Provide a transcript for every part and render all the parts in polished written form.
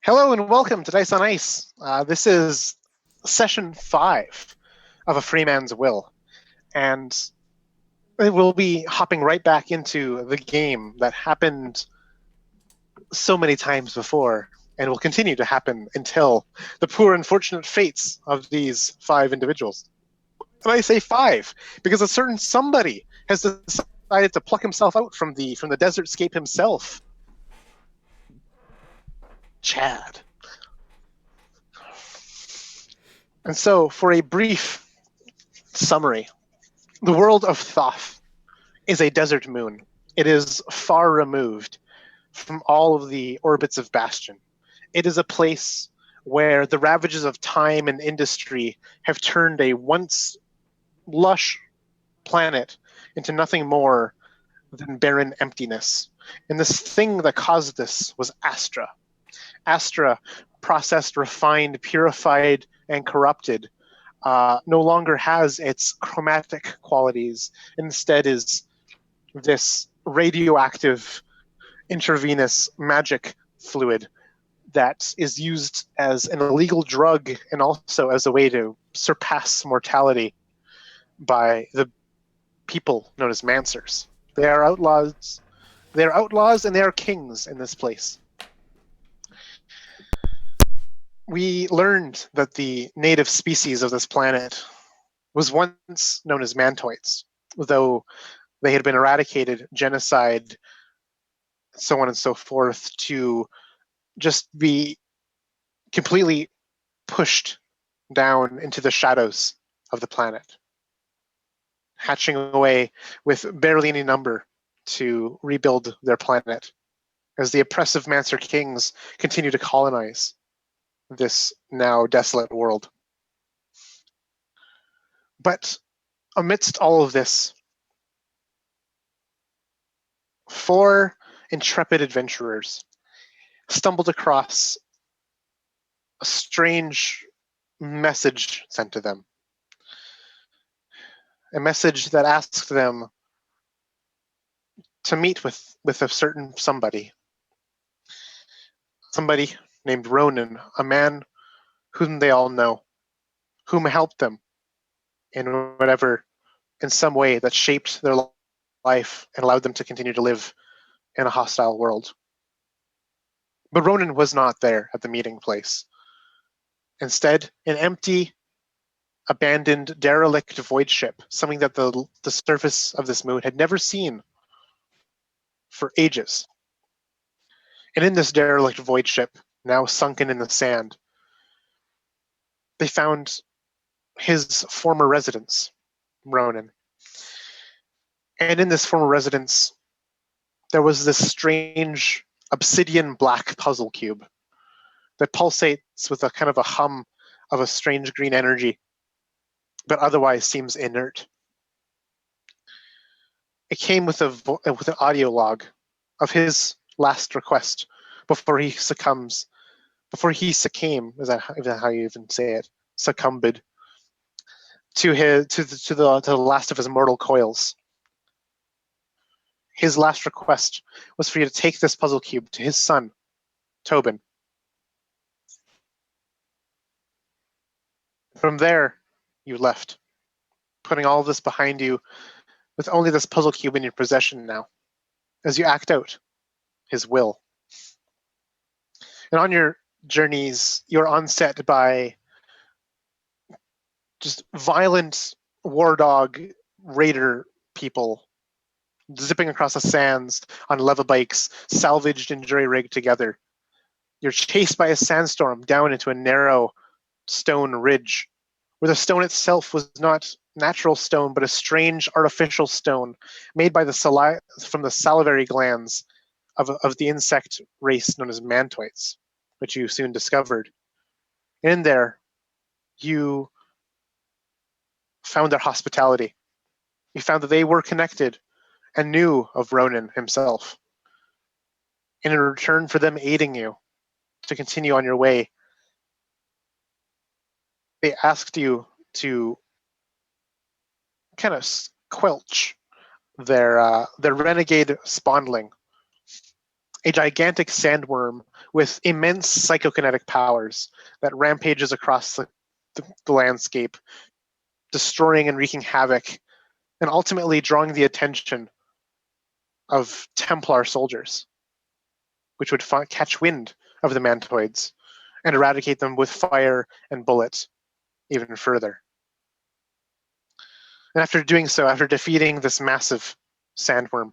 Hello and welcome to Dice on Ice. This is session 5 of A Free Man's Will, and we'll be hopping right back into the game that happened so many times before and will continue to happen until the poor unfortunate fates of these 5 individuals. And I say 5 because a certain somebody has decided to pluck himself out from the desert scape himself. Chad. And so, for a brief summary, the world of Thoth is a desert moon. It is far removed from all of the orbits of Bastion. It is a place where the ravages of time and industry have turned a once lush planet into nothing more than barren emptiness. And this thing that caused this was Astra. Astra, processed, refined, purified, and corrupted, no longer has its chromatic qualities. Instead is this radioactive intravenous magic fluid that is used as an illegal drug and also as a way to surpass mortality by the people known as Mancers. They are outlaws. They are outlaws and they are kings in this place. We learned that the native species of this planet was once known as mantoids, though they had been eradicated, genocide, so on and so forth, to just be completely pushed down into the shadows of the planet, hatching away with barely any number to rebuild their planet as the oppressive Mancer kings continue to colonize this now desolate world. But amidst all of this, 4 intrepid adventurers stumbled across a strange message sent to them. A message that asked them to meet with a certain somebody. Somebody named Ronan, a man whom they all know, whom helped them in whatever, in some way that shaped their life and allowed them to continue to live in a hostile world. But Ronan was not there at the meeting place. Instead, an empty, abandoned, derelict void ship, something that the surface of this moon had never seen for ages. And in this derelict void ship, now sunken in the sand, they found his former residence, Ronan. And in this former residence, there was this strange obsidian black puzzle cube that pulsates with a kind of a hum of a strange green energy, but otherwise seems inert. It came with with an audio log of his last request before he succumbs. Before he succumbed, is that how you even say it? Succumbed to the last of his mortal coils. His last request was for you to take this puzzle cube to his son, Tobin. From there, you left, putting all of this behind you with only this puzzle cube in your possession now, as you act out his will. And on your journeys, you're onset by just violent war dog raider people zipping across the sands on leva bikes, salvaged and jury-rigged together. You're chased by a sandstorm down into a narrow stone ridge, where the stone itself was not natural stone, but a strange artificial stone made by from the salivary glands of the insect race known as mantoids, which you soon discovered. In there, you found their hospitality. You found that they were connected and knew of Ronan himself. And in return for them aiding you to continue on your way, they asked you to kind of squelch their renegade spawnling a gigantic sandworm with immense psychokinetic powers that rampages across the landscape, destroying and wreaking havoc, and ultimately drawing the attention of Templar soldiers, which would catch wind of the mantoids and eradicate them with fire and bullets even further. And after doing so, after defeating this massive sandworm,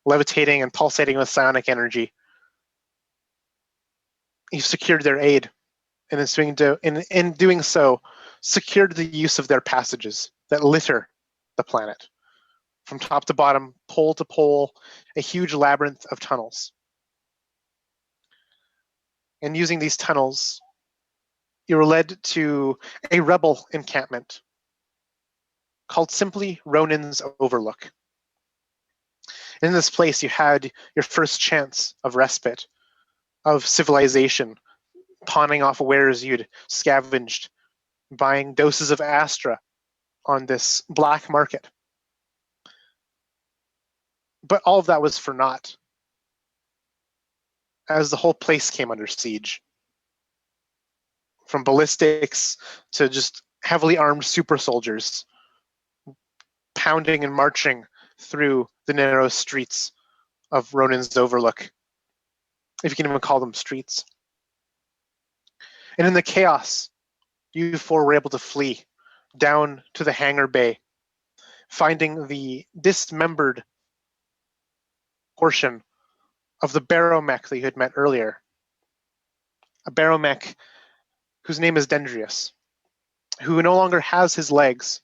levitating and pulsating with psionic energy, you've secured their aid, and in doing so, secured the use of their passages that litter the planet. From top to bottom, pole to pole, a huge labyrinth of tunnels. And using these tunnels, you were led to a rebel encampment called simply Ronin's Overlook. In this place, you had your first chance of respite, of civilization, pawning off wares you'd scavenged, buying doses of Astra on this black market. But all of that was for naught, as the whole place came under siege. From ballistics to just heavily armed super soldiers, pounding and marching through the narrow streets of Ronin's Overlook, if you can even call them streets. And in the chaos, you four were able to flee down to the hangar bay, finding the dismembered portion of the baromech that you had met earlier. A baromech whose name is Dendrius, who no longer has his legs,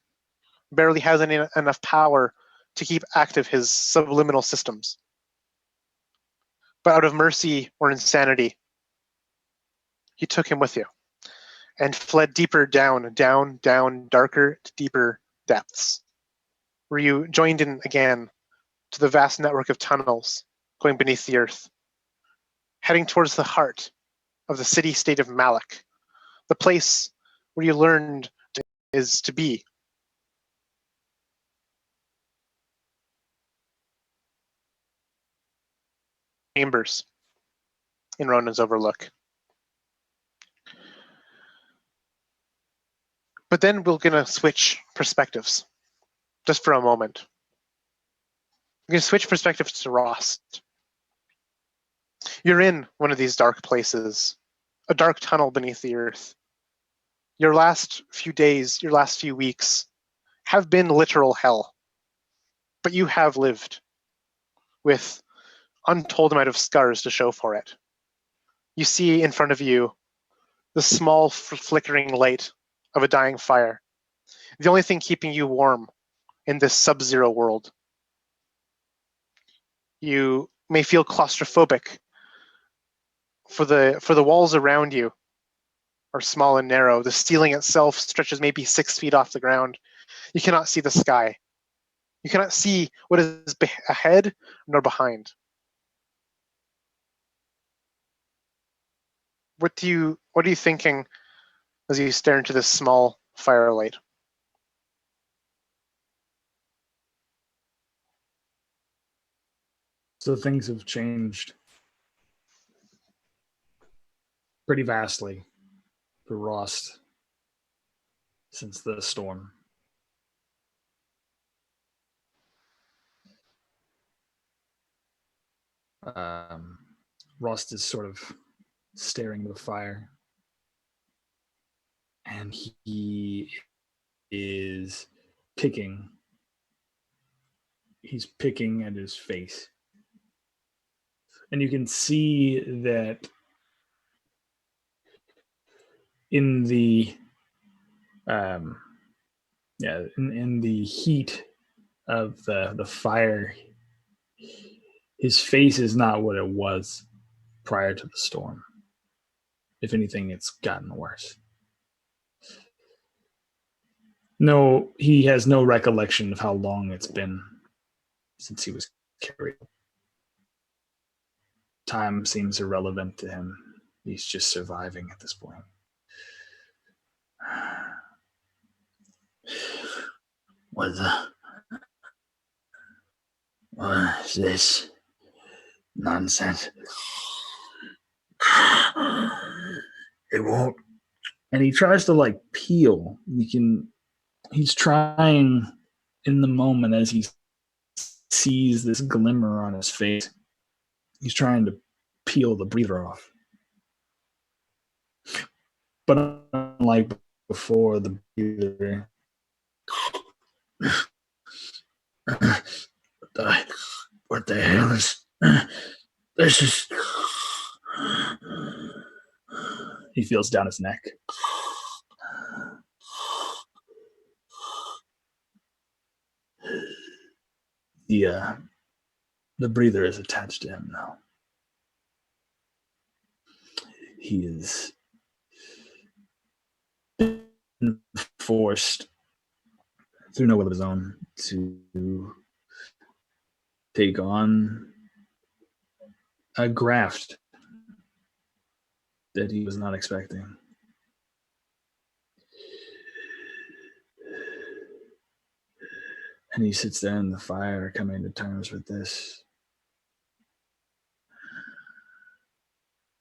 barely has enough power to keep active his subliminal systems. But out of mercy or insanity, you took him with you and fled deeper down, darker, deeper depths, where you joined in again to the vast network of tunnels going beneath the earth, heading towards the heart of the city-state of Malak, the place where you learned is to be. Chambers in Ronin's Overlook. But then we're going to switch perspectives just for a moment. We're going to switch perspectives to Rost. You're in one of these dark places, a dark tunnel beneath the earth. Your last few days, your last few weeks have been literal hell. But you have lived with untold amount of scars to show for it. You see in front of you the small flickering light of a dying fire, the only thing keeping you warm in this sub-zero world. You may feel claustrophobic, for the walls around you are small and narrow. The ceiling itself stretches maybe 6 feet off the ground. You cannot see the sky. You cannot see what is ahead nor behind. What are you thinking as you stare into this small firelight? So things have changed pretty vastly for Rost since the storm. Rost is sort of staring at the fire, and he is picking. He's picking at his face, and you can see that in the in the heat of the fire, his face is not what it was prior to the storm. If anything, it's gotten worse. No, he has no recollection of how long it's been since he was carried. Time seems irrelevant to him. He's just surviving at this point. What is this? Nonsense. It won't. And he tries to peel. He's trying in the moment as he sees this glimmer on his face. He's trying to peel the breather off. But unlike before, the breather. What the hell is this? Is he feels down his neck. The breather is attached to him now. He is forced through no will of his own to take on a graft that he was not expecting. And he sits there in the fire, coming to terms with this.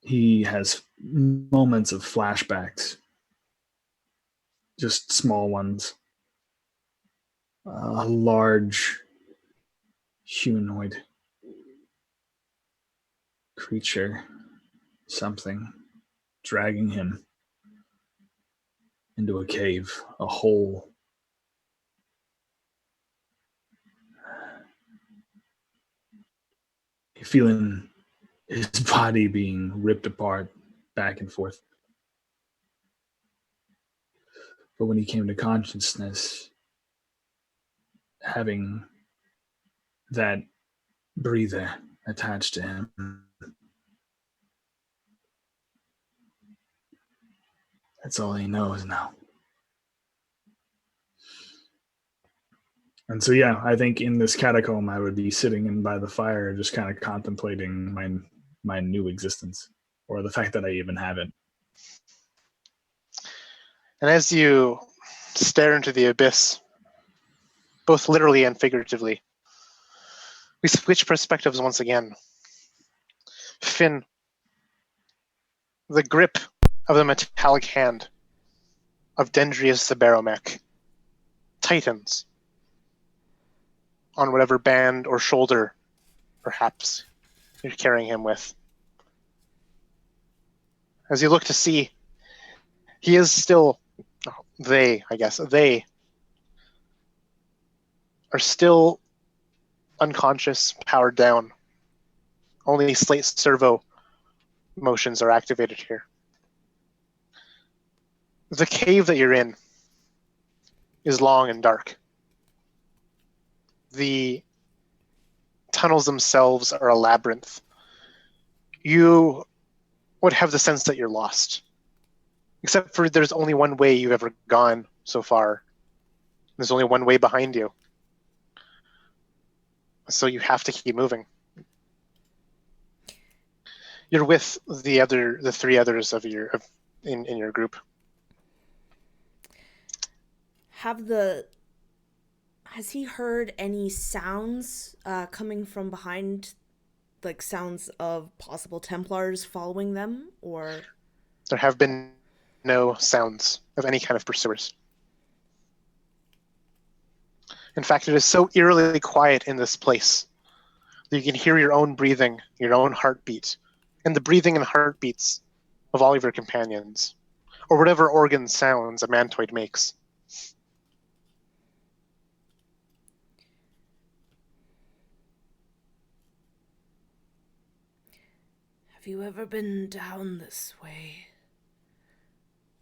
He has moments of flashbacks, just small ones. A large humanoid creature, something, dragging him into a cave, a hole. Feeling his body being ripped apart back and forth. But when he came to consciousness, having that breather attached to him, that's all he knows now. And so, yeah, I think in this catacomb, I would be sitting in by the fire, just kind of contemplating my new existence, or the fact that I even have it. And as you stare into the abyss, both literally and figuratively, we switch perspectives once again. Finn, the grip of the metallic hand of Dendrius the Baromech tightens on whatever band or shoulder, perhaps, you're carrying him with. As you look to see, he is still, they are still unconscious, powered down. Only slight servo motions are activated here. The cave that you're in is long and dark. The tunnels themselves are a labyrinth. You would have the sense that you're lost. Except for there's only one way you've ever gone so far. There's only one way behind you. So you have to keep moving. You're with the three others in your group. Has he heard any sounds coming from behind, like sounds of possible Templars following them, or? There have been no sounds of any kind of pursuers. In fact, it is so eerily quiet in this place that you can hear your own breathing, your own heartbeat, and the breathing and heartbeats of all of your companions, or whatever organ sounds a mantoid makes. Have you ever been down this way?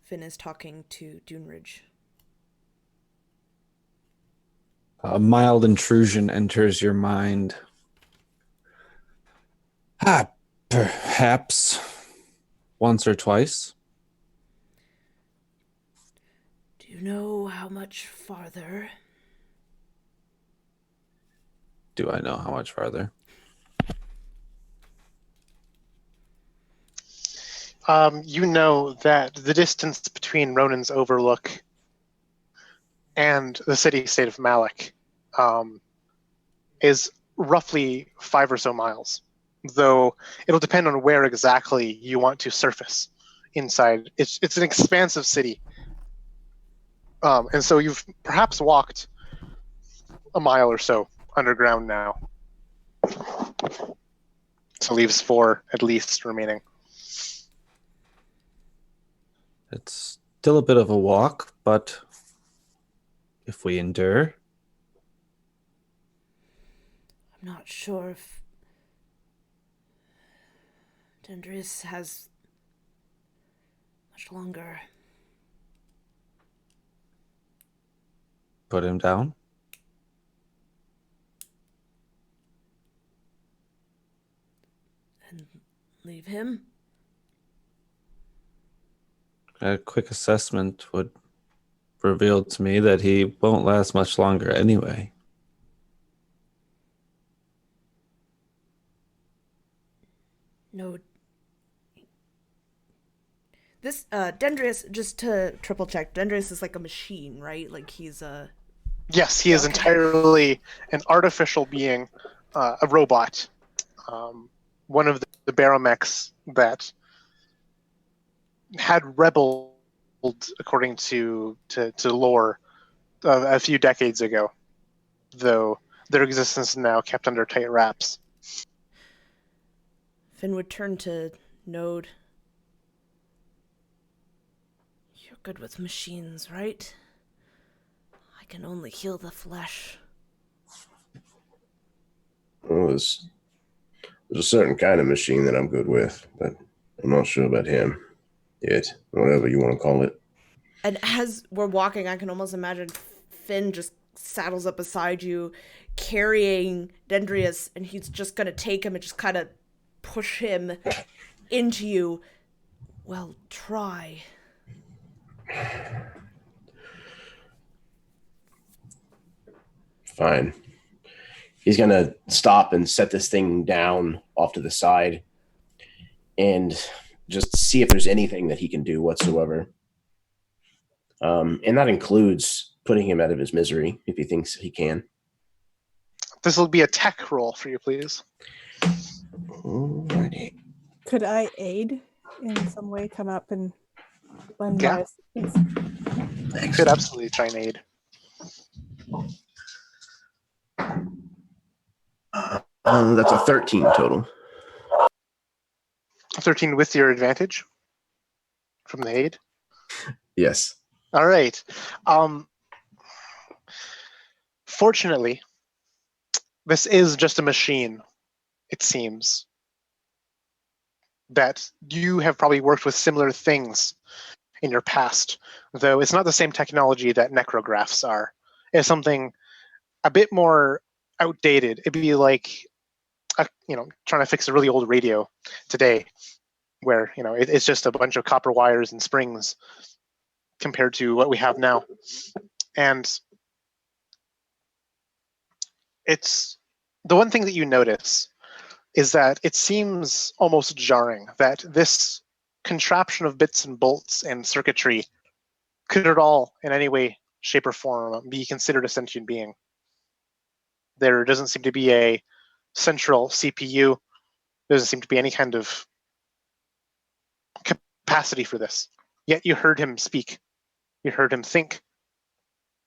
Finn is talking to Dunridge. A mild intrusion enters your mind. Perhaps once or twice. Do you know how much farther? Do I know how much farther? You know that the distance between Ronan's Overlook and the city-state of Malak is roughly 5 or so miles. though it'll depend on where exactly you want to surface inside. It's an expansive city. And so you've perhaps walked a mile or so underground now. So leaves 4 at least remaining. It's still a bit of a walk, but if we endure. I'm not sure if Dendrius has much longer. Put him down. And leave him? A quick assessment would reveal to me that he won't last much longer anyway. No. This, Dendrius, just to triple check, Dendrius is like a machine, right? Like he's a... Yes, he is entirely an artificial being, a robot. One of the baromechs that had rebelled, according to lore, a few decades ago, though their existence is now kept under tight wraps. Finn would turn to Node. You're good with machines, right? I can only heal the flesh. Well, there's a certain kind of machine that I'm good with, but I'm not sure about him yet, whatever you want to call it. And as we're walking, I can almost imagine Finn just saddles up beside you, carrying Dendrius, and he's just going to take him and just kind of push him into you. Well, try. Fine. He's going to stop and set this thing down off to the side and just see if there's anything that he can do whatsoever. And that includes putting him out of his misery if he thinks he can. This will be a tech roll for you, please. Alrighty. Could I aid in some way? Come up and lend Yeah. my assistance? You could absolutely try and aid. That's a 13 total. 13 with your advantage from the aid. Yes. All right. Fortunately, this is just a machine, it seems. That you have probably worked with similar things in your past, though it's not the same technology that necrographs are. It's something a bit more outdated. It'd be like, trying to fix a really old radio today, where it's just a bunch of copper wires and springs compared to what we have now. And it's the one thing that you notice is that it seems almost jarring that this contraption of bits and bolts and circuitry could at all, in any way, shape, or form, be considered a sentient being. There doesn't seem to be a central CPU. There doesn't seem to be any kind of capacity for this. Yet you heard him speak. You heard him think.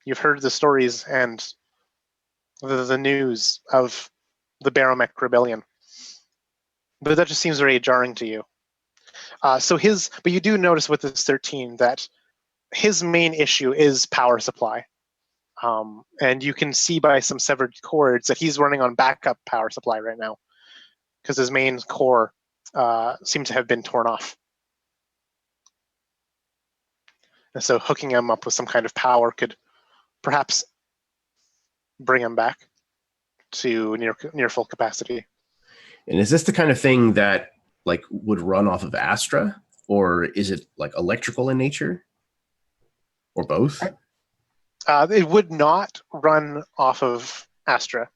You've heard the stories and the news of the Baromech Rebellion. But that just seems very jarring to you. But you do notice with this 13 that his main issue is power supply. And you can see by some severed cords that he's running on backup power supply right now, because his main core seems to have been torn off. And so hooking him up with some kind of power could perhaps bring him back to near full capacity. And is this the kind of thing that would run off of Astra, or is it electrical in nature, or both? It would not run off of Astra.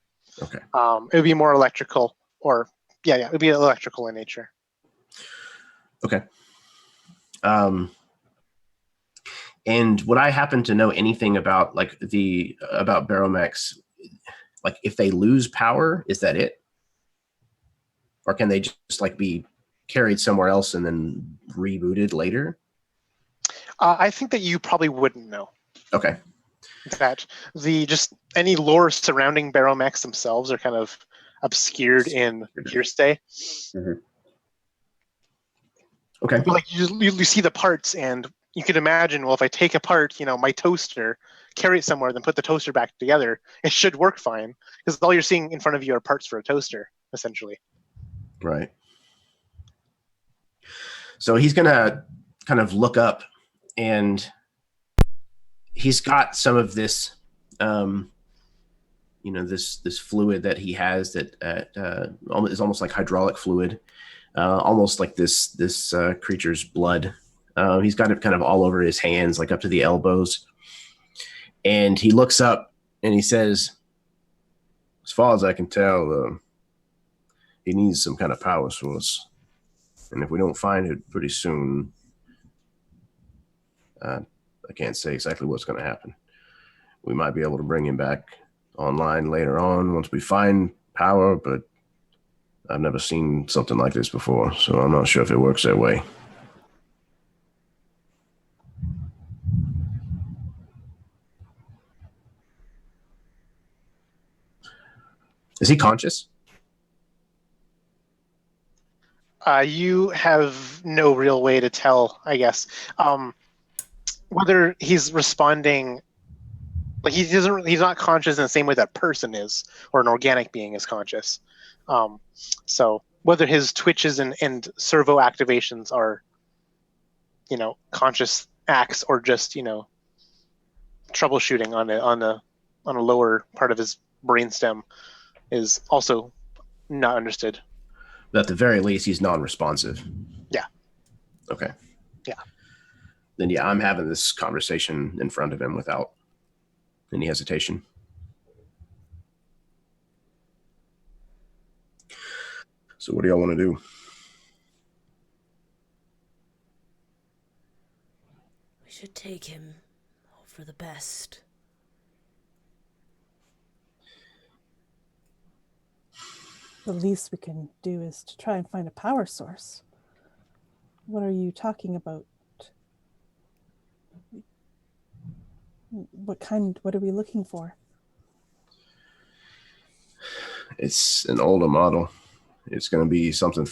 Okay. It would be more electrical, it would be electrical in nature. Okay. And would I happen to know anything about about baromechs? If they lose power, is that it? or can they just like be carried somewhere else and then rebooted later? I think that you probably wouldn't know Okay. that any lore surrounding baromechs themselves are kind of obscured in hearsay. Mm-hmm. Okay. But like you see the parts, and you can imagine, well, if I take apart, my toaster, carry it somewhere, then put the toaster back together, it should work fine, because all you're seeing in front of you are parts for a toaster, essentially. Right. So he's gonna kind of look up, and he's got some of this, this fluid that he has that is almost like hydraulic fluid, almost like this creature's blood. He's got it kind of all over his hands, like up to the elbows. And he looks up and he says, as far as I can tell, he needs some kind of power source. And if we don't find it pretty soon, I can't say exactly what's going to happen. We might be able to bring him back online later on once we find power, but I've never seen something like this before, so I'm not sure if it works that way. Is he conscious? You have no real way to tell, I guess, whether he's responding. Like he's not conscious in the same way that person is, or an organic being is conscious. So whether his twitches and servo activations are, conscious acts, or just troubleshooting on a lower part of his brainstem, is also not understood. But at the very least, he's non-responsive. Yeah. Okay. Yeah. Then yeah, I'm having this conversation in front of him without any hesitation. So what do y'all want to do? We should take him. Hope for the best. The least we can do is to try and find a power source. What are you talking about? What are we looking for? It's an older model. It's going to be something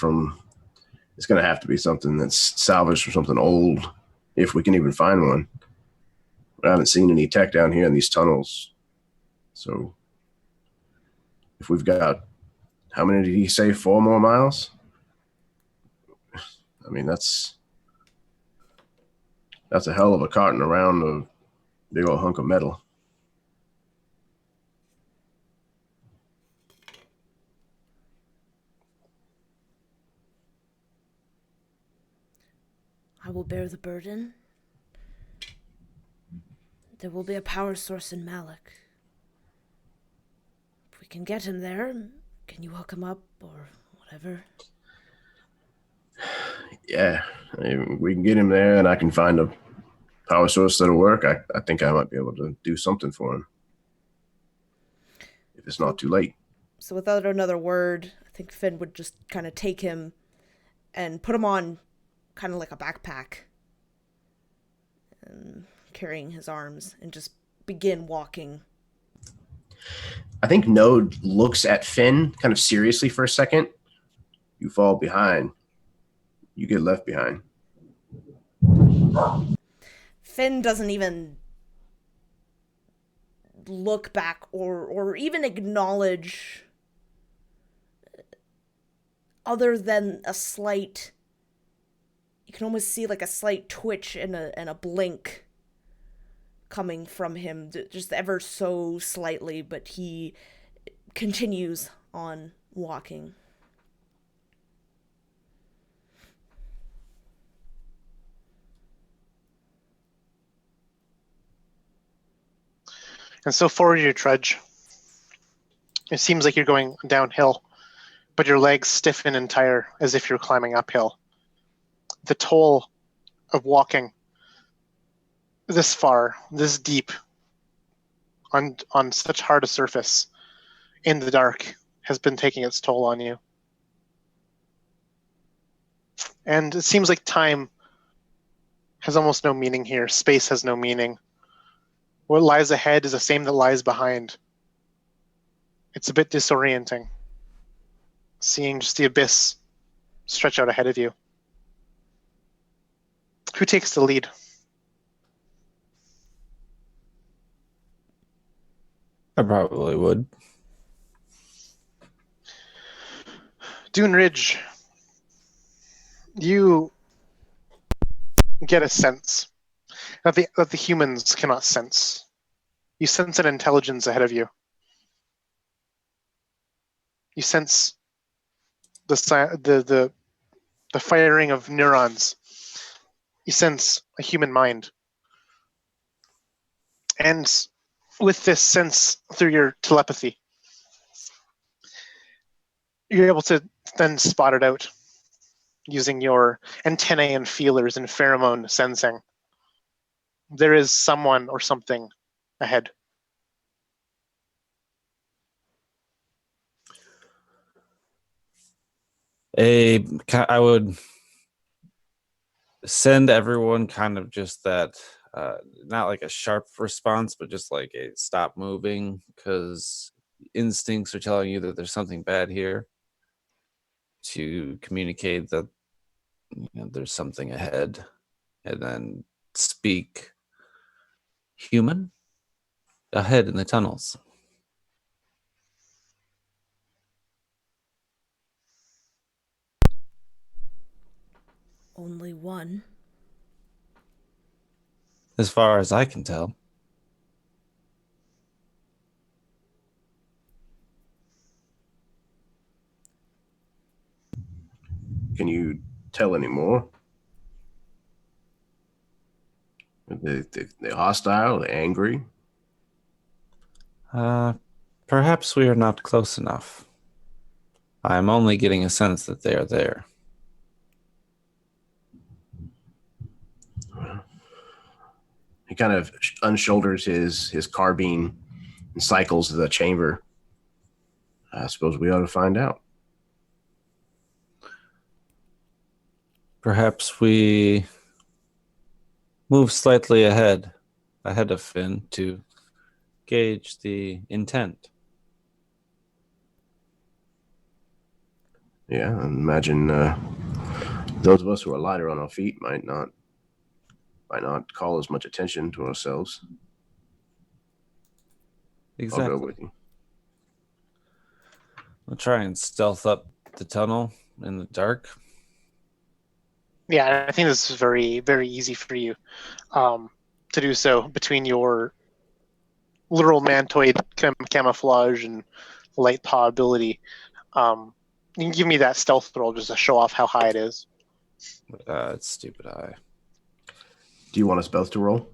it's going to have to be something that's salvaged from something old, if we can even find one. I haven't seen any tech down here in these tunnels. So if we've got, how many did he say, 4 more miles? I mean, that's a hell of a carting around a big old hunk of metal. I will bear the burden. There will be a power source in Malik. If we can get him there, can you hook him up or whatever? Yeah, I mean, we can get him there and I can find a power source that'll work. I think I might be able to do something for him. If it's not too late. So without another word, I think Finn would just kind of take him and put him on kind of like a backpack, and carrying his arms, and just begin walking. I think Node looks at Finn kind of seriously for a second. You fall behind. You get left behind. Finn doesn't even look back or even acknowledge, other than a slight, you can almost see like a slight twitch and a blink coming from him, just ever so slightly, but he continues on walking. And so forward you trudge. It seems like you're going downhill, but your legs stiffen and tire as if you're climbing uphill. The toll of walking this far, this deep, on such hard a surface in the dark has been taking its toll on you. And it seems like time has almost no meaning here. Space has no meaning. What lies ahead is the same that lies behind. It's a bit disorienting, seeing just the abyss stretch out ahead of you. Who takes the lead? I probably would. Dune Ridge, you get a sense that the humans cannot sense. You sense an intelligence ahead of you. You sense the firing of neurons. You sense a human mind. And with this sense through your telepathy, you're able to then spot it out using your antennae and feelers and pheromone sensing. There is someone or something ahead. I would send everyone kind of just that, not like a sharp response, but just like a stop moving, because instincts are telling you that there's something bad here, to communicate that there's something ahead, and then speak human ahead in the tunnels. Only one. As far as I can tell. Can you tell any more? They're hostile, they're angry. Perhaps we are not close enough. I am only getting a sense that they are there. He kind of unshoulders his carbine and cycles the chamber. I suppose we ought to find out. Perhaps we move slightly ahead of Finn to gauge the intent. Yeah, I imagine those of us who are lighter on our feet might not call as much attention to ourselves. Exactly. I'll go with you. We'll try and stealth up the tunnel in the dark. Yeah, I think this is very, very easy for you to do so between your literal mantoid camouflage and light paw ability. You can give me that stealth roll just to show off how high it is. It's stupid eye. Do you want us both to roll?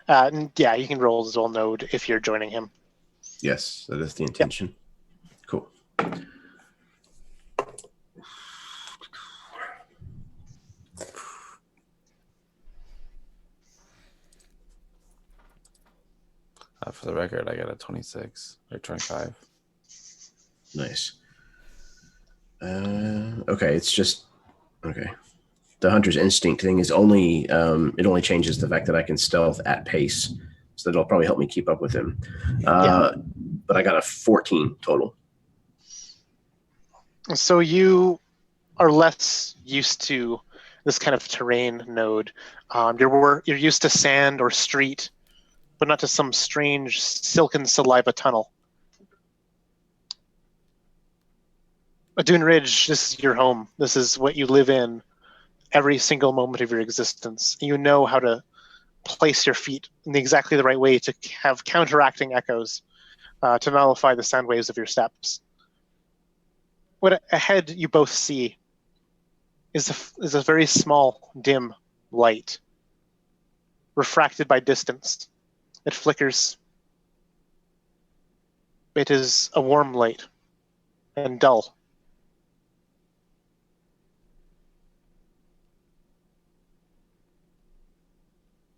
Yeah, you can roll as well, Node, if you're joining him. Yes, that is the intention. Yep. Cool. For the record, I got a 26 or 25. Nice. Okay, it's just okay. The hunter's instinct thing is only it only changes the fact that I can stealth at pace, so that'll probably help me keep up with him. But I got a 14 total. So you are less used to this kind of terrain, Node. You're used to sand or street, but not to some strange silken saliva tunnel. Dune Ridge, this is your home. This is what you live in every single moment of your existence. You know how to place your feet in exactly the right way to have counteracting echoes to nullify the sound waves of your steps. What ahead you both see is a very small, dim light, refracted by distance. It flickers. It is a warm light and dull.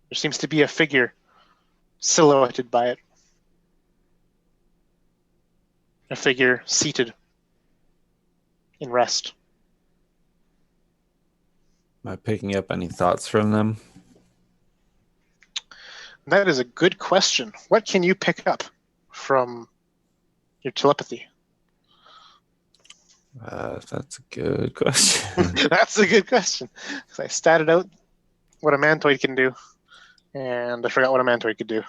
There seems to be a figure silhouetted by it. A figure seated in rest. Am I picking up any thoughts from them? That is a good question. What can you pick up from your telepathy? That's a good question. That's a good question. 'Cause I statted out what a mantoid can do, and I forgot what a mantoid could do.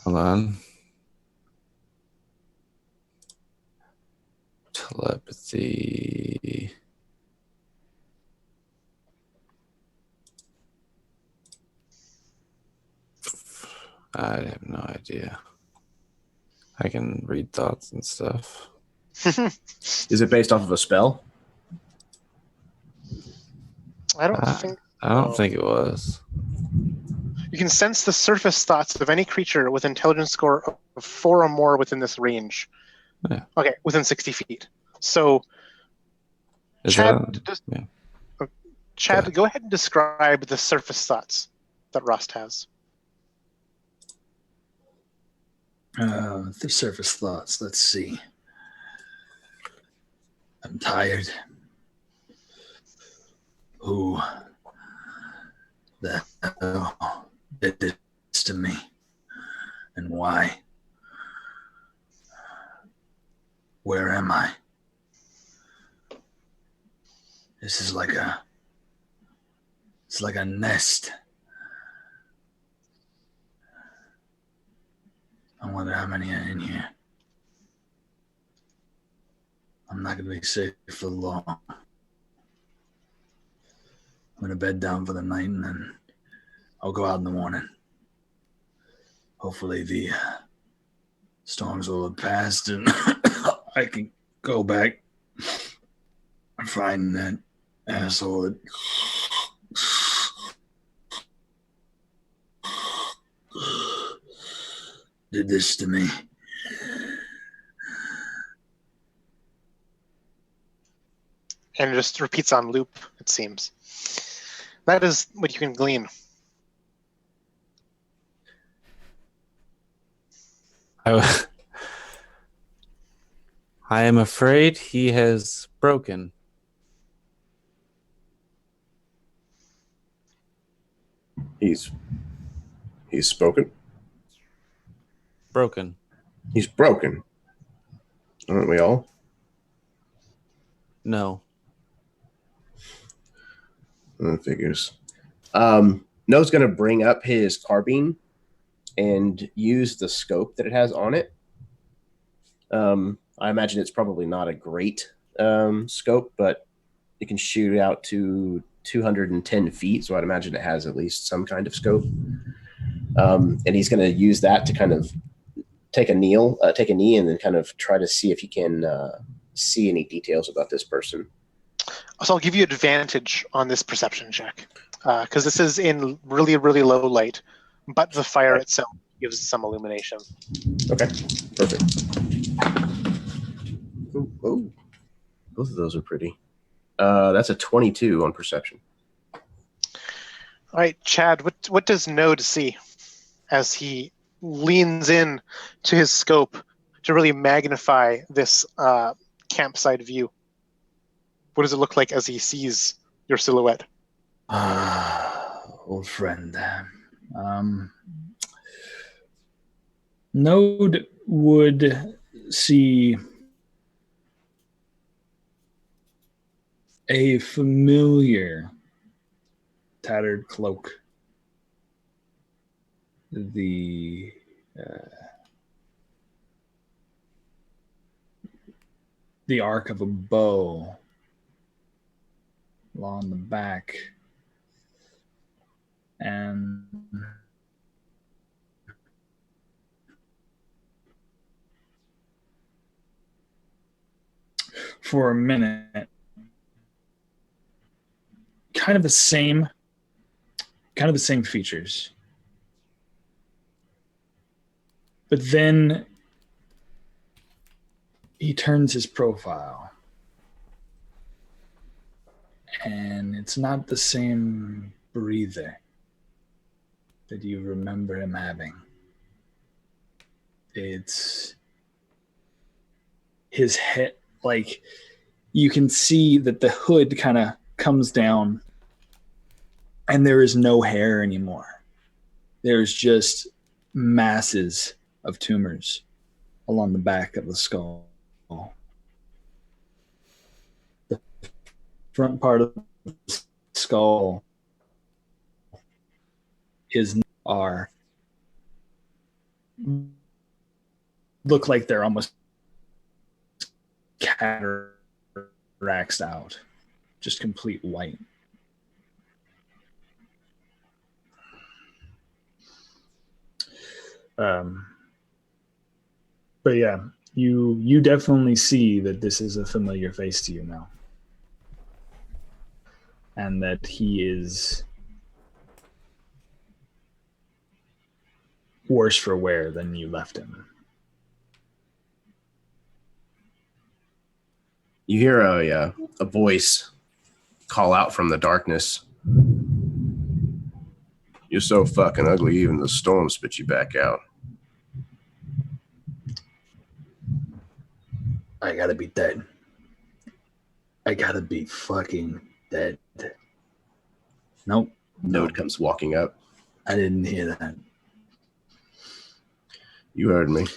Hold on. Telepathy. I have no idea. I can read thoughts and stuff. Is it based off of a spell? I don't think I don't think it was. you can sense the surface thoughts of any creature with intelligence score of 4 or more within this range. Yeah. Okay, within 60 feet. So, Is Chad, that? Yeah. Chad, go ahead and describe the surface thoughts that Rust has. The surface thoughts. Let's see. I'm tired. Who the hell did this to me? And why? Where am I? This is like it's like a nest. I wonder how many are in here. I'm not going to be safe for long. I'm going to bed down for the night and then I'll go out in the morning. Hopefully the storms will have passed and I can go back and find that asshole that did this to me. And it just repeats on loop, it seems. That is what you can glean. I am afraid he has broken. He's spoken. Broken. He's broken. Aren't we all? No. That figures. No's going to bring up his carbine and use the scope that it has on it. I imagine it's probably not a great scope, but it can shoot out to 210 feet, so I'd imagine it has at least some kind of scope. And he's going to use that to kind of take a knee, and then kind of try to see if he can see any details about this person. So I'll give you advantage on this perception check, because this is in really, really low light, but the fire itself gives some illumination. Okay, perfect. Oh, both of those are pretty. That's a 22 on perception. All right, Chad, what does Node see as he leans in to his scope to really magnify this campsite view? What does it look like as he sees your silhouette? Old friend. Node would see a familiar tattered cloak. The arc of a bow along the back, and for a minute, kind of the same features. But then he turns his profile, and it's not the same breather that you remember him having. It's his head, like you can see that the hood kind of comes down, and there is no hair anymore. There's just masses of tumors along the back of the skull. The front part of the skull look like they're almost cataracts out, just complete white. But yeah, you definitely see that this is a familiar face to you now, and that he is worse for wear than you left him. You hear a voice call out from the darkness. You're so fucking ugly, even the storm spit you back out. I gotta be dead. I gotta be fucking dead. Nope. Node comes walking up. I didn't hear that. You heard me.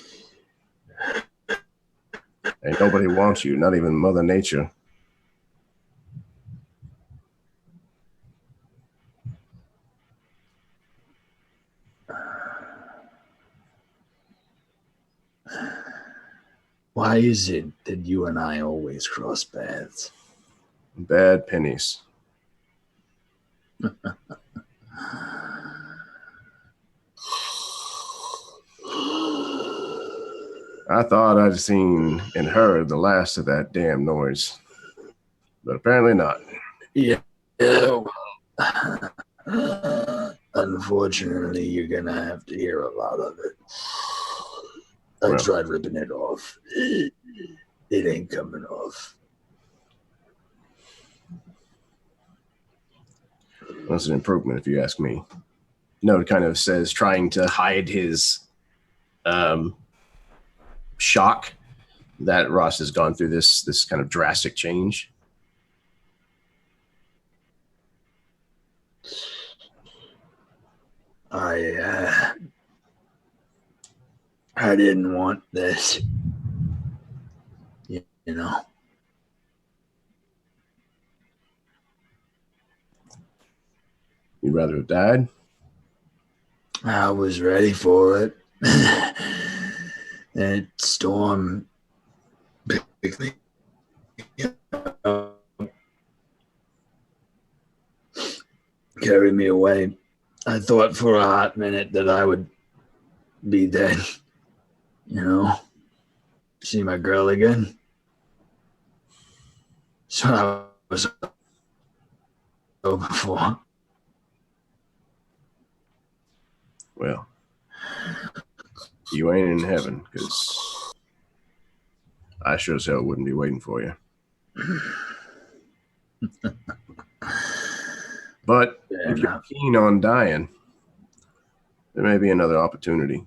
Ain't nobody wants you, not even Mother Nature. Why is it that you and I always cross paths? Bad pennies. I thought I'd seen and heard the last of that damn noise, but apparently not. Yeah. Unfortunately, you're gonna have to hear a lot of it. I tried ripping it off. It ain't coming off. That's an improvement, if you ask me. Node kind of says, trying to hide his shock that Ross has gone through this kind of drastic change. I didn't want this. You know. You'd rather have died? I was ready for it. That storm picked me up, carried me away. I thought for a hot minute that I would be dead. You know, see my girl again. So I was hoping for. Well, you ain't in heaven, because I sure as hell wouldn't be waiting for you. But if you're keen on dying, there may be another opportunity.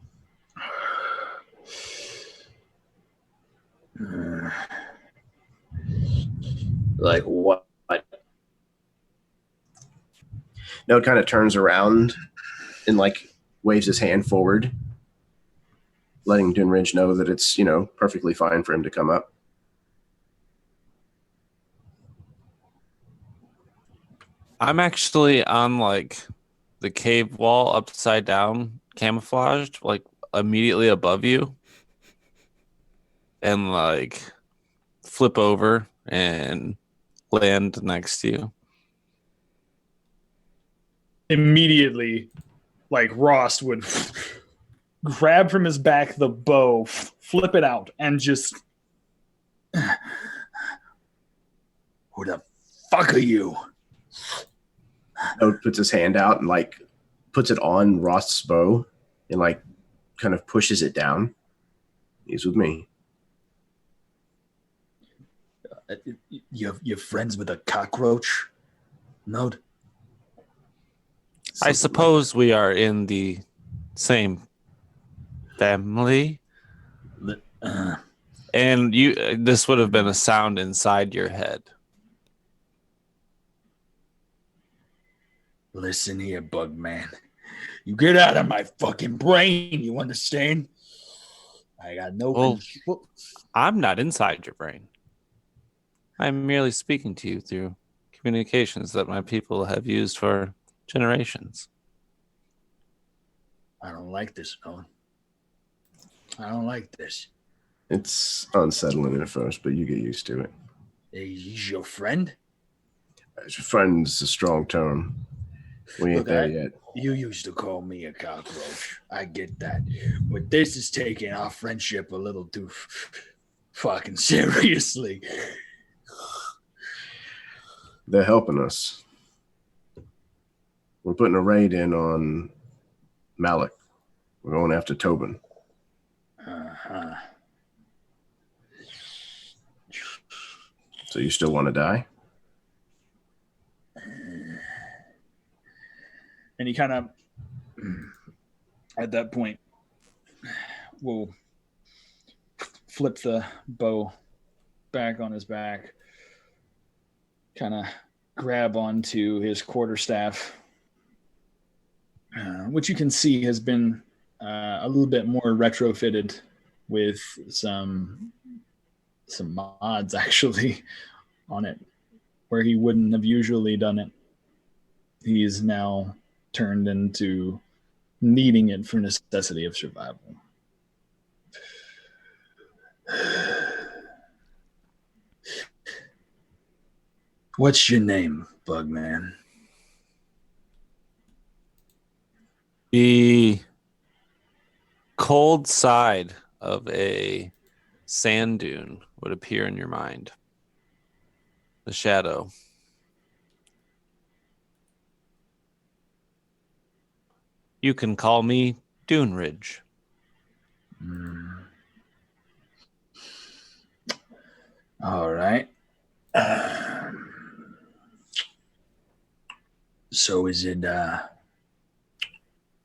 Like what? No, it kind of turns around and like waves his hand forward, letting Dunridge know that it's, perfectly fine for him to come up. I'm actually on like the cave wall upside down, camouflaged, like immediately above you. And like flip over and land next to you. Immediately, like Ross would grab from his back the bow, flip it out, and just... Who the fuck are you? Node puts his hand out and like puts it on Ross's bow and like kind of pushes it down. He's with me. You're friends with a cockroach, Node? I suppose we are in the same family. And this would have been a sound inside your head. Listen here, bug man. You get out of my fucking brain, you understand? I got no control. I'm not inside your brain. I'm merely speaking to you through communications that my people have used for generations. I don't like this, Owen. I don't like this. It's unsettling at first, but you get used to it. He's your friend? Friend's a strong term. We ain't there yet. You used to call me a cockroach. I get that. But this is taking our friendship a little too fucking seriously. They're helping us. We're putting a raid in on Malik. We're going after Tobin. Uh-huh. So you still want to die? And he kind of, at that point, will flip the bow back on his back, kind of grab onto his quarterstaff, which you can see has been a little bit more retrofitted with some mods actually on it, where he wouldn't have usually done it. He's now turned into needing it for necessity of survival. What's your name, Bugman? The cold side of a sand dune would appear in your mind. The shadow. You can call me Dune Ridge. All right. So is it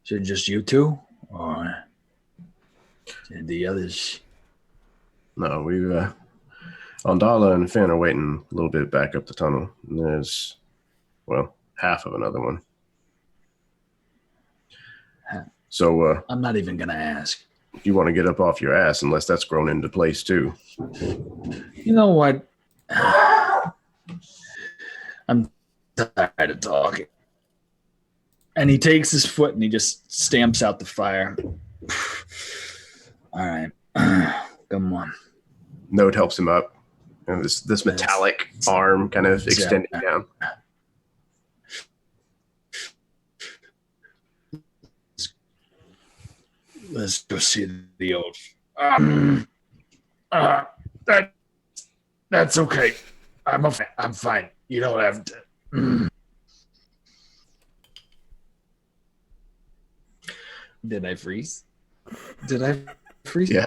just you two, or did the others? No, we Ondala and Finn are waiting a little bit back up the tunnel. And there's, well, half of another one. So I'm not even gonna ask. you want to get up off your ass unless that's grown into place too. You know what? I'm tired of talking. And he takes his foot and he just stamps out the fire. All right. Come on. Node helps him up. And this metallic arm kind of extending down. Let's go see the old. That's okay. I'm fine. You don't have to. Did I freeze? Yeah.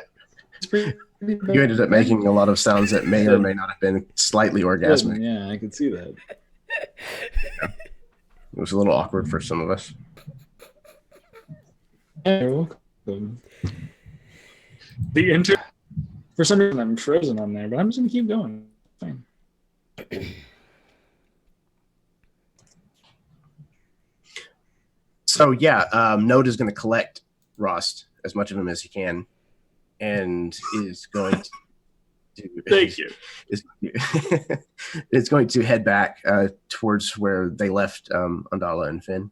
You ended up making a lot of sounds that may or may not have been slightly orgasmic. Yeah, I could see that. It was a little awkward for some of us. You're welcome. For some reason, I'm frozen on there, but I'm just going to keep going. Fine. So, yeah, Node is going to collect Rost, as much of him as he can, and is going to... Thank you. It's going to head back towards where they left Ondala and Finn.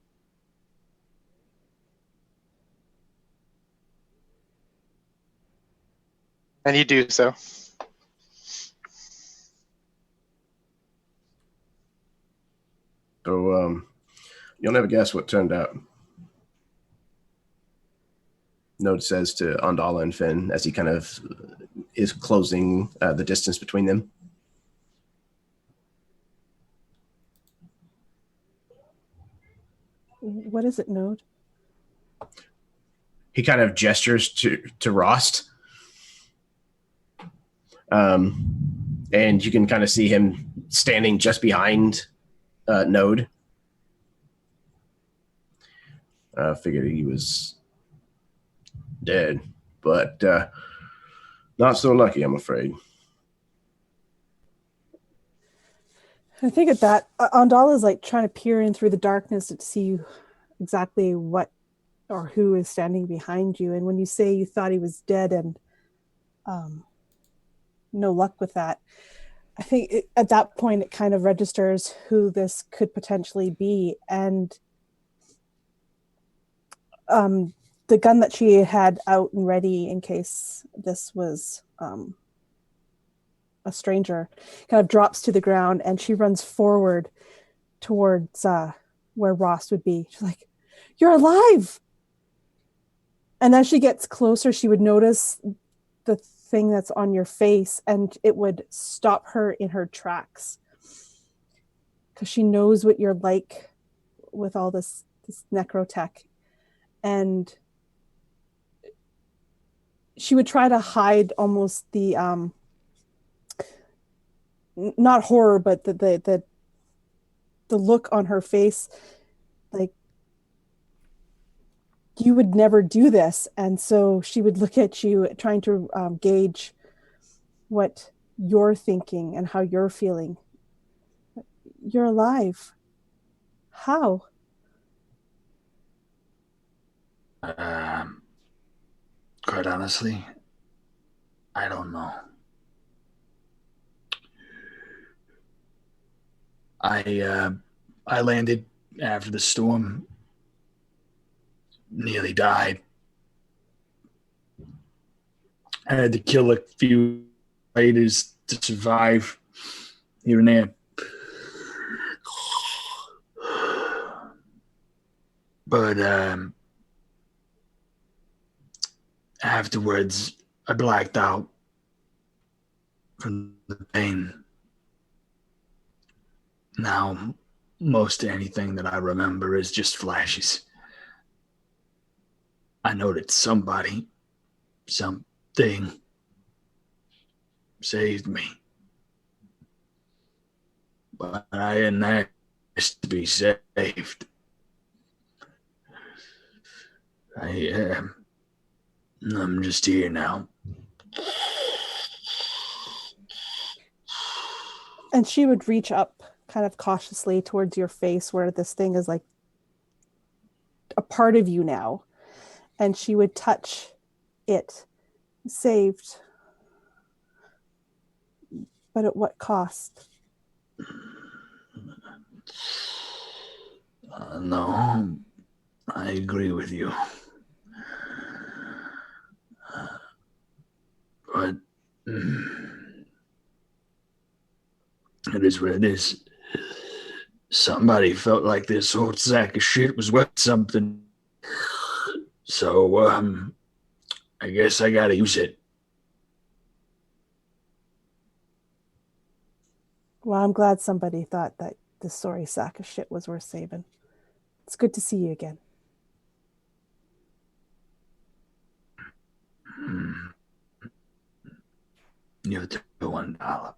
And you do so. So you'll never guess what turned out. Node says to Ondala and Finn as he kind of is closing the distance between them. What is it, Node? He kind of gestures to Rost. And you can kind of see him standing just behind Node. Figured he was dead, but not so lucky, I'm afraid. I think at that, Andala is like trying to peer in through the darkness to see exactly what or who is standing behind you. And when you say you thought he was dead and no luck with that, I think at that point it kind of registers who this could potentially be. And the gun that she had out and ready in case this was a stranger kind of drops to the ground, and she runs forward towards where Ross would be. She's like, "You're alive!" And as she gets closer, she would notice the thing that's on your face, and it would stop her in her tracks because she knows what you're like with all this necrotech. And she would try to hide almost the not horror, but the look on her face, like, you would never do this. And so she would look at you trying to gauge what you're thinking and how you're feeling. You're alive. How? Quite honestly, I don't know. I landed after the storm. Nearly died. I had to kill a few raiders to survive here and there. But afterwards, I blacked out from the pain. Now, most anything that I remember is just flashes. I know that somebody, something, saved me. But I didn't ask to be saved. I'm just here now. And she would reach up kind of cautiously towards your face where this thing is like a part of you now. And she would touch it. Saved. But at what cost? No, I agree with you. But it is what it is. Somebody felt like this old sack of shit was worth something. So, I guess I gotta use it. Well, I'm glad somebody thought that this sorry sack of shit was worth saving. It's good to see you again. You took $1.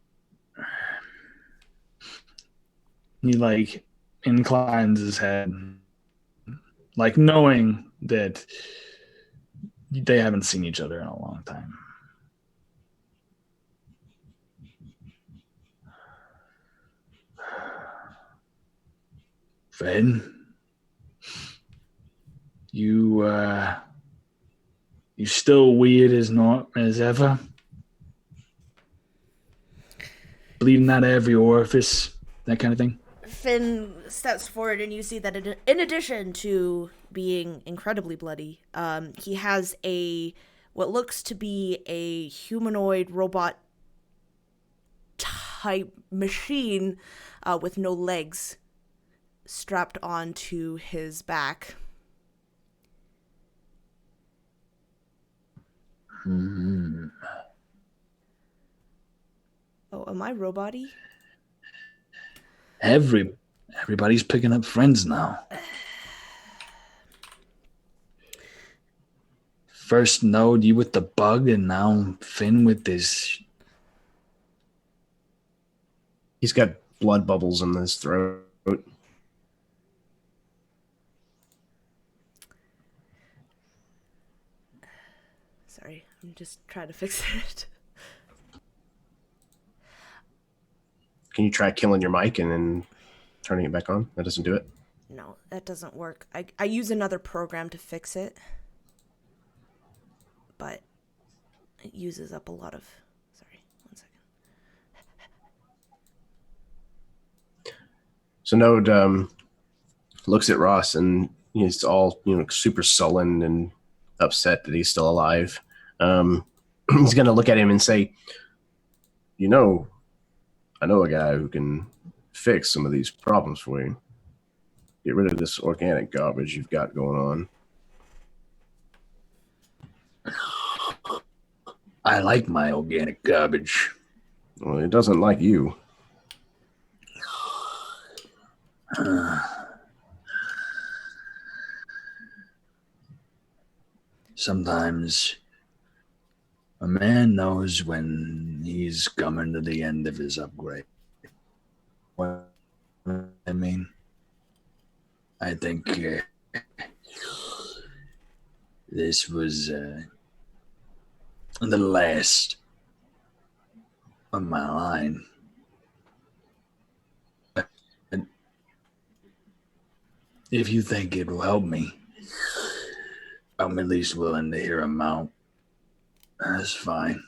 He like inclines his head, like knowing that they haven't seen each other in a long time. Fed, you still weird as ever. Bleeding out of every orifice, that kind of thing. Finn steps forward, and you see that in addition to being incredibly bloody, he has what looks to be a humanoid robot type machine with no legs strapped onto his back. Mm-hmm. Oh, am I robot-y? Everybody's picking up friends now. First Node, you with the bug, and now Finn with this. He's got blood bubbles in his throat. Sorry, I'm just trying to fix it. Can you try killing your mic and then turning it back on? That doesn't do it? No, that doesn't work. I use another program to fix it, but it uses up a lot of... Sorry, 1 second. So Node looks at Ross, and he's all super sullen and upset that he's still alive. He's going to look at him and say, I know a guy who can fix some of these problems for you. Get rid of this organic garbage you've got going on. I like my organic garbage. Well, it doesn't like you. Sometimes a man knows when he's coming to the end of his upgrade. What I mean, I think this was the last of my line. And if you think it will help me, I'm at least willing to hear him out. That's fine.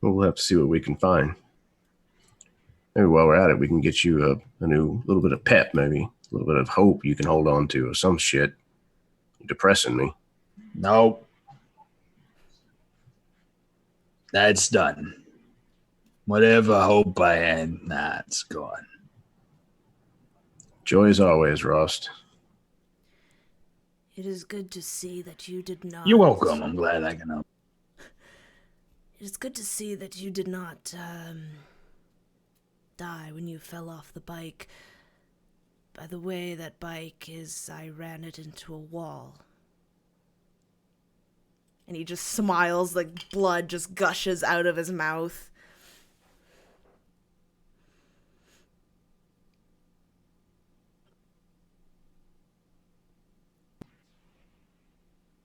Well, we'll have to see what we can find. Maybe while we're at it, we can get you a new little bit of pep, maybe a little bit of hope you can hold on to, or some shit. You're depressing me. Nope. That's done. Whatever hope I had, it's gone. Joy as always, Rost. It is good to see that you did not... You're welcome. I'm glad I can help. It is good to see that you did not die when you fell off the bike. By the way, that bike is... I ran it into a wall. And he just smiles, like blood just gushes out of his mouth.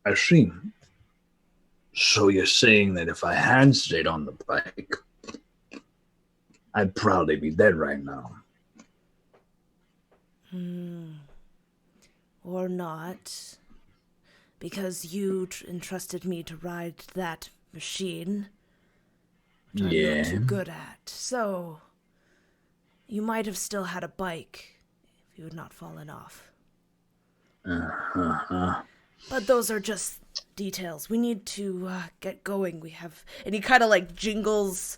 I see. So you're saying that if I had stayed on the bike, I'd probably be dead right now. Or not. Because you entrusted me to ride that machine. Which I'm not too good at. So, you might have still had a bike if you had not fallen off. But those are just details. We need to get going. We have... And he kind of like jingles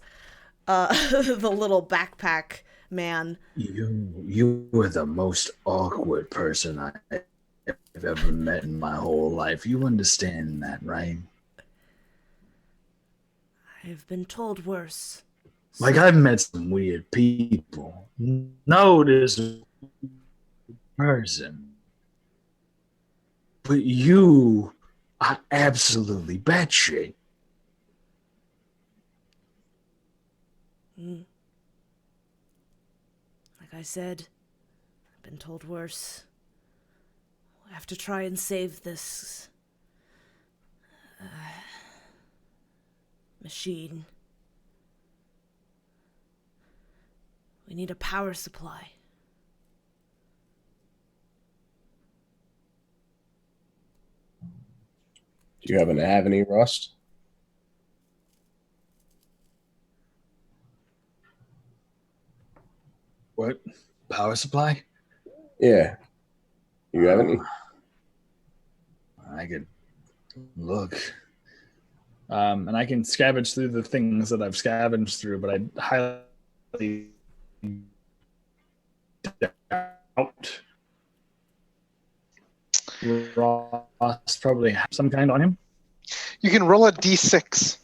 the little backpack man. You were the most awkward person I've ever met in my whole life. You understand that, right? I've been told worse. Like, I've met some weird people. No, this person. But you are absolutely batshit. Like I said, I've been told worse. We'll have to try and save this machine. We need a power supply. Do you happen to have any, Rust? What? Power supply? Yeah. You have any? I could look. And I can scavenge through the things that I've scavenged through, but I highly doubt Ross probably has some kind on him. You can roll a d6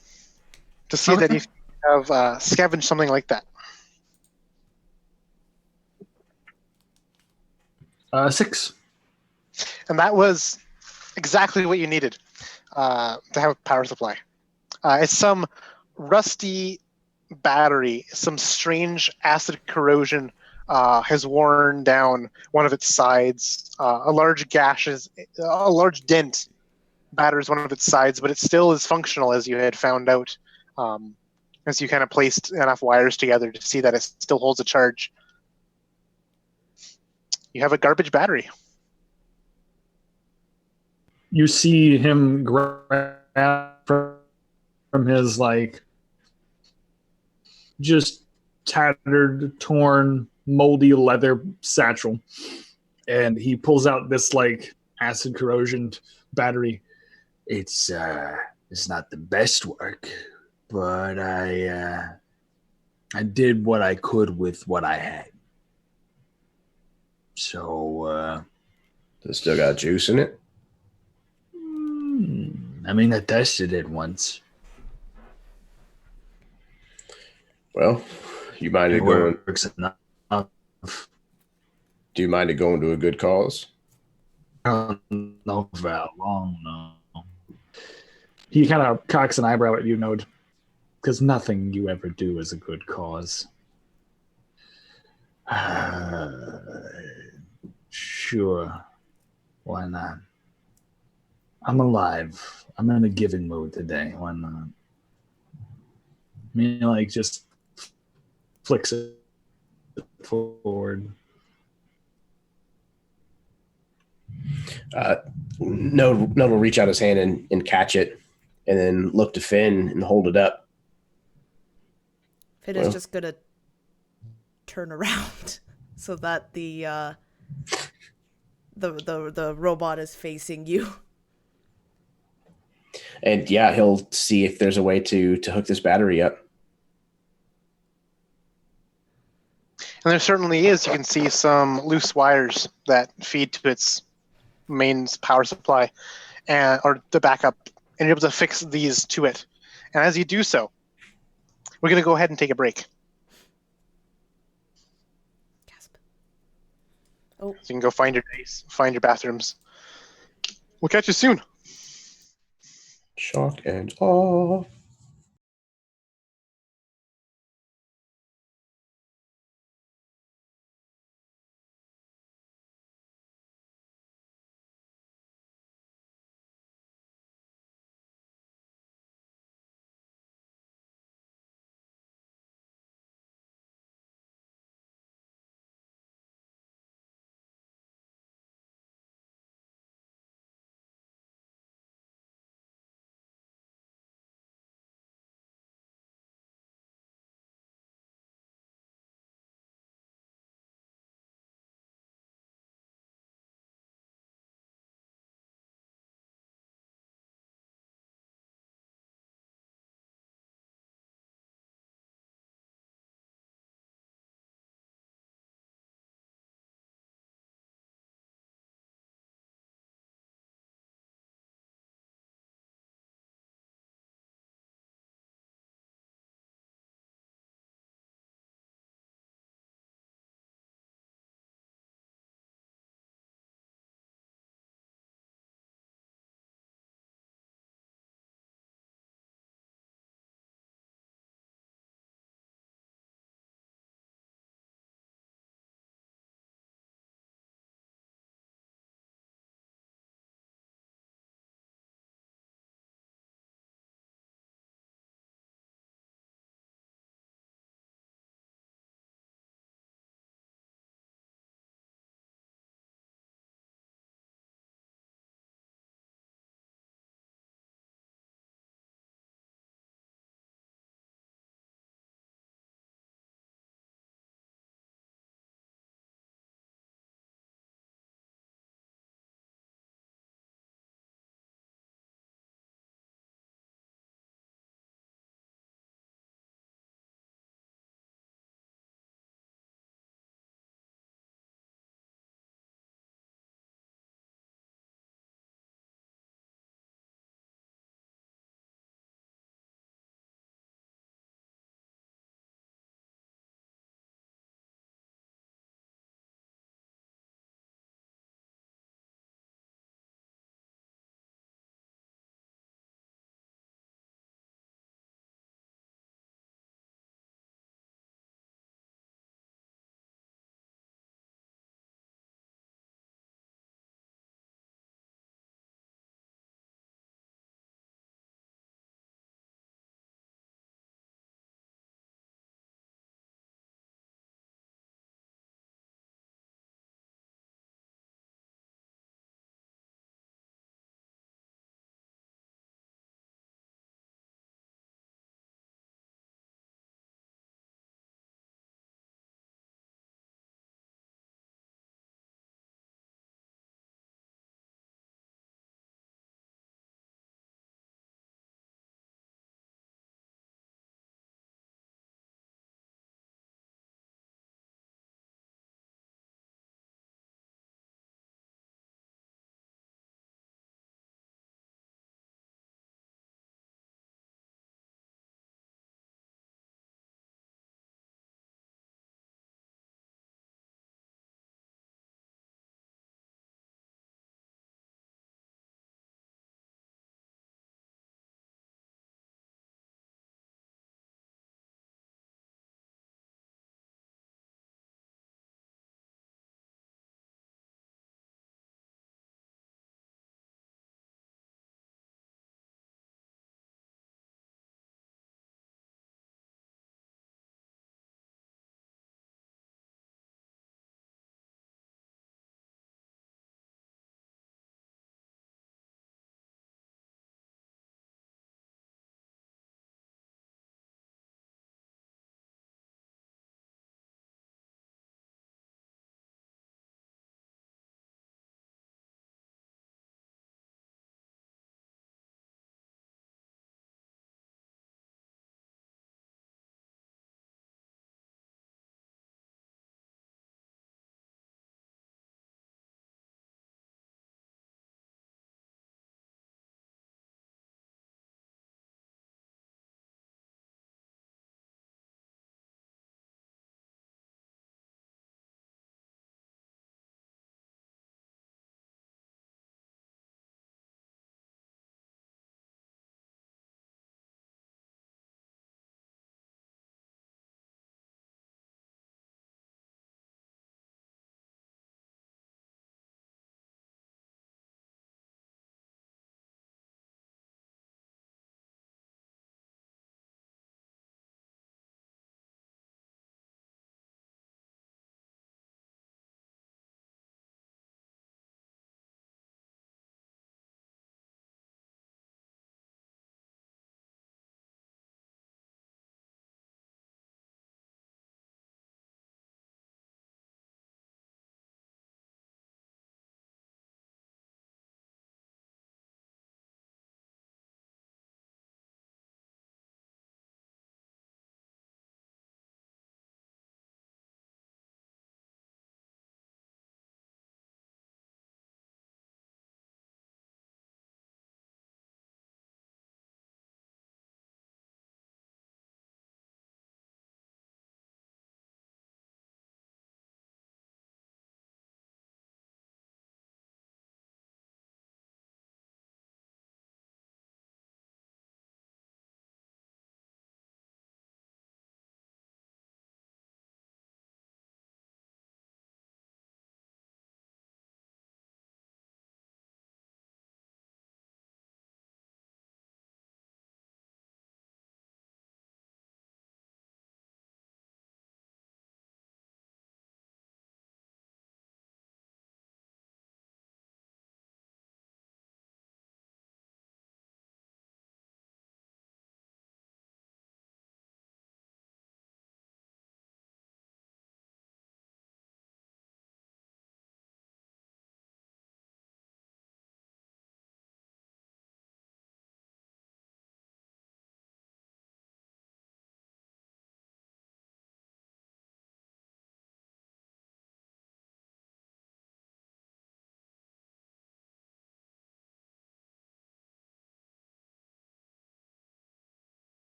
to see that you have scavenged something like that. 6. And that was exactly what you needed to have a power supply. It's some rusty battery, some strange acid corrosion has worn down one of its sides. A large dent batters one of its sides, but it still is functional, as you had found out as you kind of placed enough wires together to see that it still holds a charge. You have a garbage battery. You see him grab from his like just tattered, torn, moldy leather satchel, and he pulls out this like acid corrosion battery. It's not the best work, but I did what I could with what I had. So Does it still got juice in it? I mean, I tested it once. Well, you mind It it going? works enough. Do you mind it going to a good cause? I don't know for how long, no. He kind of cocks an eyebrow at you, Node, because nothing you ever do is a good cause. Sure. Why not? I'm alive. I'm in a giving mood today. Why not? I mean, like, just flicks it forward. Node will reach out his hand and catch it, and then look to Finn and hold it up. Finn is just gonna turn around so that the robot is facing you. And yeah, he'll see if there's a way to hook this battery up. And there certainly is. You can see some loose wires that feed to its main power supply, or the backup, and you're able to fix these to it. And as you do so, we're going to go ahead and take a break. Gasp. Oh. So you can go find your days, find your bathrooms. We'll catch you soon. Shock and awe.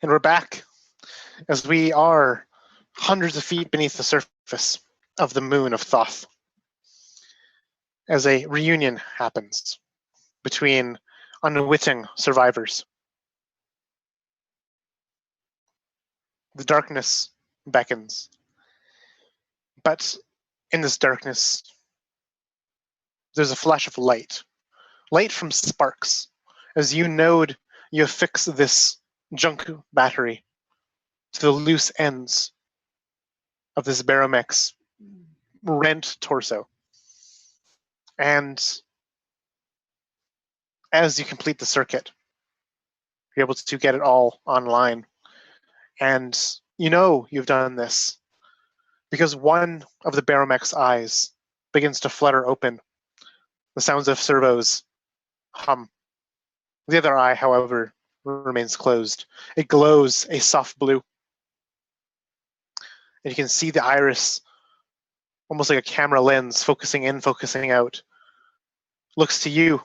And we're back as we are hundreds of feet beneath the surface of the moon of Thoth. As a reunion happens between unwitting survivors. The darkness beckons. But in this darkness, there's a flash of light. Light from sparks. As you affix this junk battery to the loose ends of this Baromech's rent torso. And as you complete the circuit, you're able to get it all online. And you've done this because one of the Baromech's eyes begins to flutter open. The sounds of servos hum. The other eye, however, remains closed. It glows a soft blue. And you can see the iris, almost like a camera lens, focusing in, focusing out. Looks to you.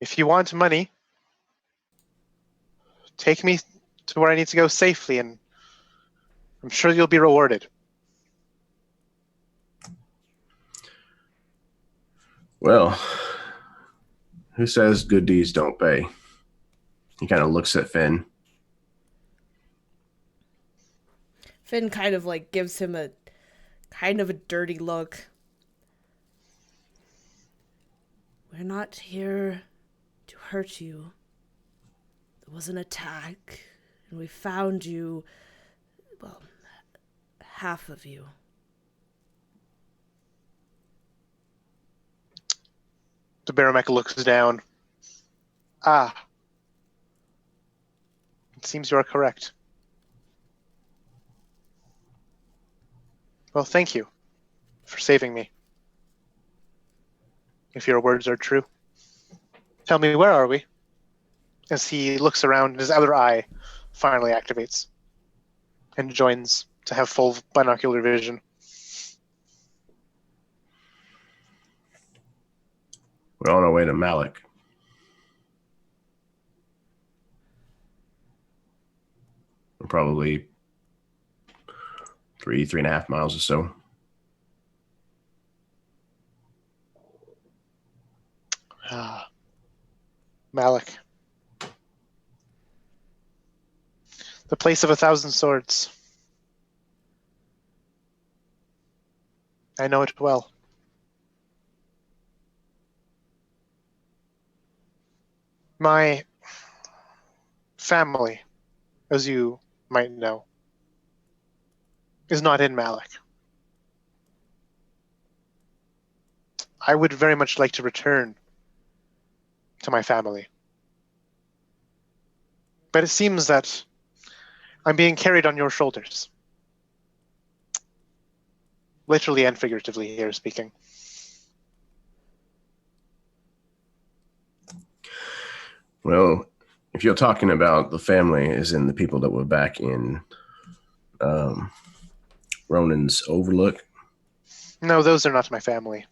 If you want money, take me to where I need to go safely, and I'm sure you'll be rewarded. Well, who says good deeds don't pay? He kind of looks at Finn. Finn kind of like gives him a kind of a dirty look. We're not here to hurt you. There was an attack, and we found you, well, half of you. The Baromech looks down. Ah. It seems you are correct. Well, thank you for saving me. If your words are true. Tell me, where are we? As he looks around, and his other eye finally activates and joins to have full binocular vision. We're on our way to Malik. We're probably 3.5 miles or so. Ah, Malik. The place of 1,000 swords. I know it well. My family, as you might know, is not in Malik. I would very much like to return to my family. But it seems that I'm being carried on your shoulders. Literally and figuratively here speaking. Well, if you're talking about the family as in the people that were back in Ronan's Overlook. No, those are not my family.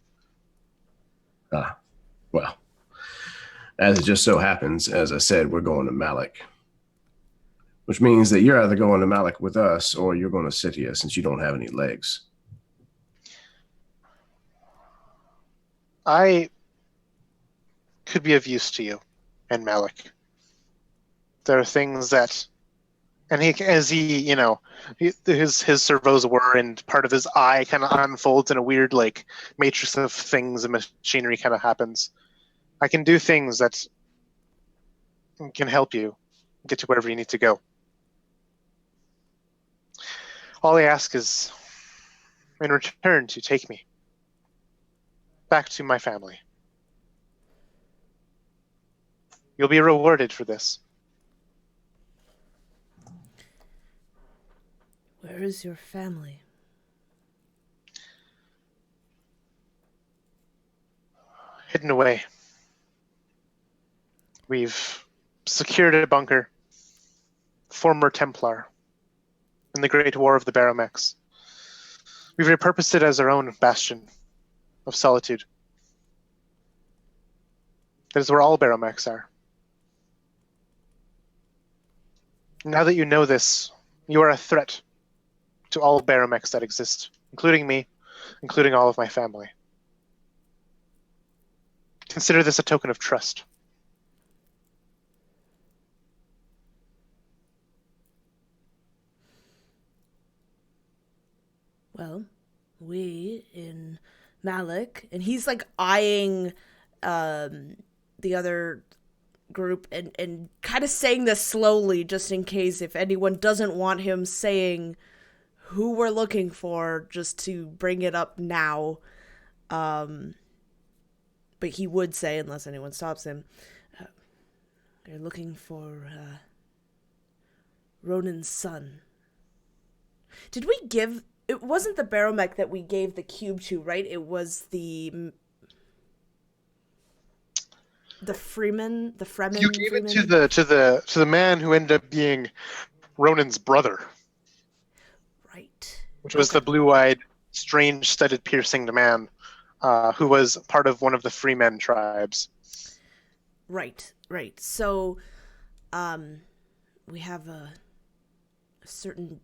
Well, as it just so happens, as I said, we're going to Malik. Which means that you're either going to Malik with us or you're going to Scythia since you don't have any legs. I could be of use to you and Malik. There are things that, and his servos whir and part of his eye kind of unfolds in a weird like matrix of things and machinery kind of happens. I can do things that can help you get to wherever you need to go. All I ask is, in return, to take me back to my family. You'll be rewarded for this. Where is your family? Hidden away. We've secured a bunker. Former Templar. In the Great War of the Baromechs. We've repurposed it as our own bastion of solitude. That is where all Baromechs are. Now that you know this, you are a threat to all Baromechs that exist, including me, including all of my family. Consider this a token of trust. Well, we in Malik, and he's like eyeing the other group and kind of saying this slowly just in case if anyone doesn't want him saying who we're looking for, just to bring it up now. But he would say, unless anyone stops him, they're looking for Ronan's son. Did we give... It wasn't the Baromech that we gave the cube to, right? It was the Freeman, the Fremen. You gave Freeman? it to the man who ended up being Ronan's brother, Right. which was the blue-eyed, strange, studded, piercing man who was part of one of the Freemen tribes. Right. So, we have a certain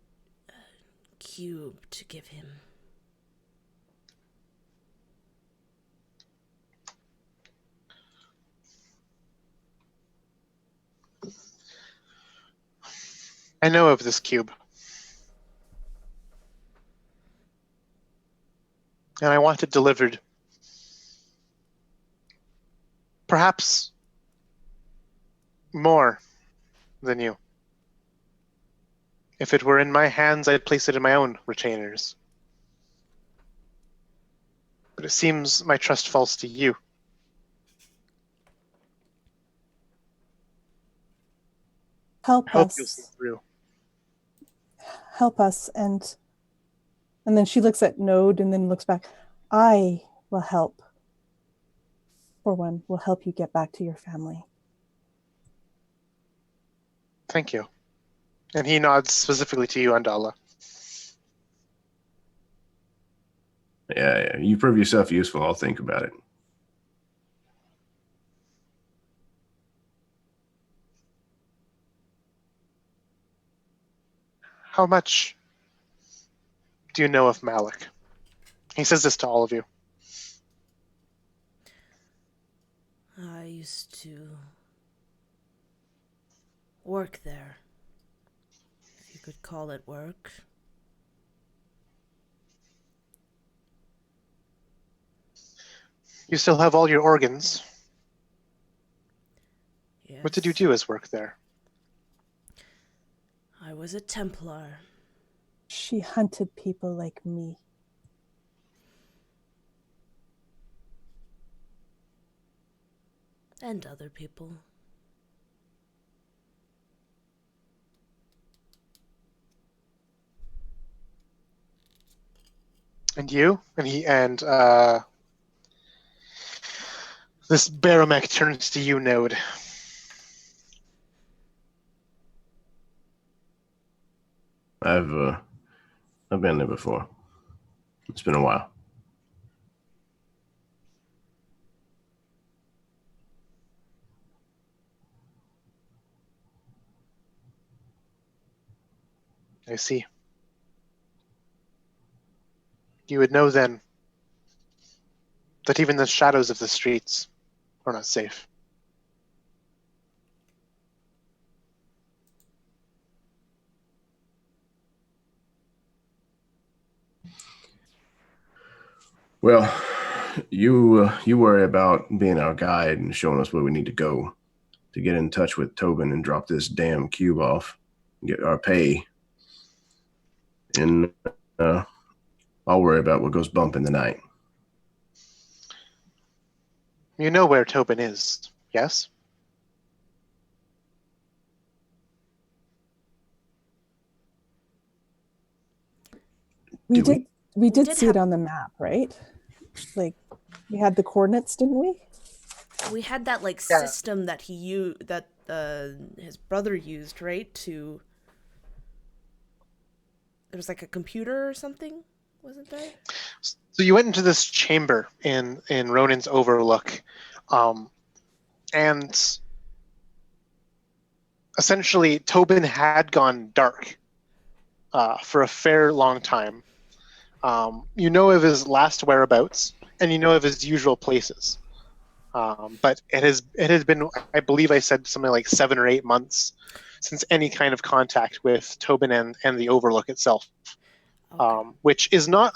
cube to give him. I know of this cube. And I want it delivered. Perhaps more than you. If it were in my hands, I'd place it in my own retainers. But it seems my trust falls to you. Help I hope you'll see us. through. Help us. And then she looks at Node and then looks back. I will help. For one, will help you get back to your family. Thank you. And he nods specifically to you, Andala. Yeah, you prove yourself useful. I'll think about it. How much do you know of Malik? He says this to all of you. I used to work there, if you could call it work. You still have all your organs. Yes. What did you do as work there? I was a Templar. She hunted people like me. And other people. And you? And this Baromech turns to you, Node. I've been there before. It's been a while. I see. You would know then that even the shadows of the streets are not safe. Well, you worry about being our guide and showing us where we need to go to get in touch with Tobin and drop this damn cube off, get our pay, and I'll worry about what goes bump in the night. You know where Tobin is, yes? We Do did we did did see have- it on the map, right? Like we had the coordinates, didn't we? We had that like Yeah. system that he used, that his brother used, right? To there was like a computer or something, wasn't there? So you went into this chamber in Ronan's Overlook, And essentially, Tobin had gone dark for a fair long time. You know of his last whereabouts, and you know of his usual places. But it has been, I believe I said something like 7 or 8 months since any kind of contact with Tobin and the Overlook itself, Okay. which is not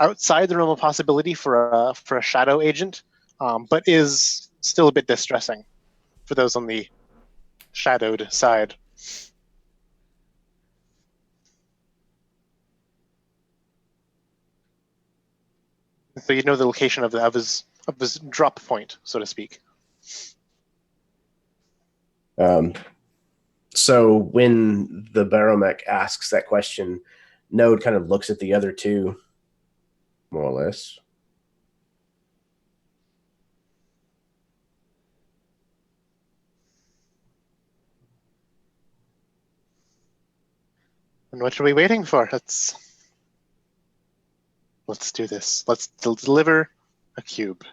outside the realm of possibility for a shadow agent, but is still a bit distressing for those on the shadowed side. So you know the location of his drop point, so to speak. So when the Baromech asks that question, Node kind of looks at the other two, more or less. And what are we waiting for? Let's do this. Let's deliver a cube.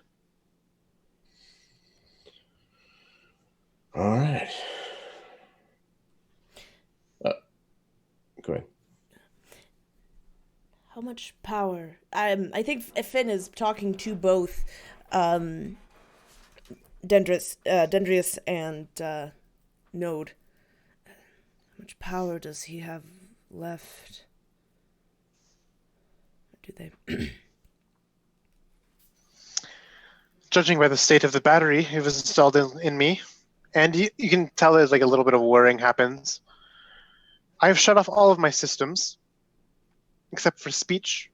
All right. Go ahead. How much power? I think Finn is talking to both Dendrius and Node. How much power does he have left? Do they? Judging by the state of the battery it was installed in me, and you can tell there's like a little bit of whirring happens. I've shut off all of my systems, except for speech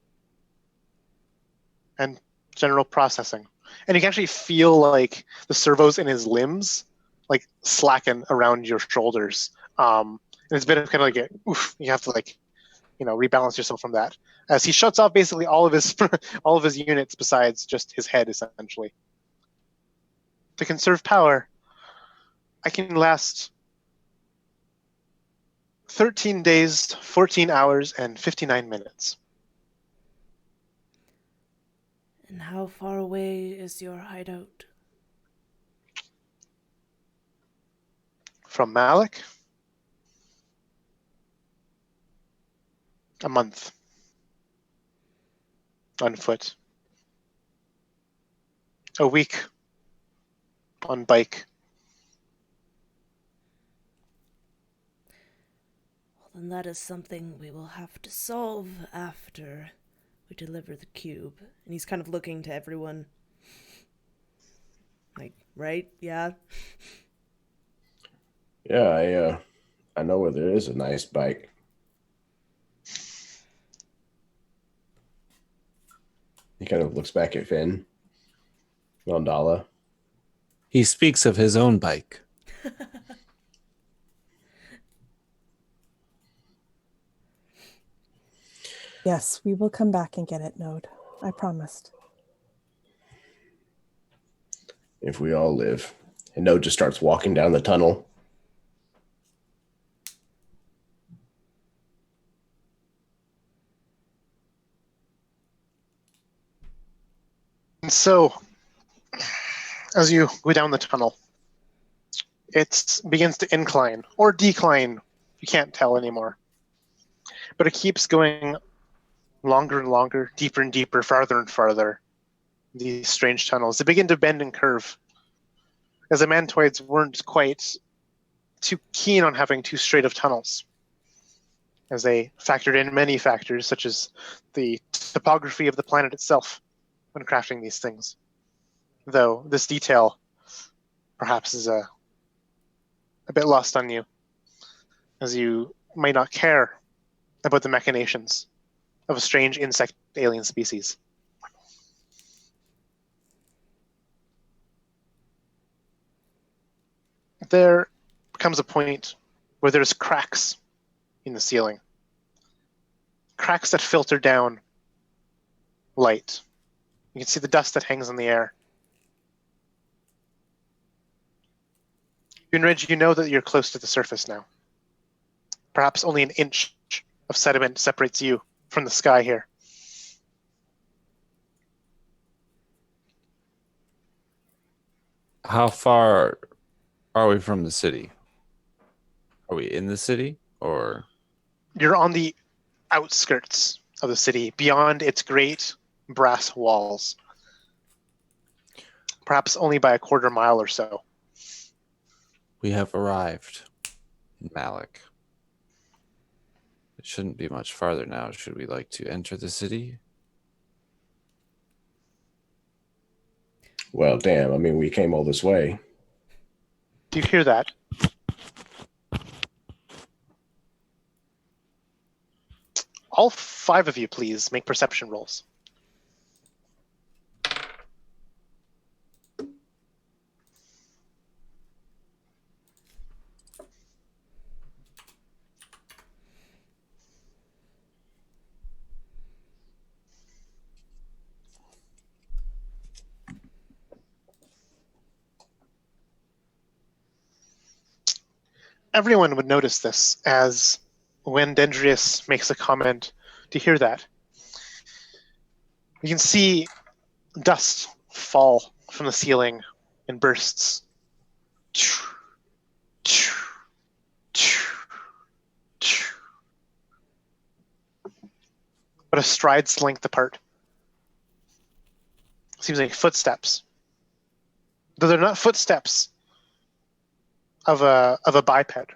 and general processing. And you can actually feel like the servos in his limbs like slacken around your shoulders. And it's a bit of kind of like oof, you have to rebalance yourself from that. As he shuts off basically all of his units besides just his head, essentially. To conserve power, I can last 13 days, 14 hours, and 59 minutes. And how far away is your hideout? From Malik? A month. On foot. A week. On bike. Well, then that is something we will have to solve after we deliver the cube. And he's kind of looking to everyone. Like, right? Yeah? Yeah, I know where there is a nice bike. He kind of looks back at Finn. Gondala. He speaks of his own bike. Yes, we will come back and get it, Node. I promised. If we all live. And Node just starts walking down the tunnel. And so, as you go down the tunnel, it begins to incline, or decline, you can't tell anymore. But it keeps going longer and longer, deeper and deeper, farther and farther. These strange tunnels. They begin to bend and curve. As the mantoids weren't quite too keen on having too straight of tunnels, as they factored in many factors, such as the topography of the planet itself when crafting these things. Though this detail perhaps is a bit lost on you, as you might not care about the machinations of a strange insect alien species. There comes a point where there's cracks in the ceiling. Cracks that filter down light. You can see the dust that hangs in the air. Gunridge, you know that you're close to the surface now. Perhaps only an inch of sediment separates you from the sky here. How far are we from the city? Are we in the city or? You're on the outskirts of the city, beyond its great brass walls. Perhaps only by a quarter mile or so. We have arrived in Malik. It shouldn't be much farther now. Should we like to enter the city? Well, damn. I mean, we came all this way. Do you hear that? All 5 of you, please, make perception rolls. Everyone would notice this, as when Dendrius makes a comment, do you hear that? You can see dust fall from the ceiling in bursts. But a stride's length apart. Seems like footsteps. Though they're not footsteps of a biped,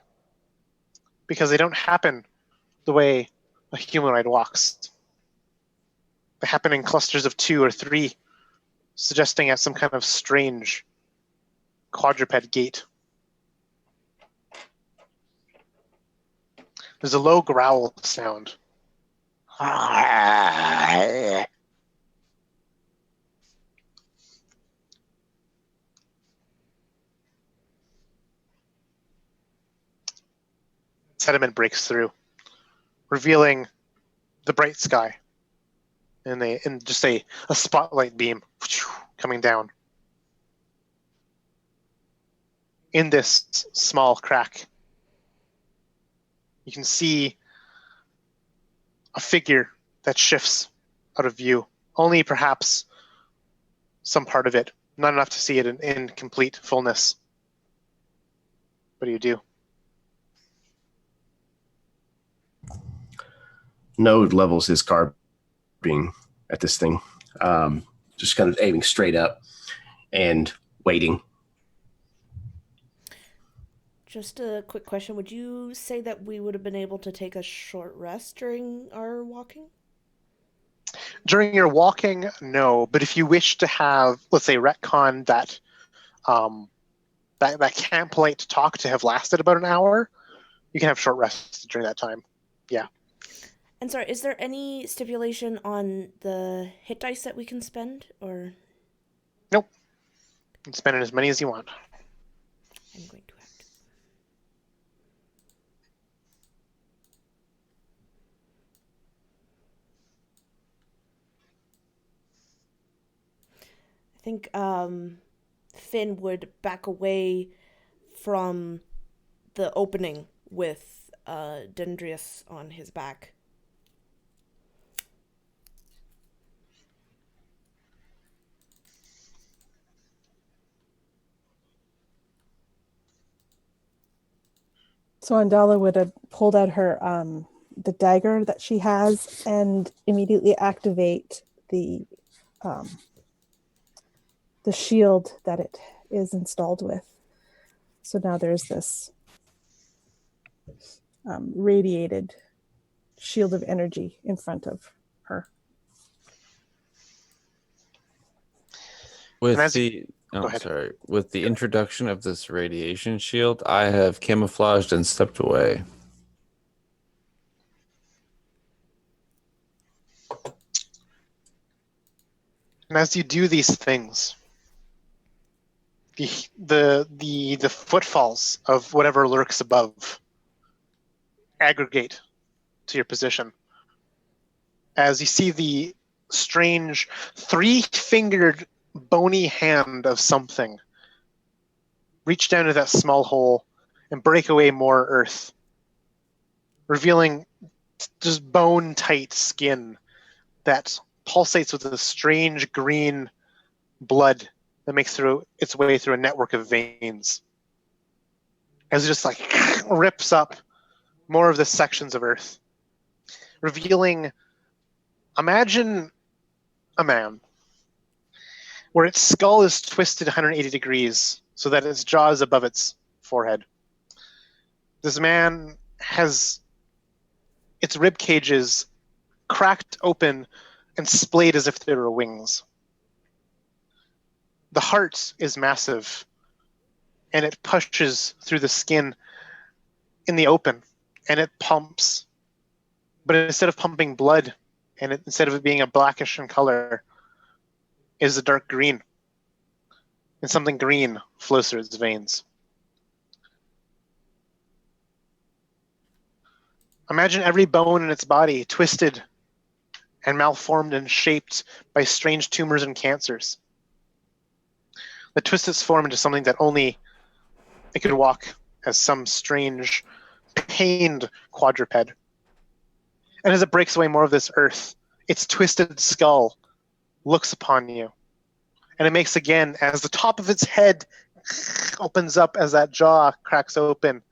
because they don't happen the way a humanoid walks. They happen in clusters of 2 or 3, suggesting at some kind of strange quadruped gait. There's a low growl sound. Sediment breaks through, revealing the bright sky, and just a spotlight beam coming down. In this small crack, you can see a figure that shifts out of view. Only perhaps some part of it, not enough to see it in complete fullness. What do you do? Node levels his carbine at this thing, just kind of aiming straight up and waiting. Just a quick question. Would you say that we would have been able to take a short rest during our walking? During your walking, no. But if you wish to have, let's say, retcon that that camp light talk to have lasted about an hour, you can have short rests during that time. Yeah. And sorry, is there any stipulation on the hit dice that we can spend, or? Nope. You can spend as many as you want. I'm going to have to. I think Finn would back away from the opening with Dendrius on his back. So Andala would have pulled out her the dagger that she has and immediately activate the shield that it is installed with. So now there's this radiated shield of energy in front of her. With And as the Go ahead. sorry, with the introduction of this radiation shield, I have camouflaged and stepped away. And as you do these things, the footfalls of whatever lurks above aggregate to your position. As you see the strange 3-fingered bony hand of something reach down to that small hole and break away more earth, revealing just bone-tight skin that pulsates with a strange green blood that makes its way through a network of veins. As it just like rips up more of the sections of Earth, revealing, imagine a man where its skull is twisted 180 degrees so that its jaw is above its forehead. This man has its rib cages cracked open and splayed as if they were wings. The heart is massive, and it pushes through the skin in the open, and it pumps. But instead of pumping blood, and instead of it being a blackish in color, is a dark green. And something green flows through its veins. Imagine every bone in its body twisted and malformed and shaped by strange tumors and cancers that twist its form into something that only it could walk as some strange, pained quadruped. And as it breaks away more of this earth, its twisted skull looks upon you. And it makes again as the top of its head opens up as that jaw cracks open.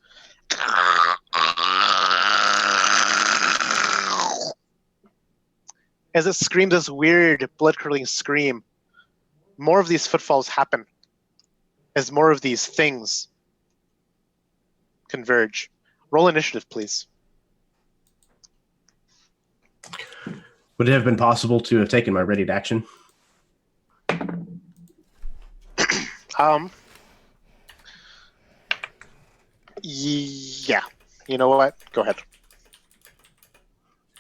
As it screams this weird, blood-curdling scream, more of these footfalls happen as more of these things converge. Roll initiative, please. Would it have been possible to have taken my ready to action? Yeah. You know what? Go ahead.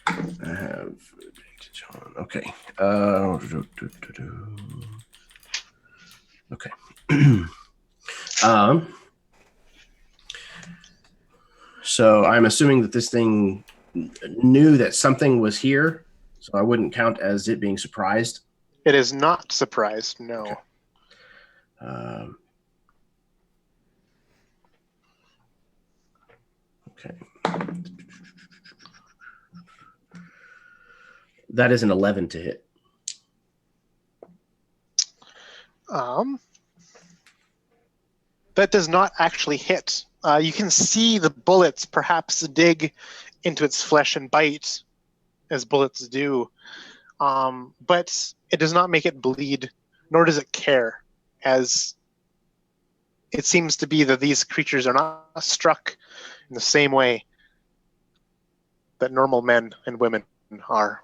I have advantage on. Okay. Okay. So I'm assuming that this thing knew that something was here, so I wouldn't count as it being surprised. It is not surprised, no. Okay. That is an 11 to hit. That does not actually hit. You can see the bullets perhaps dig into its flesh and bite, as bullets do. But it does not make it bleed, nor does it care, as it seems to be that these creatures are not struck in the same way that normal men and women are.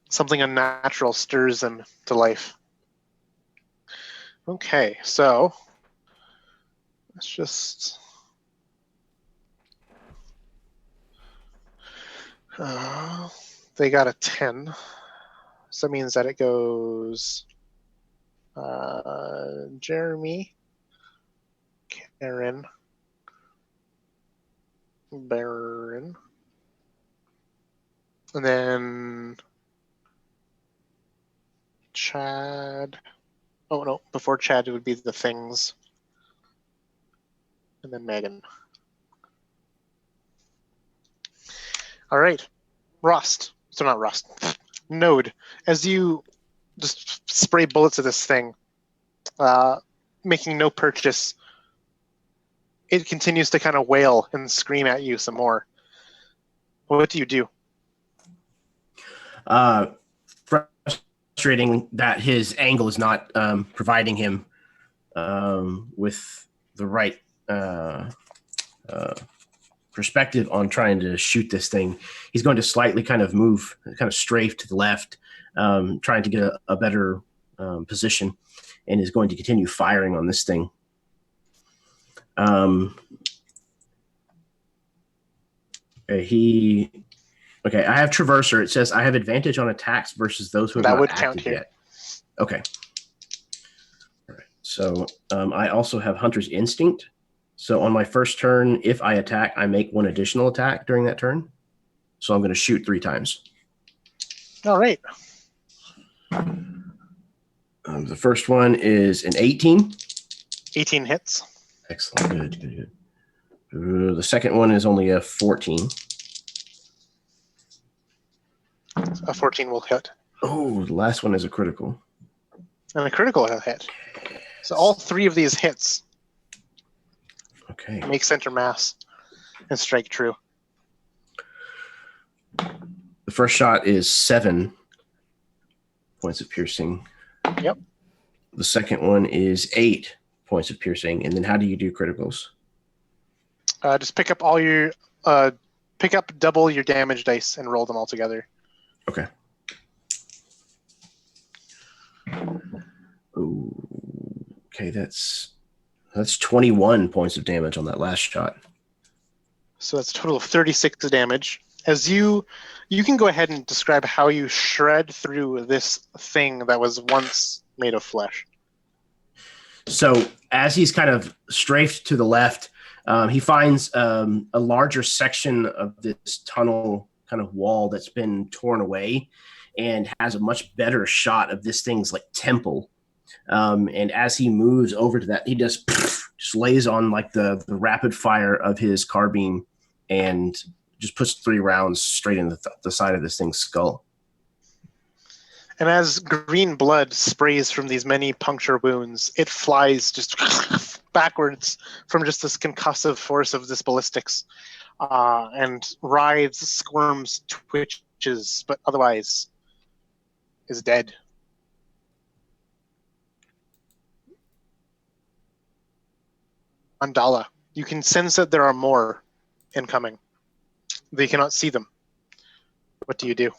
Something unnatural stirs them to life. Okay, so let's just... they got a 10. So that means that it goes Jeremy, Karen, Baron, and then Chad. Oh no, before Chad it would be the things. And then Megan. All right. Rust. So not Rust. Node. As you just spray bullets at this thing, making no purchase, it continues to kind of wail and scream at you some more. What do you do? Frustrating that his angle is not providing him with the right perspective on trying to shoot this thing. He's going to slightly kind of move, kind of strafe to the left, trying to get a better position, and is going to continue firing on this thing. Okay, I have Traverser. It says I have advantage on attacks versus those who have not acted yet. Okay. All right. So I also have Hunter's Instinct. So on my first turn, if I attack, I make one additional attack during that turn. So I'm going to shoot 3 times. All right. The first one is an 18. 18 hits. Excellent. Good. The second one is only a 14. a 14 will hit. Oh, the last one is a critical. And a critical hit. So all 3 of these hits Okay. make center mass and strike true. The first shot is 7 points of piercing. Yep. The second one is 8 points of piercing. And then how do you do criticals? Just pick up all your pick up double your damage dice and roll them all together. Okay. Ooh. Okay, that's 21 points of damage on that last shot. So that's a total of 36 damage. As you can go ahead and describe how you shred through this thing that was once made of flesh. So as he's kind of strafed to the left, he finds a larger section of this tunnel kind of wall that's been torn away and has a much better shot of this thing's like temple. And as he moves over to that, he just lays on like the rapid fire of his carbine and just puts 3 rounds straight in the side of this thing's skull. And as green blood sprays from these many puncture wounds, it flies just backwards from just this concussive force of this ballistics, and writhes, squirms, twitches, but otherwise is dead. Andala, you can sense that there are more incoming. They cannot see them. What do you do?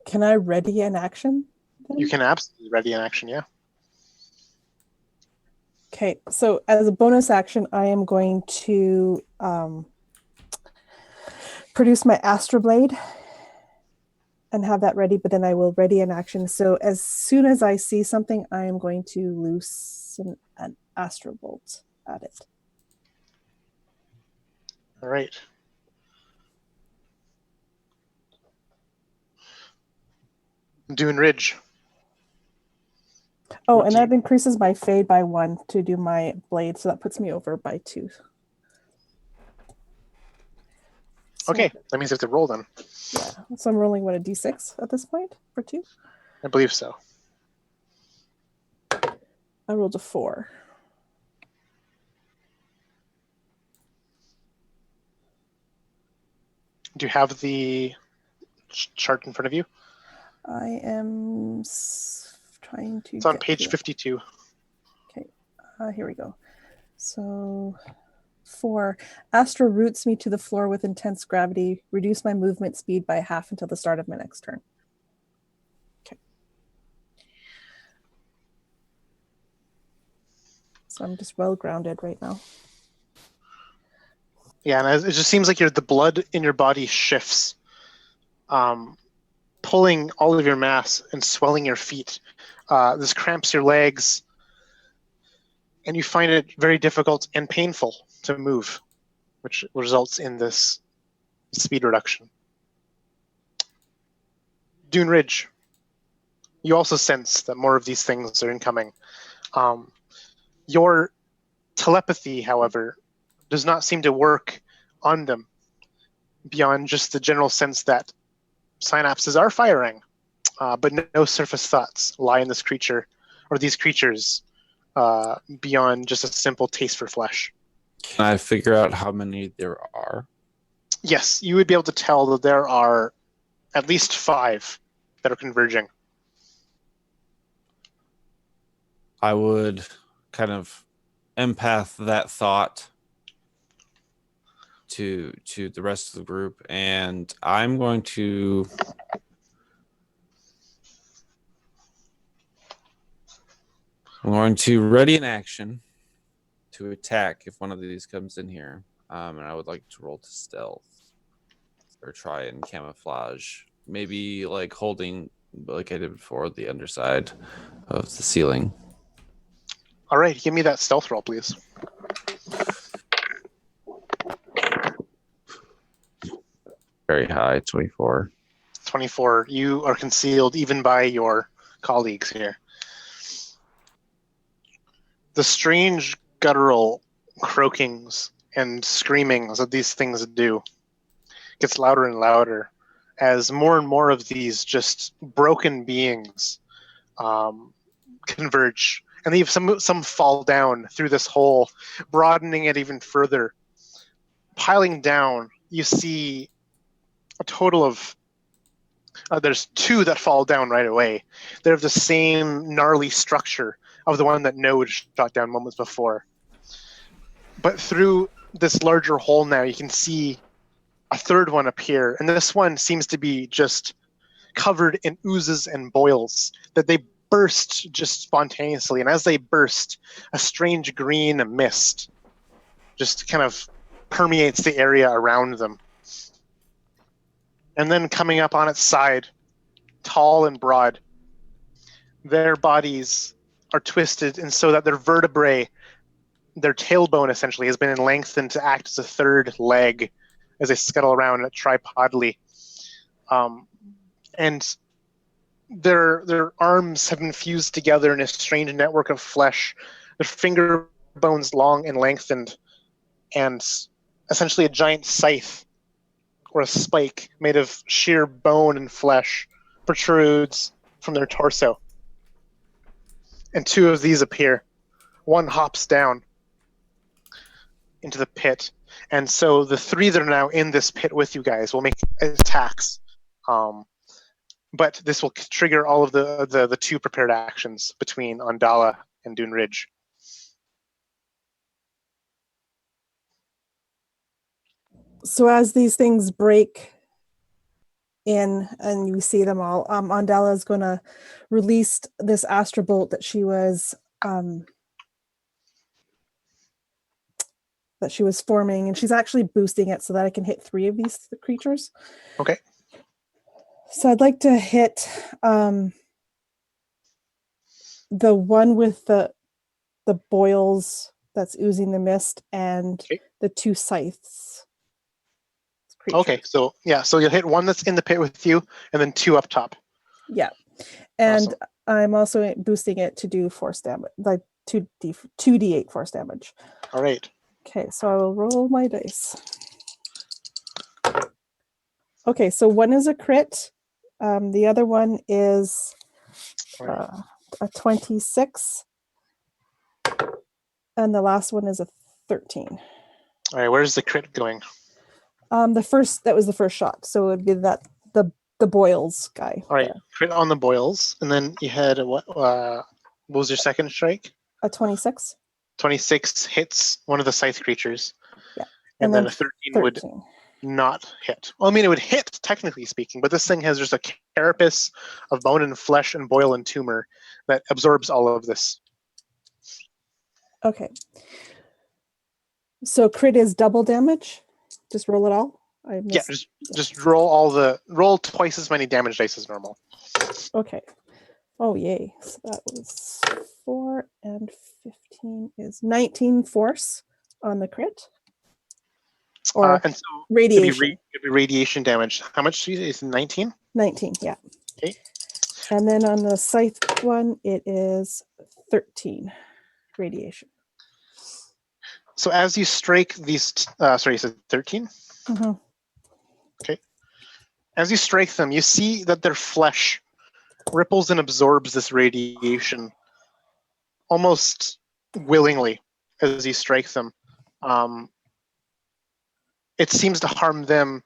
Can I ready an action? Then? You can absolutely ready an action, yeah. Okay, so as a bonus action, I am going to produce my Astro Blade and have that ready, but then I will ready an action. So as soon as I see something, I am going to loose an Astro Bolt at it. All right. Dune Ridge. Oh, What and do that increases my fade by 1 to do my blade, so that puts me over by 2. So, Okay, that means you have to roll then. yeah, so I'm rolling, what, a d6 at this point for 2? I believe so. I rolled a 4. Do you have the chart in front of you? I am trying to. It's on get page to it. 52. Okay, here we go. So 4. Astro roots me to the floor with intense gravity. Reduce my movement speed by half until the start of my next turn. Okay. So I'm just well grounded right now. Yeah, and it just seems like the blood in your body shifts, pulling all of your mass and swelling your feet. This cramps your legs, and you find it very difficult and painful to move, which results in this speed reduction. Dune Ridge. You also sense that more of these things are incoming. Your telepathy, however, does not seem to work on them beyond just the general sense that synapses are firing, but no surface thoughts lie in this creature or these creatures beyond just a simple taste for flesh. Can I figure out how many there are? Yes, you would be able to tell that there are at least 5 that are converging. I would kind of empath that thought to the rest of the group, and I'm going to ready an action to attack if one of these comes in here, and I would like to roll to stealth or try and camouflage, maybe like holding like I did before the underside of the ceiling. All right, give me that stealth roll, please. Very high, 24. 24. You are concealed even by your colleagues here. The strange guttural croakings and screaming that these things do gets louder and louder as more and more of these just broken beings converge. And they have some fall down through this hole, broadening it even further. Piling down, you see a total of there's 2 that fall down right away. They're of the same gnarly structure of the one that Node shot down moments before. But through this larger hole now, you can see a 3rd one appear, and this one seems to be just covered in oozes and boils that they burst just spontaneously. And as they burst, a strange green mist just kind of permeates the area around them. And then coming up on its side, tall and broad, their bodies are twisted and so that their vertebrae, their tailbone essentially, has been lengthened to act as a 3rd leg as they scuttle around tripodally. And their arms have been fused together in a strange network of flesh, their finger bones long and lengthened, and essentially a giant scythe or a spike made of sheer bone and flesh protrudes from their torso. And 2 of these appear. One hops down into the pit. And so the 3 that are now in this pit with you guys will make attacks. But this will trigger all of the 2 prepared actions between Andala and Dune Ridge. So as these things break in and you see them all, Andala is going to release this Astra Bolt that she was forming, and she's actually boosting it so that I can hit 3 of these creatures. Okay. So I'd like to hit the one with the boils that's oozing the mist and the 2 scythes. Creatures. Okay, so you'll hit 1 that's in the pit with you, and then 2 up top. Yeah, and awesome. I'm also boosting it to do force damage, like 2d8 force damage. All right. Okay, so I will roll my dice. Okay, so 1 is a crit. The other one is a 26, and the last one is a 13. All right, where's the crit going? That was the first shot, so it would be the boils guy. All right, there. crit on the boils, and then you had what was your second strike? A 26. 26 hits one of the scythe creatures. Yeah, and then a 13 would not hit. Well, I mean, it would hit, technically speaking, but this thing has just a carapace of bone and flesh and boil and tumor that absorbs all of this. Okay. So crit is double damage? Just roll it all? Yeah, just roll twice as many damage dice as normal. Okay. Oh, yay. So that was 4 and 15 is 19 force on the crit. Or and so radiation. It'd be radiation damage. How much is it? 19? 19, yeah. Okay. And then on the scythe one, it is 13 radiation. So as you strike these, sorry, you said 13? Mm-hmm. Okay. As you strike them, you see that their flesh ripples and absorbs this radiation almost willingly as you strike them. It seems to harm them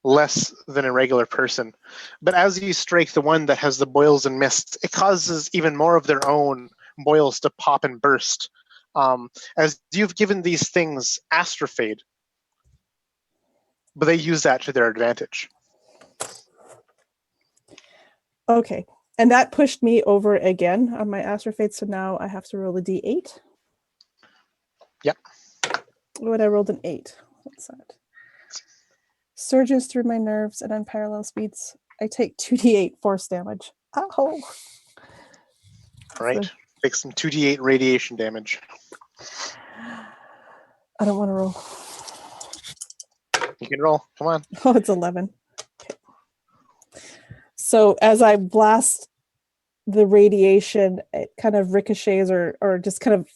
less than a regular person. But as you strike the one that has the boils and mists, it causes even more of their own boils to pop and burst. As you've given these things astrophade, but they use that to their advantage. Okay. And that pushed me over again on my astrophade, so now I have to roll a d8. Yep. What I rolled an 8. What's that? Surges through my nerves at unparalleled speeds. I take 2d8 force damage. Ow! All right. So, take some 2d8 radiation damage. I don't want to roll. You can roll. Come on. Oh, it's 11. Okay. So as I blast the radiation, it kind of ricochets or just kind of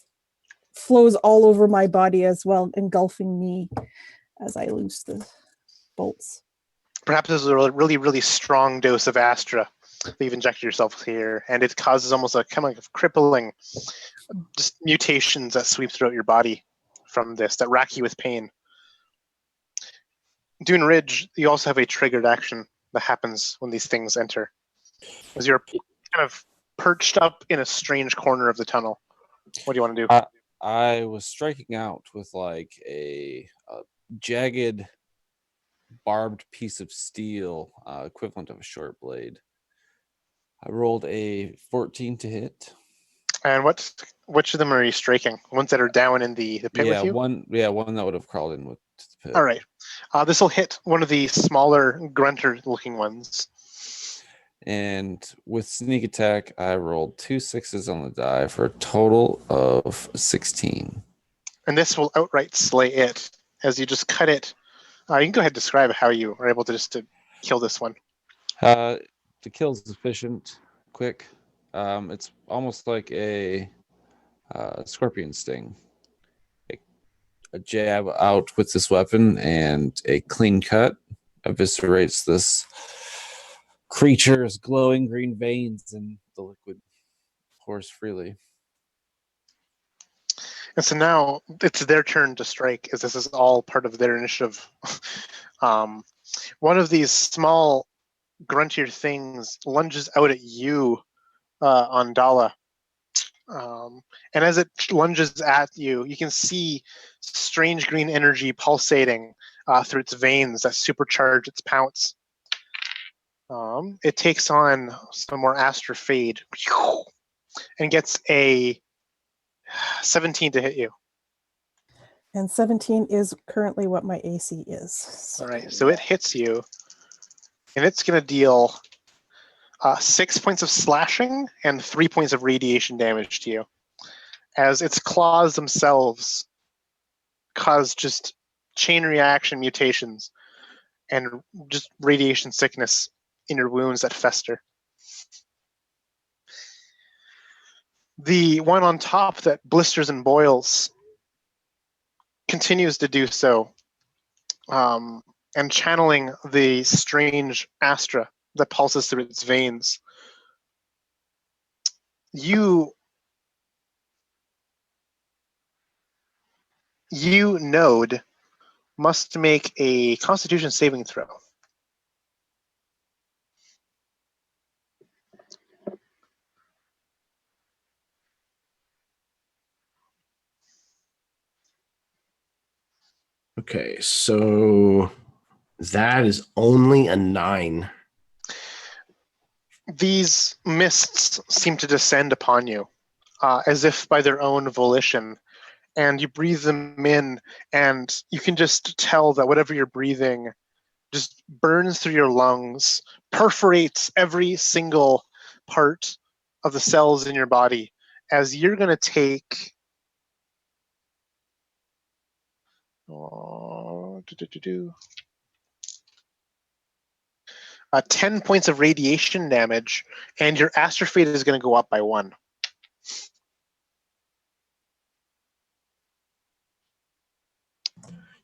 flows all over my body as well, engulfing me as I loose the bolts. Perhaps this is a really, really strong dose of Astra that you've injected yourself here, and it causes almost a kind of crippling just mutations that sweep throughout your body from this that rack you with pain. Dune Ridge, you also have a triggered action that happens when these things enter. As you're kind of perched up in a strange corner of the tunnel. What do you want to do? I was striking out with like a jagged, barbed piece of steel, equivalent of a short blade. I rolled a 14 to hit. And which of them are you striking? Ones that are down in the pit with you? One that would have crawled in with the pit. All right. This will hit one of the smaller, grunter-looking ones. And with sneak attack, I rolled 2 6s on the die for a total of 16. And this will outright slay it as you just cut it. You can go ahead and describe how you are able to kill this one. The kill is efficient, quick. It's almost like a scorpion sting. A jab out with this weapon and a clean cut eviscerates this creature's glowing green veins, and the liquid pours freely. And so now it's their turn to strike, as this is all part of their initiative. One of these small, gruntier things lunges out at you, Andala. And as it lunges at you, you can see strange green energy pulsating through its veins that supercharge its pounce. It takes on some more Astra Fade and gets a 17 to hit you. And 17 is currently what my AC is. So. All right, so it hits you, and it's going to deal 6 points of slashing and 3 points of radiation damage to you, as its claws themselves cause just chain reaction mutations and just radiation sickness in your wounds that fester. The one on top that blisters and boils continues to do so, and channeling the strange Astra that pulses through its veins. You Node, must make a Constitution saving throw. Okay, so that is only a 9. These mists seem to descend upon you, as if by their own volition, and you breathe them in, and you can just tell that whatever you're breathing just burns through your lungs, perforates every single part of the cells in your body, as you're going to take 10 points of radiation damage, and your astrofate is going to go up by 1.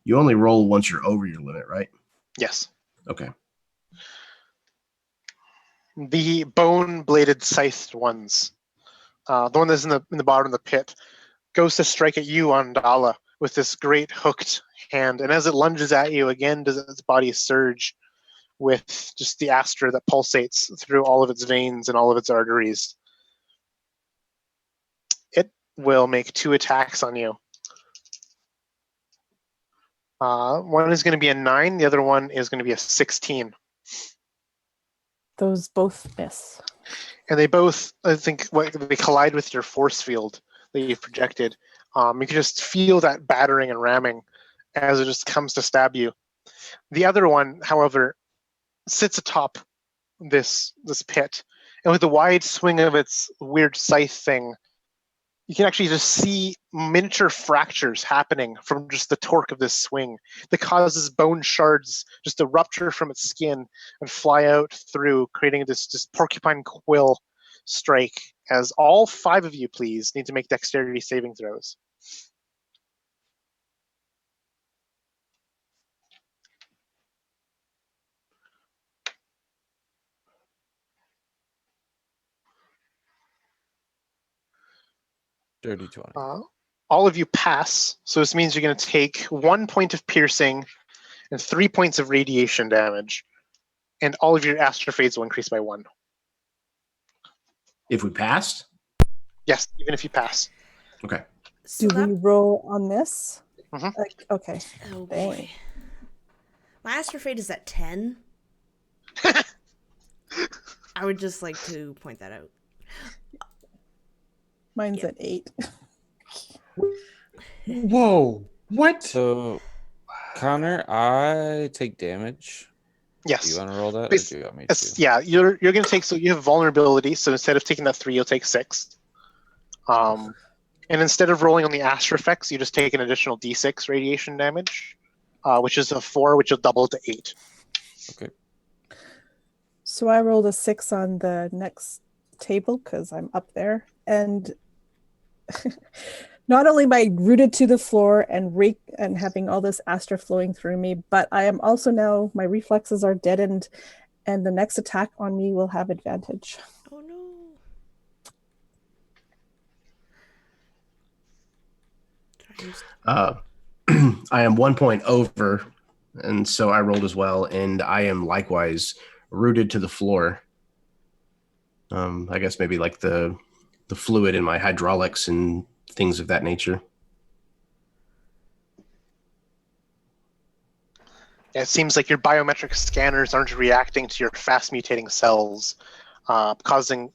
You only roll once you're over your limit, right? Yes. Okay. The bone-bladed scythed ones, the one that's in the bottom of the pit, goes to strike at you, Andala, with this great hooked hand, and as it lunges at you, again does its body surge with just the Astra that pulsates through all of its veins and all of its arteries. It will make 2 attacks on you. One is going to be a 9, the other one is going to be a 16. Those both miss. And they both, I think, they collide with your force field that you've projected. You can just feel that battering and ramming as it just comes to stab you. The other one, however, sits atop this pit, and with the wide swing of its weird scythe thing, you can actually just see miniature fractures happening from just the torque of this swing that causes bone shards just to rupture from its skin and fly out through, creating this porcupine quill strike, as all 5 of you, please, need to make dexterity saving throws. Dirty 20. All of you pass, so this means you're going to take 1 point of piercing and 3 points of radiation damage, and all of your astrofades will increase by 1. If we passed? Yes, even if you pass. Okay. So Do we roll on this? Mhm. Okay. Oh Dang. boy. My astrofade is at 10. I would just like to point that out. Mine's at 8. Whoa! What? So, Connor, I take damage. Do you Yes. want to roll that, or Bas- do you want me to? Yeah, you're going to take, so you have vulnerability, so instead of taking that 3, you'll take 6. And instead of rolling on the astro effects, you just take an additional d6 radiation damage, which is a 4, which will double to 8. Okay. So I rolled a 6 on the next table because I'm up there. And not only am I rooted to the floor and having all this Astra flowing through me, but I am also now, my reflexes are deadened, and the next attack on me will have advantage. Oh no. I am 1 point over, and so I rolled as well, and I am likewise rooted to the floor. I guess maybe like the fluid in my hydraulics and things of that nature. Yeah, it seems like your biometric scanners aren't reacting to your fast mutating cells, causing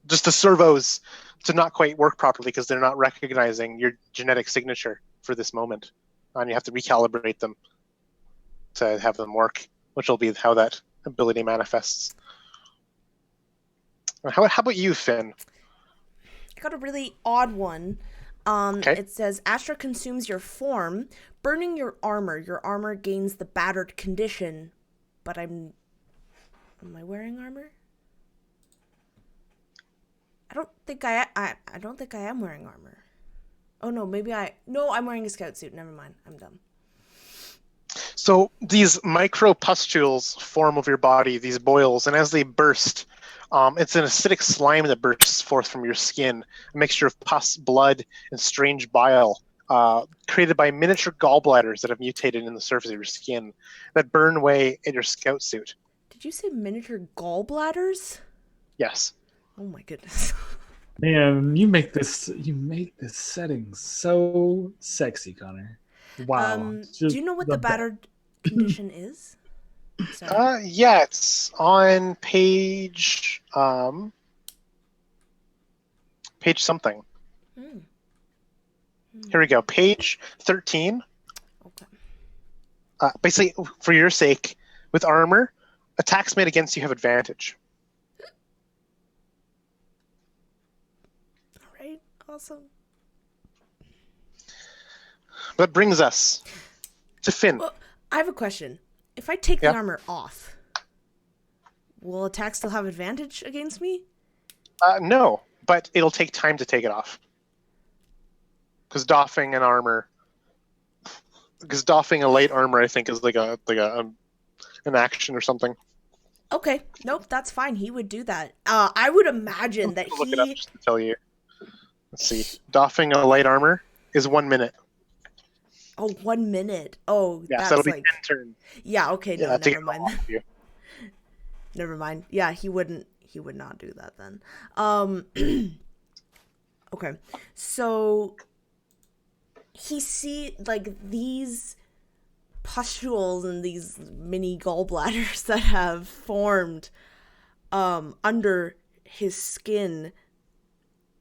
just the servos to not quite work properly because they're not recognizing your genetic signature for this moment. And you have to recalibrate them to have them work, which will be how that ability manifests. How about you, Finn? I got a really odd one. Okay. It says Astra consumes your form, burning your armor. Your armor gains the battered condition, but am I wearing armor? I don't think I am wearing armor. Oh no, I'm wearing a scout suit. Never mind. I'm dumb. So these micropustules form of your body, these boils, and as they burst, it's an acidic slime that bursts forth from your skin, a mixture of pus, blood, and strange bile, created by miniature gallbladders that have mutated in the surface of your skin that burn away in your scout suit. Did you say miniature gallbladders? Yes. Oh my goodness. Man, you make this setting so sexy, Connor. Wow. Do you know what the battered condition is? Sorry. Yeah, it's on page something. Here we go. Page 13. Okay. Basically, for your sake, with armor, attacks made against you have advantage. All right. Awesome. That brings us to Finn. Well, I have a question. If I take the armor off, will attack still have advantage against me? No, but it'll take time to take it off. Because doffing a light armor, I think, is like an action or something. Okay, nope, that's fine. He would do that. I would imagine that Look it up just to tell you. Let's see. Doffing a light armor is 1 minute. Oh, 1 minute. Oh, yeah, that's so that'll be like 10 turns. Yeah. Okay. No, never mind. Never mind. Yeah, he would not do that then. Okay, so he see like these pustules and these mini gallbladders that have formed under his skin.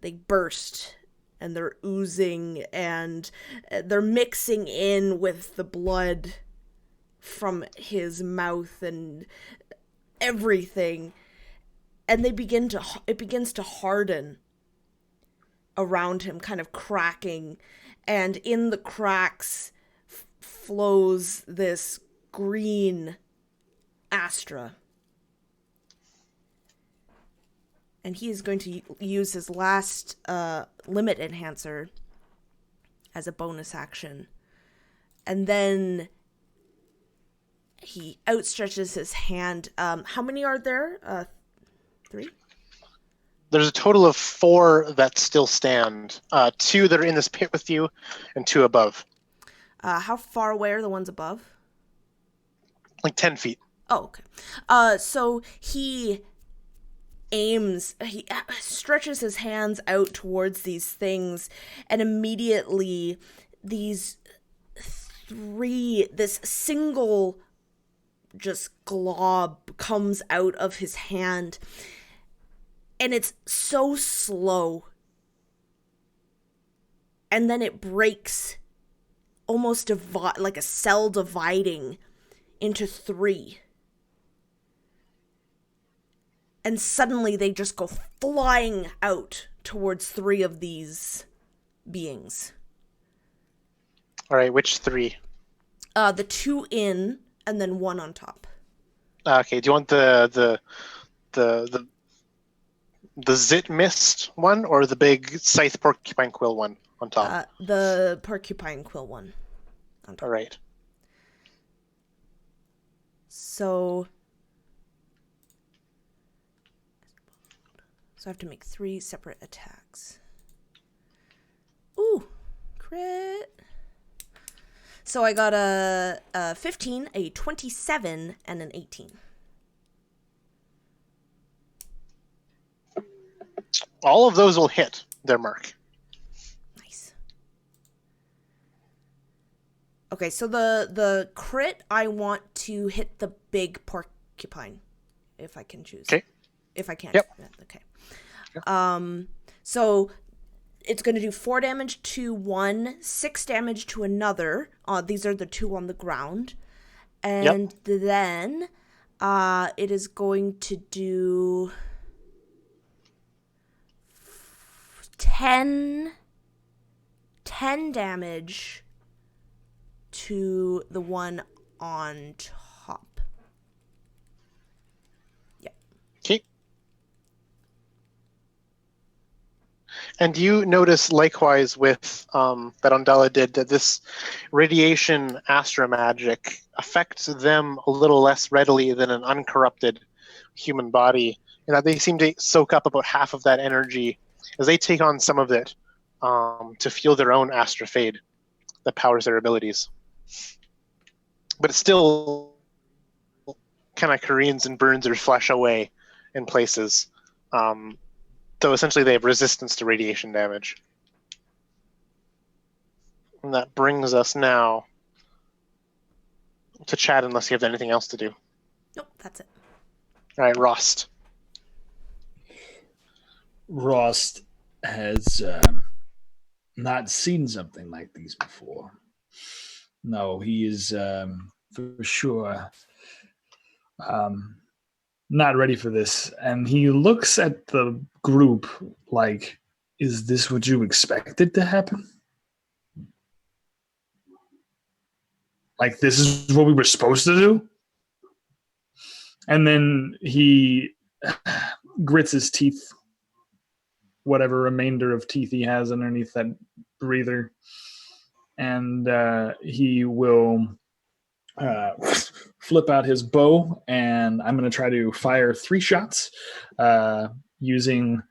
They burst and they're oozing and they're mixing in with the blood from his mouth and everything, and it begins to harden around him, kind of cracking, and in the cracks flows this green Astra. And he is going to use his last limit enhancer as a bonus action. And then he outstretches his hand. How many are there? 3? There's a total of 4 that still stand. 2 that are in this pit with you, and 2 above. How far away are the ones above? Like 10 feet. Oh, okay. So he stretches his hands out towards these things, and immediately this single just glob comes out of his hand, and it's so slow, and then it breaks, almost like a cell dividing into 3. And suddenly they just go flying out towards 3 of these beings. All right, which 3? The 2 in, and then 1 on top. Okay, do you want the zit mist one, or the big scythe porcupine quill one on top? The porcupine quill one on top. All right. So I have to make 3 separate attacks. Ooh, crit. So I got a 15, a 27, and an 18. All of those will hit their mark. Nice. Okay, so the crit, I want to hit the big porcupine, if I can choose. Okay. If I can't. Yep. Okay. So it's going to do 4 damage to one, 6 damage to another. These are the 2 on the ground. And then it is going to do 10 damage to the one on top. Yep. Okay. And you notice likewise with that Undala did, that this radiation astro magic affects them a little less readily than an uncorrupted human body, and that they seem to soak up about half of that energy as they take on some of it to fuel their own astrofade that powers their abilities. But it still kind of careens and burns their flesh away in places. So essentially they have resistance to radiation damage. And that brings us now to Chad, unless you have anything else to do. Nope, that's it. All right, Rost. Rost has not seen something like these before. No, he is for sure not ready for this. And he looks at the group like, is this what you expected to happen? Like, this is what we were supposed to do? And then he grits his teeth, whatever remainder of teeth he has underneath that breather, and he will flip out his bow, and I'm going to try to fire 3 shots using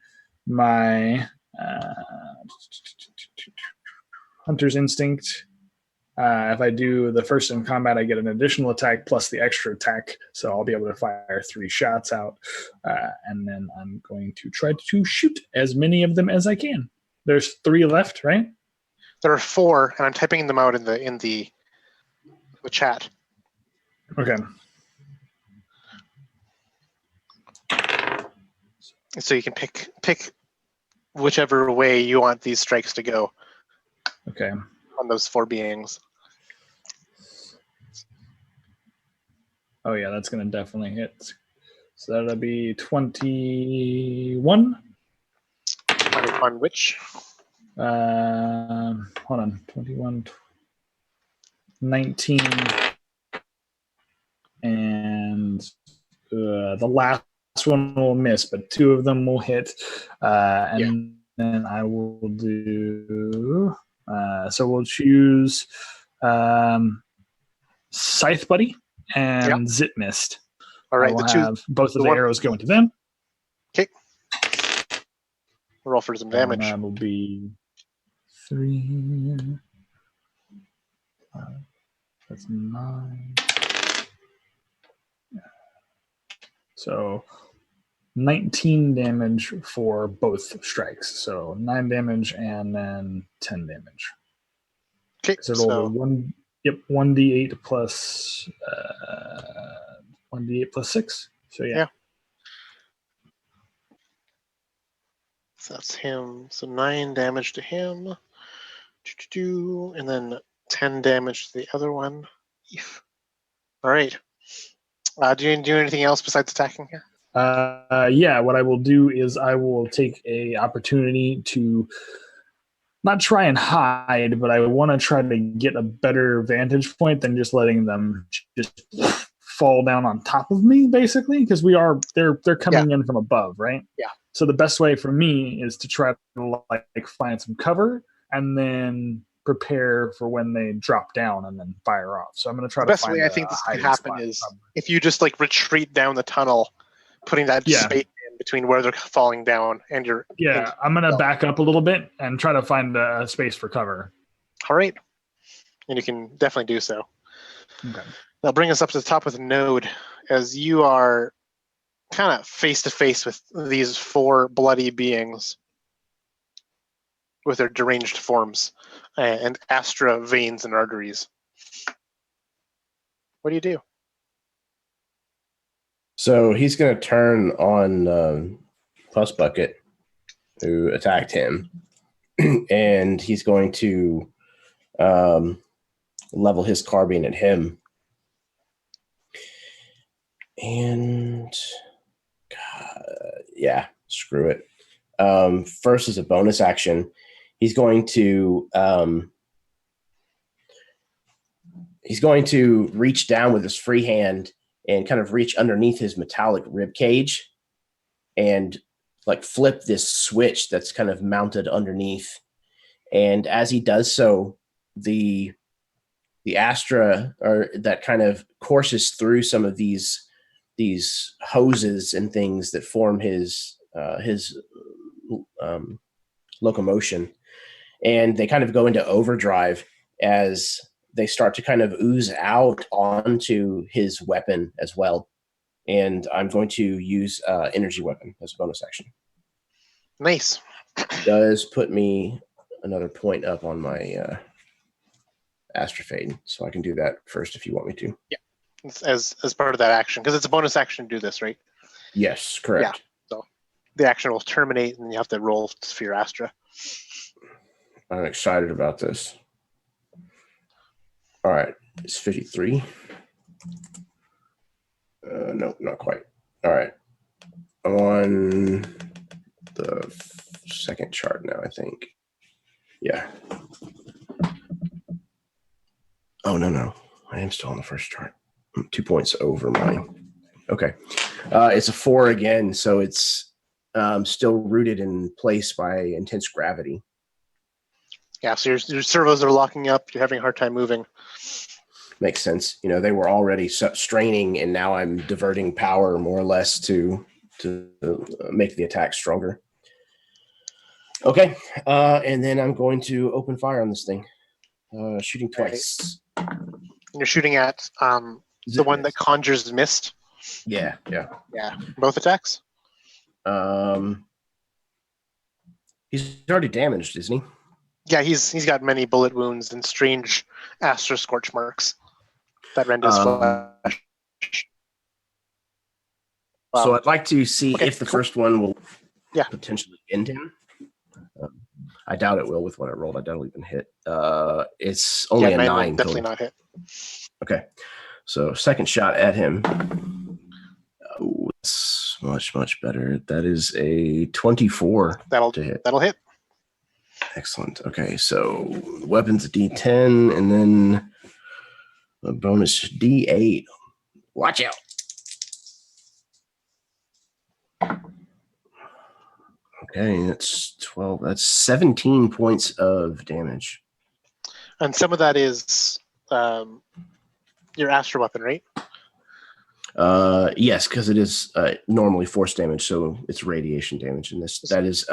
my hunter's instinct. If I do the first in combat, I get an additional attack plus the extra attack, so I'll be able to fire 3 shots out, and then I'm going to try to shoot as many of them as I can. There's 3 left, right? There are 4, and I'm typing them out in the chat. Okay. So you can pick whichever way you want these strikes to go. Okay. On those 4 beings. Oh yeah, that's going to definitely hit. So that'll be 21. On which? Hold on. 21, 19, and the last one will miss, but 2 of them will hit. And then I will do... so we'll choose Scythe Buddy and Zit Mist. All right, we'll have both of the arrows going to them. Okay. Roll for some And damage. that will be 3. That's 9. So 19 damage for both strikes. So 9 damage and then 10 damage. Okay, So roll so the 1d8 plus 1d8 plus 6. So yeah. So that's him. So 9 damage to him. And then 10 damage to the other one. All right. Do you do anything else besides attacking here? Yeah, what I will do is I will take a opportunity to not try and hide, but I want to try to get a better vantage point than just letting them just fall down on top of me, basically, because they're coming in from above, right? Yeah. So the best way for me is to try to like find some cover and then prepare for when they drop down and then fire off. So I'm going to try The to best find way I think this could hiding happen spot, is probably. if you just like retreat down the tunnel, putting that space in between where they're falling down and your. Yeah, I'm going to back up a little bit and try to find a space for cover. All right. And you can definitely do so. Okay. That'll bring us up to the top of the node as you are kind of face to face with these 4 bloody beings with their deranged forms and astra veins and arteries. What do you do? So he's going to turn on Plus Bucket, who attacked him, and he's going to level his carbine at him. And screw it. First, as a bonus action, he's going to reach down with his free hand and kind of reach underneath his metallic rib cage and like flip this switch that's kind of mounted underneath. And as he does so, the Astra that kind of courses through some of these hoses and things that form his locomotion, and they kind of go into overdrive as they start to kind of ooze out onto his weapon as well. And I'm going to use energy weapon as a bonus action. Nice. Does put me another point up on my Astrafade, so I can do that first if you want me to. Yeah, as part of that action, because it's a bonus action to do this, right? Yes, correct. Yeah. So the action will terminate, and you have to roll for your Astra. I'm excited about this. All right, it's 53. No, not quite. All right, I'm on the second chart now, I think. Yeah. Oh, no. I am still on the first chart. 2 points over mine. Okay. It's a 4 again, so it's still rooted in place by intense gravity. Yeah, so your servos are locking up. You're having a hard time moving. Makes sense. They were already straining, and now I'm diverting power more or less to make the attack stronger. Okay. And then I'm going to open fire on this thing. Shooting twice. And you're shooting at the one that conjures mist. Yeah. Both attacks. He's already damaged, isn't he? Yeah, he's got many bullet wounds and strange Astra scorch marks that rend his flesh. So I'd like to see if the first one will Yeah. potentially end him. I doubt it will with what I rolled. I doubt it'll even hit. It's only a 9 definitely total. not hit. Okay. So second shot at him. Oh, it's much, much better. That is a 24 to hit. That'll hit. Excellent. Okay, so weapons D10 and then a bonus D8. Watch out. Okay, that's 12. That's 17 points of damage. And some of that is your Astra weapon, right? Yes, because it is normally force damage, so it's radiation damage. And that is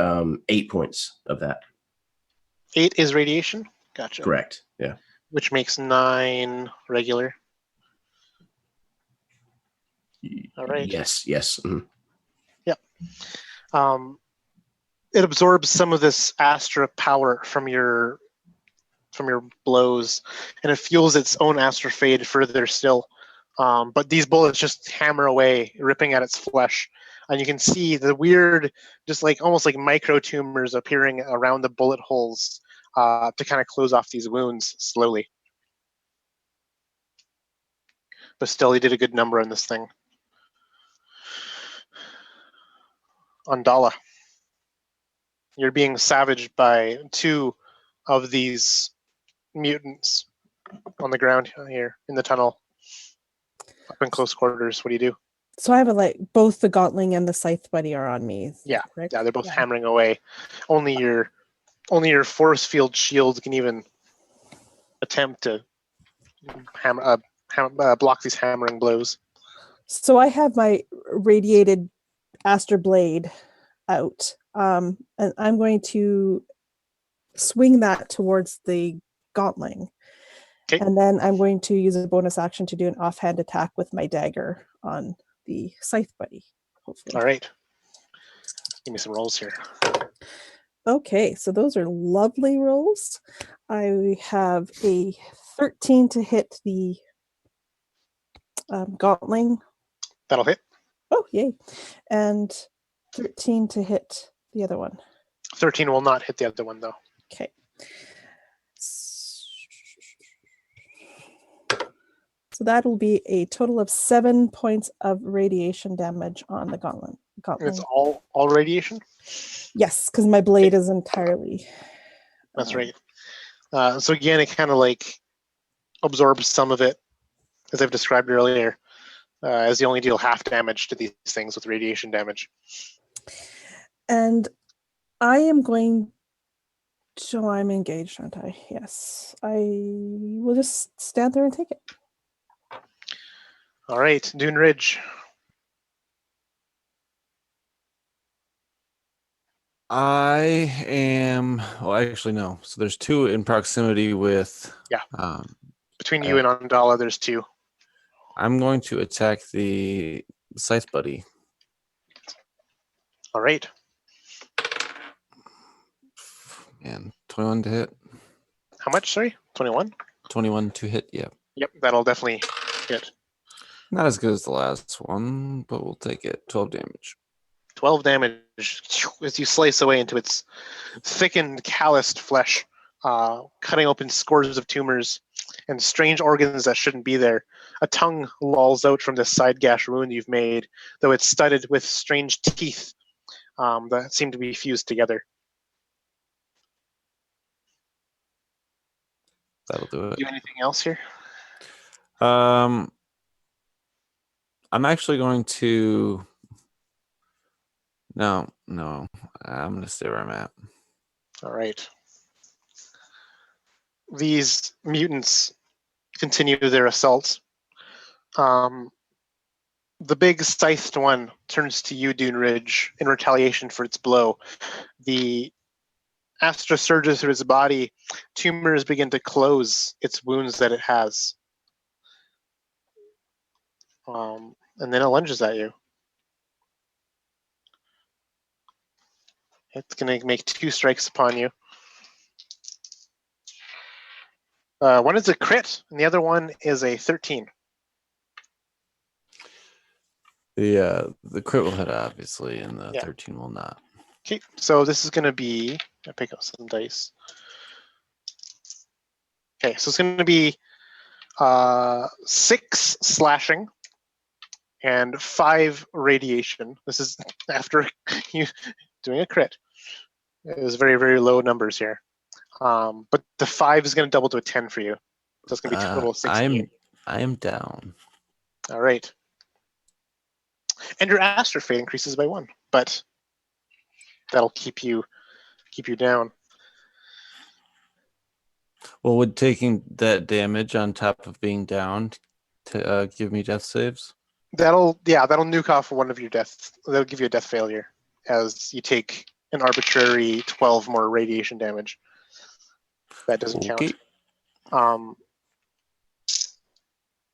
8 points of that. 8 is radiation? Gotcha. Correct. Yeah. Which makes 9 regular. All right. Yes. Mhm. Yep. It absorbs some of this Astra power from your blows, and it fuels its own Astra fade further still. But these bullets just hammer away, ripping at its flesh, and you can see the weird, just like almost like micro tumors appearing around the bullet holes to kind of close off these wounds slowly. But still, he did a good number on this thing. Andala, you're being savaged by 2 of these mutants on the ground here in the tunnel, up in close quarters. What do you do? So I have both the Gauntling and the Scythe Buddy are on me. Yeah, correct? yeah, they're both hammering away. Only your force field shield can even attempt to block these hammering blows. So I have my radiated Aster Blade out, and I'm going to swing that towards the Gauntling. Okay. And then I'm going to use a bonus action to do an offhand attack with my dagger on the Scythe Buddy, hopefully. All right. Give me some rolls here. Okay, so those are lovely rolls. I have a 13 to hit the Gauntling. That'll hit. Oh, yay. And 13 to hit the other one. 13 will not hit the other one, though. Okay. So that will be a total of 7 points of radiation damage on the Gauntling. It's all radiation? Yes, because my blade is entirely... That's right. So again, it kind of like absorbs some of it, as I've described earlier, as you only deal half damage to these things with radiation damage. And I am going... So I'm engaged, aren't I? Yes. I will just stand there and take it. All right, Dune Ridge. I am. Well, actually, no. So there's 2 in proximity with. Yeah. Between you and Andala, there's 2. I'm going to attack the Scythe Buddy. All right. Man, 21 to hit. How much? Sorry, 21. 21 to hit. Yeah. Yep, that'll definitely hit. Not as good as the last one, but we'll take it. 12 damage. 12 damage as you slice away into its thickened, calloused flesh, cutting open scores of tumors and strange organs that shouldn't be there. A tongue lolls out from this side gash wound you've made, though it's studded with strange teeth that seem to be fused together. That'll do it. Do anything else here? I'm actually going to. No, I'm going to stay where I'm at. All right. These mutants continue their assault. The big scythed one turns to you, Dune Ridge, in retaliation for its blow. The Astra surges through its body. Tumors begin to close its wounds that it has. And then it lunges at you. It's going to make 2 strikes upon you. One is a crit, and the other one is a 13. The crit will hit, obviously, and the Yeah. 13 will not. Okay, so this is going to be... I'll pick up some dice. Okay, so it's going to be 6 slashing and 5 radiation. This is after you doing a crit. It was very, very low numbers here. But the 5 is going to double to a 10 for you. So it's going to be a total of 16. I am down. All right. And your Astra Fate increases by 1, but that'll keep you down. Well, would taking that damage on top of being down to give me death saves? That'll nuke off one of your deaths. That'll give you a death failure as you take an arbitrary 12 more radiation damage. That doesn't Okay. count.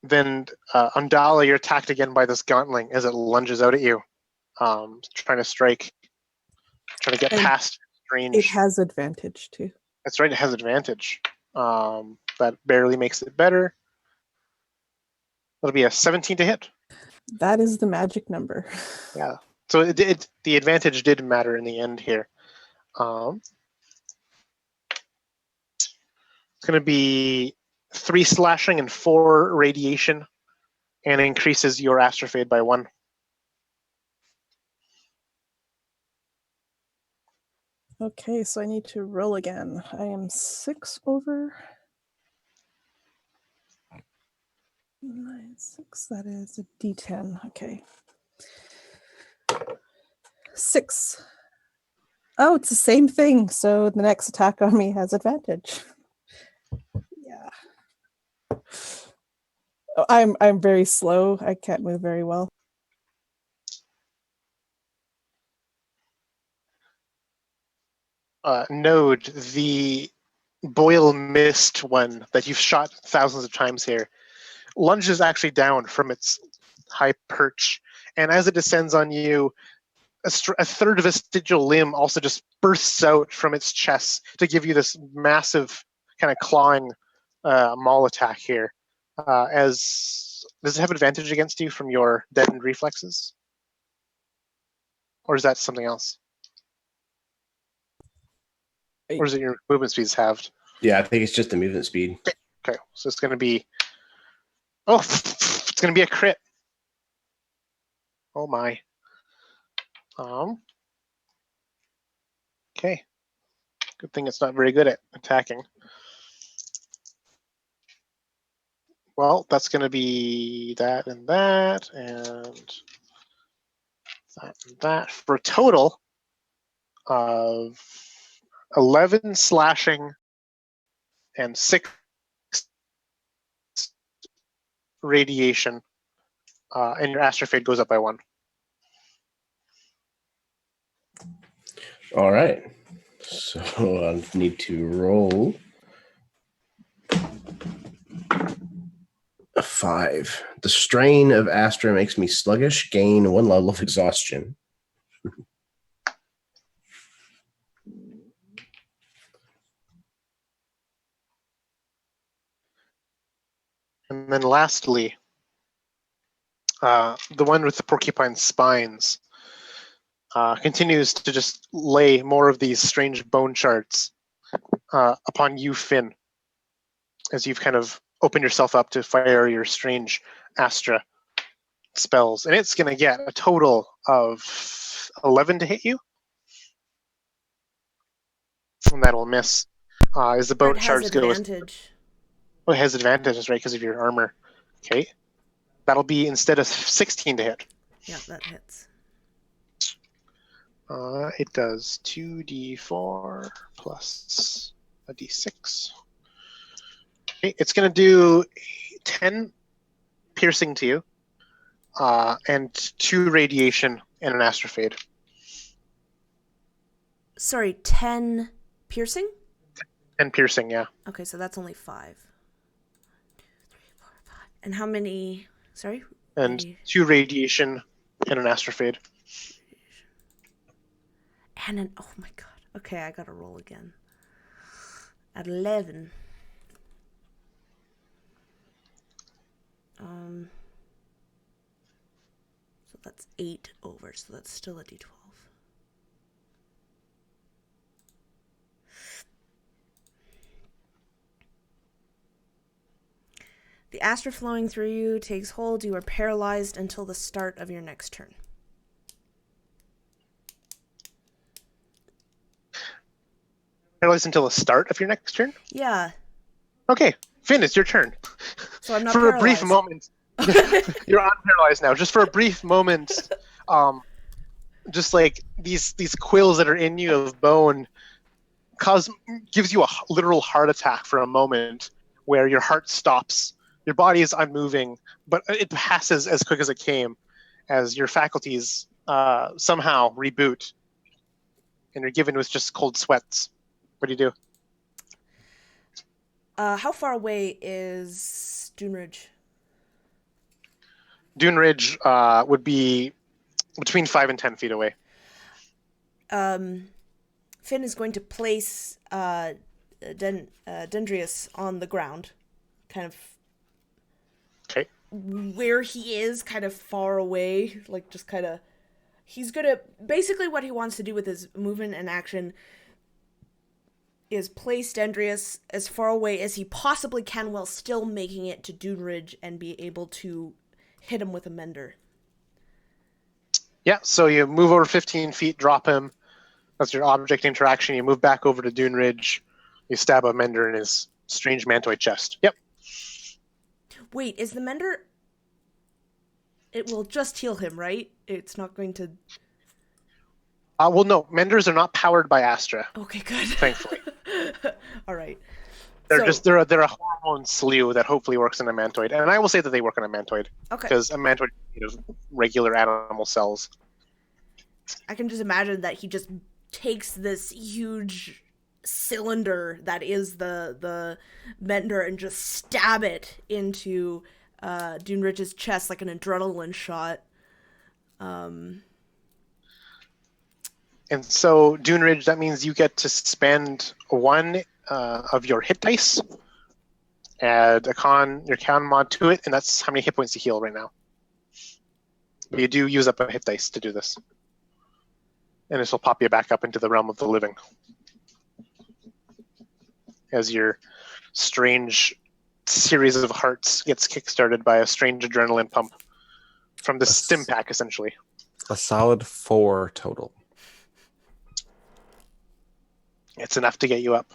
Then Undala, you're attacked again by this gauntling as it lunges out at you, trying to strike, trying to get And past range. It has advantage too. That's right, it has advantage. That barely makes it better. That'll be a 17 to hit. That is the magic number. Yeah. So the advantage did matter in the end here. It's going to be 3 slashing and 4 radiation, and increases your astrofade by 1. Okay, so I need to roll again. I am 6 over 9, 6. That is a D10. Okay. 6. Oh, it's the same thing. So the next attack on me has advantage. Yeah. Oh, I'm very slow. I can't move very well. Node, the boil mist one that you've shot thousands of times here, lunges actually down from its high perch, and as it descends on you, a third vestigial limb also just bursts out from its chest to give you this massive kind of clawing maul attack here. Does it have advantage against you from your deadened reflexes? Or is that something else? Or is it your movement speed's halved? Yeah, I think it's just the movement speed. Okay, so it's going to be... Oh, it's going to be a crit. Oh my. Okay. Good thing it's not very good at attacking. Well, that's going to be that and that, and that, for a total of 11 slashing and 6 radiation, and your astrofade goes up by 1. All right. So I need to roll a 5. The strain of Astra makes me sluggish, gain 1 level of exhaustion. And then lastly, the one with the porcupine spines continues to just lay more of these strange bone shards upon you, Finn, as you've kind of opened yourself up to fire your strange Astra spells. And it's going to get a total of 11 to hit you. And that'll miss. As the bone shards go... advantage. Oh, it has advantages, right, because of your armor. Okay. That'll be instead of 16 to hit. Yeah, that hits. It does 2d4 plus a d6. Okay, it's going to do 10 piercing to you, and 2 radiation and an astrofade. Sorry, 10 piercing? 10 piercing, yeah. Okay, so that's only 5. 2, 3, 4, 5. And how many? Sorry? And 2 radiation and an astrofade. And an... Oh my god. Okay, I gotta roll again. At 11. So that's 8 over, so that's still a d12. The Astra flowing through you takes hold. You are paralyzed until the start of your next turn. Paralyzed until the start of your next turn? Yeah. Okay, Finn, it's your turn. So I'm not for paralyzed. A brief moment, you're unparalyzed now. Just for a brief moment, just like these quills that are in you of bone gives you a literal heart attack for a moment, where your heart stops Your body is unmoving, but it passes as quick as it came, as your faculties somehow reboot, and you're given with just cold sweats. What do you do? How far away is Dune Ridge? Dune Ridge would be between 5 and 10 feet away. Finn is going to place Dendrius on the ground, kind of Okay. where he is, kind of far away, like just kind of. He's gonna basically what he wants to do with his movement and action is place Dendrius as far away as he possibly can while still making it to Dune Ridge and be able to hit him with a mender. Yeah, so you move over 15 feet, drop him. That's your object interaction. You move back over to Dune Ridge. You stab a mender in his strange mantoid chest. Yep. Wait, is the mender... It will just heal him, right? It's not going to... Well, no, menders are not powered by Astra, Okay, good. thankfully. All right. They're a hormone slew that hopefully works in a mantoid, and I will say that they work in a mantoid Okay. because a mantoid is made of regular animal cells. I can just imagine that he just takes this huge cylinder that is the mender and just stab it into Dune Ridge's chest like an adrenaline shot. And so Dune Ridge, that means you get to spend one of your hit dice, add your con mod to it, and that's how many hit points you heal right now. But you do use up a hit dice to do this. And this will pop you back up into the realm of the living. As your strange series of hearts gets kickstarted by a strange adrenaline pump from the stim pack, essentially. A solid 4 total. It's enough to get you up.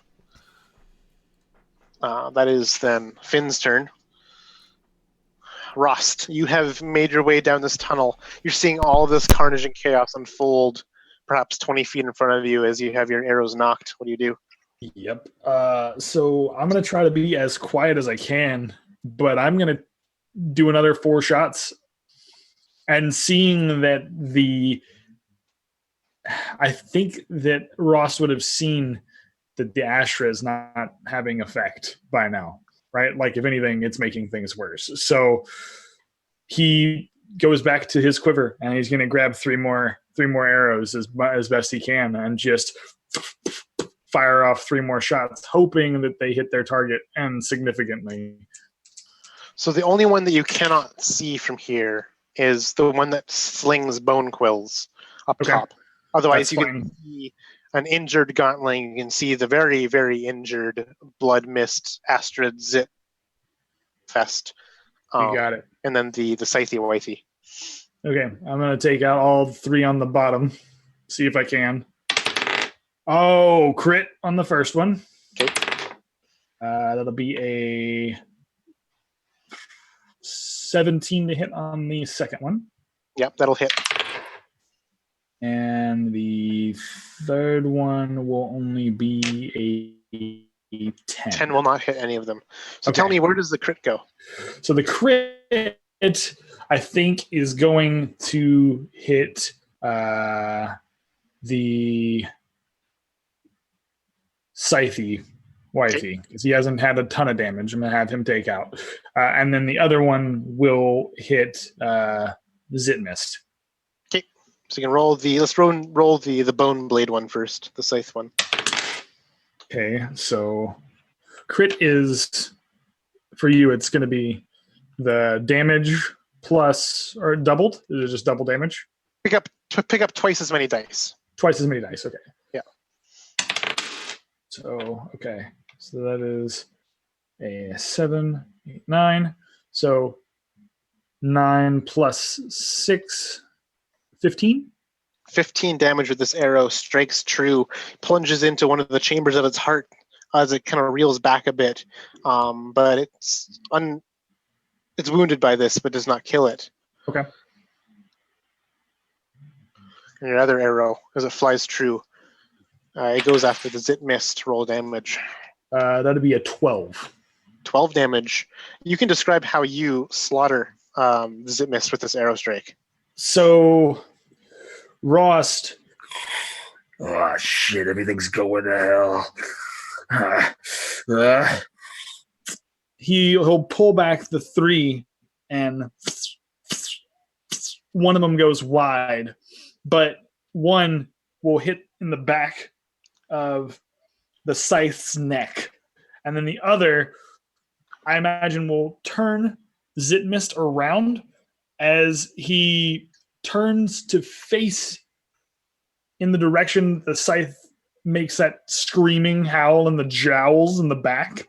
That is then Finn's turn. Rost, you have made your way down this tunnel. You're seeing all of this carnage and chaos unfold, perhaps 20 feet in front of you as you have your arrows knocked. What do you do? Yep. So I'm going to try to be as quiet as I can, but I'm going to do another 4 shots. And seeing that I think that Ross would have seen that the Astra is not having effect by now, right? Like, if anything, it's making things worse. So he goes back to his quiver and he's going to grab three more arrows as best he can and just fire off 3 more shots, hoping that they hit their target and significantly. So the only one that you cannot see from here is the one that slings bone quills up top. Otherwise, you can see an injured gauntling. You can see the very, very injured blood mist Astrid Zit Fest. You got it. And then the Scythe Withy. Okay, I'm going to take out all 3 on the bottom. See if I can. Oh, crit on the first one. Okay. That'll be a 17 to hit on the second one. Yep, that'll hit. And the third one will only be a 10. 10 will not hit any of them. So tell me, where does the crit go? So the crit, I think, is going to hit the Scythe Wifey, because he hasn't had a ton of damage. I'm going to have him take out. And then the other one will hit Zitmist. Okay. So you can roll let's roll the bone blade one first, the scythe one. Okay, so crit is, for you, it's going to be the damage plus, or doubled? Is it just double damage? Pick up twice as many dice. Twice as many dice, okay. Yeah. So, okay. So that is a 7, 8, 9. So 9 plus 6, 15? 15 damage with this arrow, strikes true, plunges into one of the chambers of its heart as it kind of reels back a bit. But it's wounded by this, but does not kill it. Okay. And your other arrow, as it flies true, it goes after the Zit Mist. Roll damage. That'd be a 12. 12 damage. You can describe how you slaughter the Zitmist with this arrow strike. So, Rost. Oh, shit, everything's going to hell. He'll pull back the 3, and one of them goes wide, but one will hit in the back of the scythe's neck, and then the other, I imagine, will turn Zitmist around as he turns to face in the direction the scythe makes that screaming howl in the jowls in the back.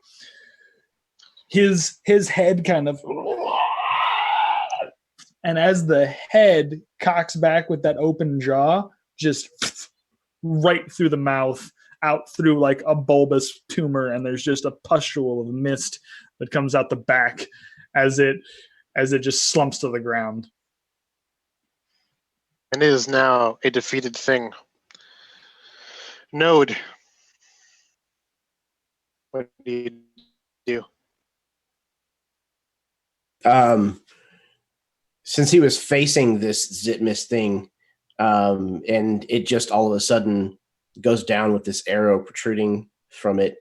His head kind of, and as the head cocks back with that open jaw, just right through the mouth, out through like a bulbous tumor, and there's just a pustule of mist that comes out the back as it just slumps to the ground. And it is now a defeated thing. Node. What do you do? Since he was facing this Zitmist thing, and it just all of a sudden goes down with this arrow protruding from it,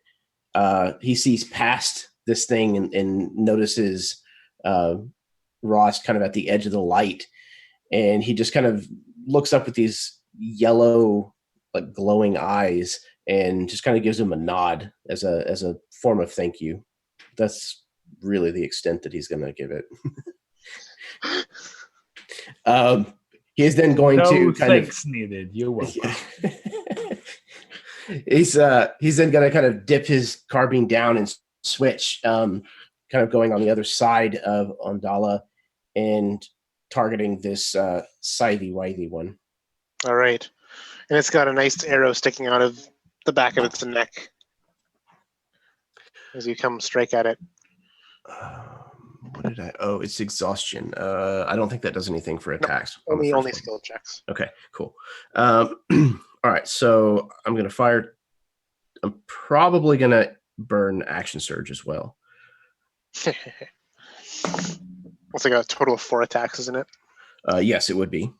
he sees past this thing and notices Ross kind of at the edge of the light, and he just kind of looks up with these yellow, like glowing eyes, and just kind of gives him a nod as a form of thank you. That's really the extent that he's going to give it. He is then going to kind thanks needed. You're welcome. He's then going to kind of dip his carbine down and switch, kind of going on the other side of Ondala and targeting this scythe-withy one. All right. And it's got a nice arrow sticking out of the back of its neck as you come strike at it. What did I? Oh, it's exhaustion. I don't think that does anything for attacks. No, only skill checks. Okay, cool. All right, so I'm going to fire. I'm probably going to burn action surge as well. It's like a total of 4 attacks, isn't it? Yes, it would be.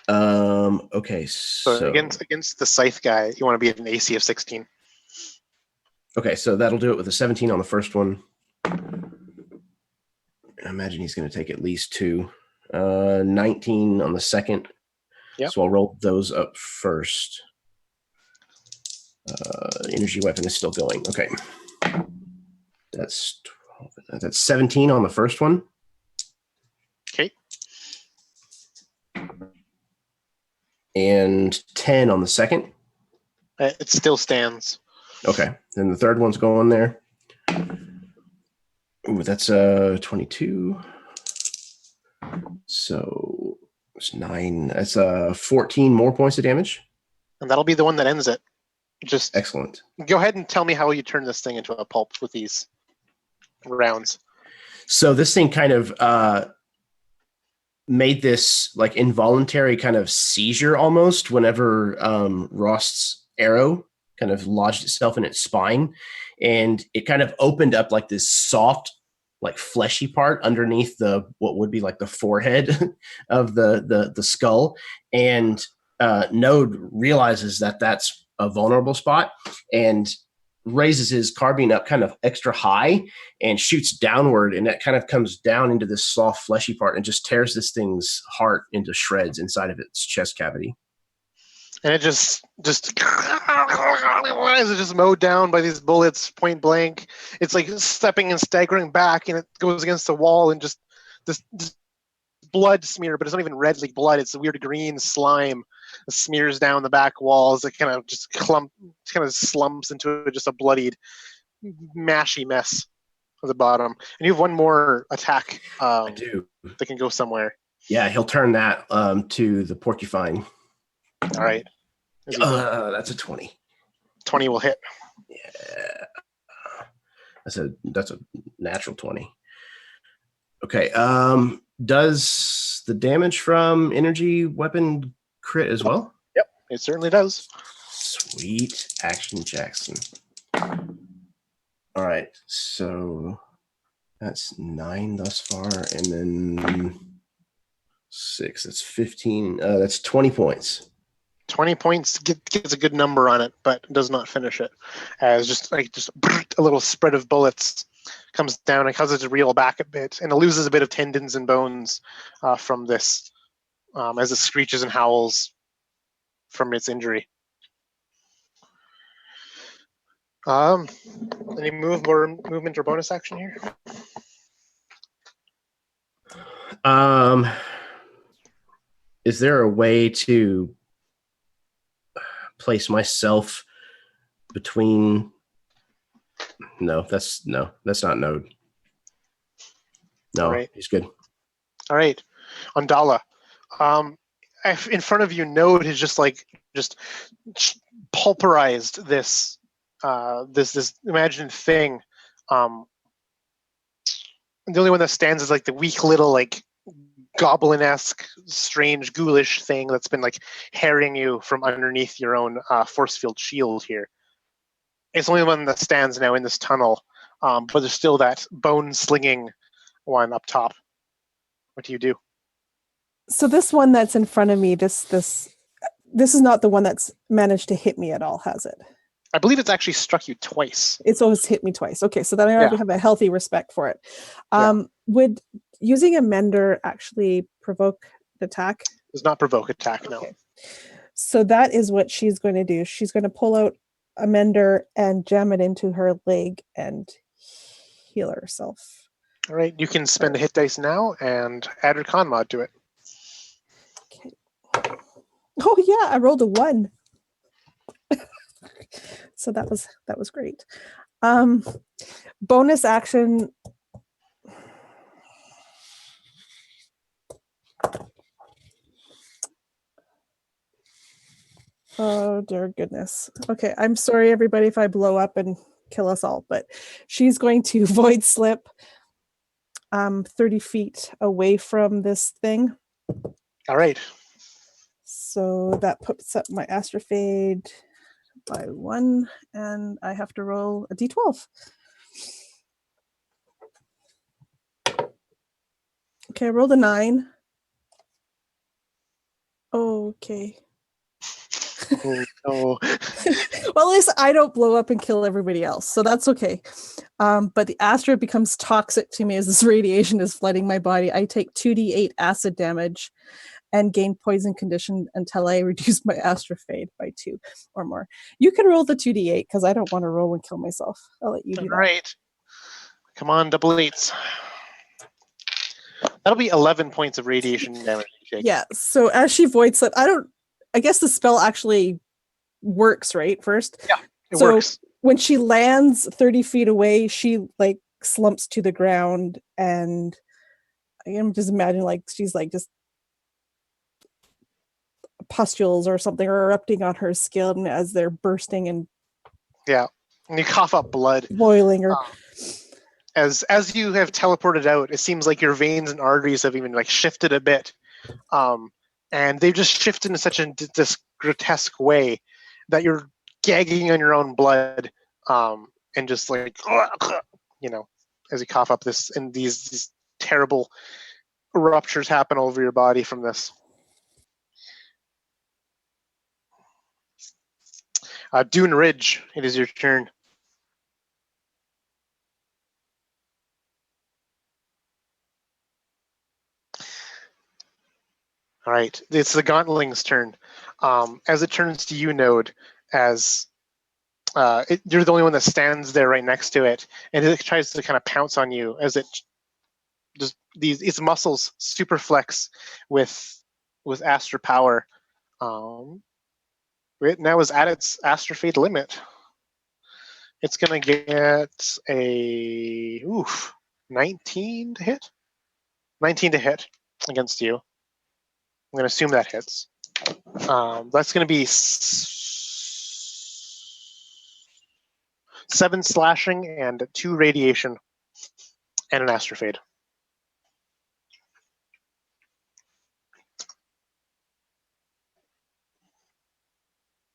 Okay, so against the scythe guy, you want to be at an AC of 16. Okay, so that'll do it with a 17 on the first one. I imagine he's going to take at least 2. 19 on the second. Yep. So I'll roll those up first. Energy weapon is still going. Okay. That's 12. That's 17 on the first one. Okay. And 10 on the second. It still stands. Okay. Then the third one's going there. Ooh, that's 22. So it's 9. That's 14 more points of damage. And that'll be the one that ends it. Just excellent. Go ahead and tell me how you turn this thing into a pulp with these rounds. So this thing kind of made this like involuntary kind of seizure almost whenever Rost's arrow kind of lodged itself in its spine, and it kind of opened up like this soft, like fleshy part underneath the what would be like the forehead of the skull, and Node realizes that that's a vulnerable spot and raises his carbine up kind of extra high and shoots downward, and that kind of comes down into this soft fleshy part and just tears this thing's heart into shreds inside of its chest cavity. And it just is it just mowed down by these bullets point blank. It's like stepping and staggering back, and it goes against the wall, and just this blood smear, but it's not even red like blood. It's a weird green slime that smears down the back walls. It kind of just slumps into just a bloodied, mashy mess at the bottom. And you have one more attack. I do. That can go somewhere. Yeah, he'll turn that to the porcupine. All right. That's a 20. 20 will hit. Yeah. That's a natural 20. Okay. Does the damage from energy weapon crit as well? Yep, it certainly does. Sweet. Action Jackson. All right, so that's 9 thus far, and then 6. That's 15. That's 20 points. 20 points gets a good number on it, but does not finish it. As just a little spread of bullets comes down and causes it to reel back a bit, and it loses a bit of tendons and bones from this as it screeches and howls from its injury. Any movement or bonus action here? Is there a way to place myself between? No, that's not Node. No, All right. He's good. All right, Andala. In front of you, Node has just pulverized this this imagined thing. The only one that stands is like the weak little like goblin-esque, strange, ghoulish thing that's been like harrying you from underneath your own force field shield here. It's the only one that stands now in this tunnel, but there's still that bone-slinging one up top. What do you do? So this one that's in front of me, this is not the one that's managed to hit me at all, has it? I believe it's actually struck you twice. It's always hit me twice. Okay, so then I already have a healthy respect for it. Yeah. Would using a mender actually provoke the attack? Does not provoke attack, no. Okay. So that is what she's going to do. She's going to pull out a mender and jam it into her leg and heal herself. All right, you can spend a hit dice now and add your con mod to it. Okay. Oh yeah, I rolled a 1. So that was great. Bonus action. Oh dear goodness. Okay, I'm sorry everybody if I blow up and kill us all, but she's going to void slip 30 feet away from this thing. All right. So that puts up my Astrofade by 1, and I have to roll a d12. Okay, I rolled a 9. Okay. Oh, no. Well, at least I don't blow up and kill everybody else, so that's okay. But the Astra becomes toxic to me as this radiation is flooding my body. I take 2d8 acid damage and gain poison condition until I reduce my Astrofade by 2 or more. You can roll the 2d8 because I don't want to roll and kill myself. I'll let you do that. All right. Come on, double 8s. That'll be 11 points of radiation damage. Yeah, so as she void slip, I guess the spell actually works, right? First? Yeah, it So works. when she lands 30 feet away, she like slumps to the ground, and I am just imagining like she's like just pustules or something are erupting on her skin as they're bursting and Yeah, and you cough up blood. boiling her. As you have teleported out, it seems like your veins and arteries have even like shifted a bit, and they've just shifted in such this grotesque way that you're gagging on your own blood, and just like as you cough up this, and these terrible ruptures happen over your body from this. Dune Ridge, it is your turn. All right, it's the Gauntling's turn. As it turns to you, Node, as you're the only one that stands there right next to it, and it tries to kind of pounce on you as it just its muscles super flex with Astra power. It now is at its Astrofade limit. It's gonna get a 19 to hit. 19 to hit against you. I'm gonna assume that hits. That's gonna be 7 slashing and 2 radiation and an Astrofade.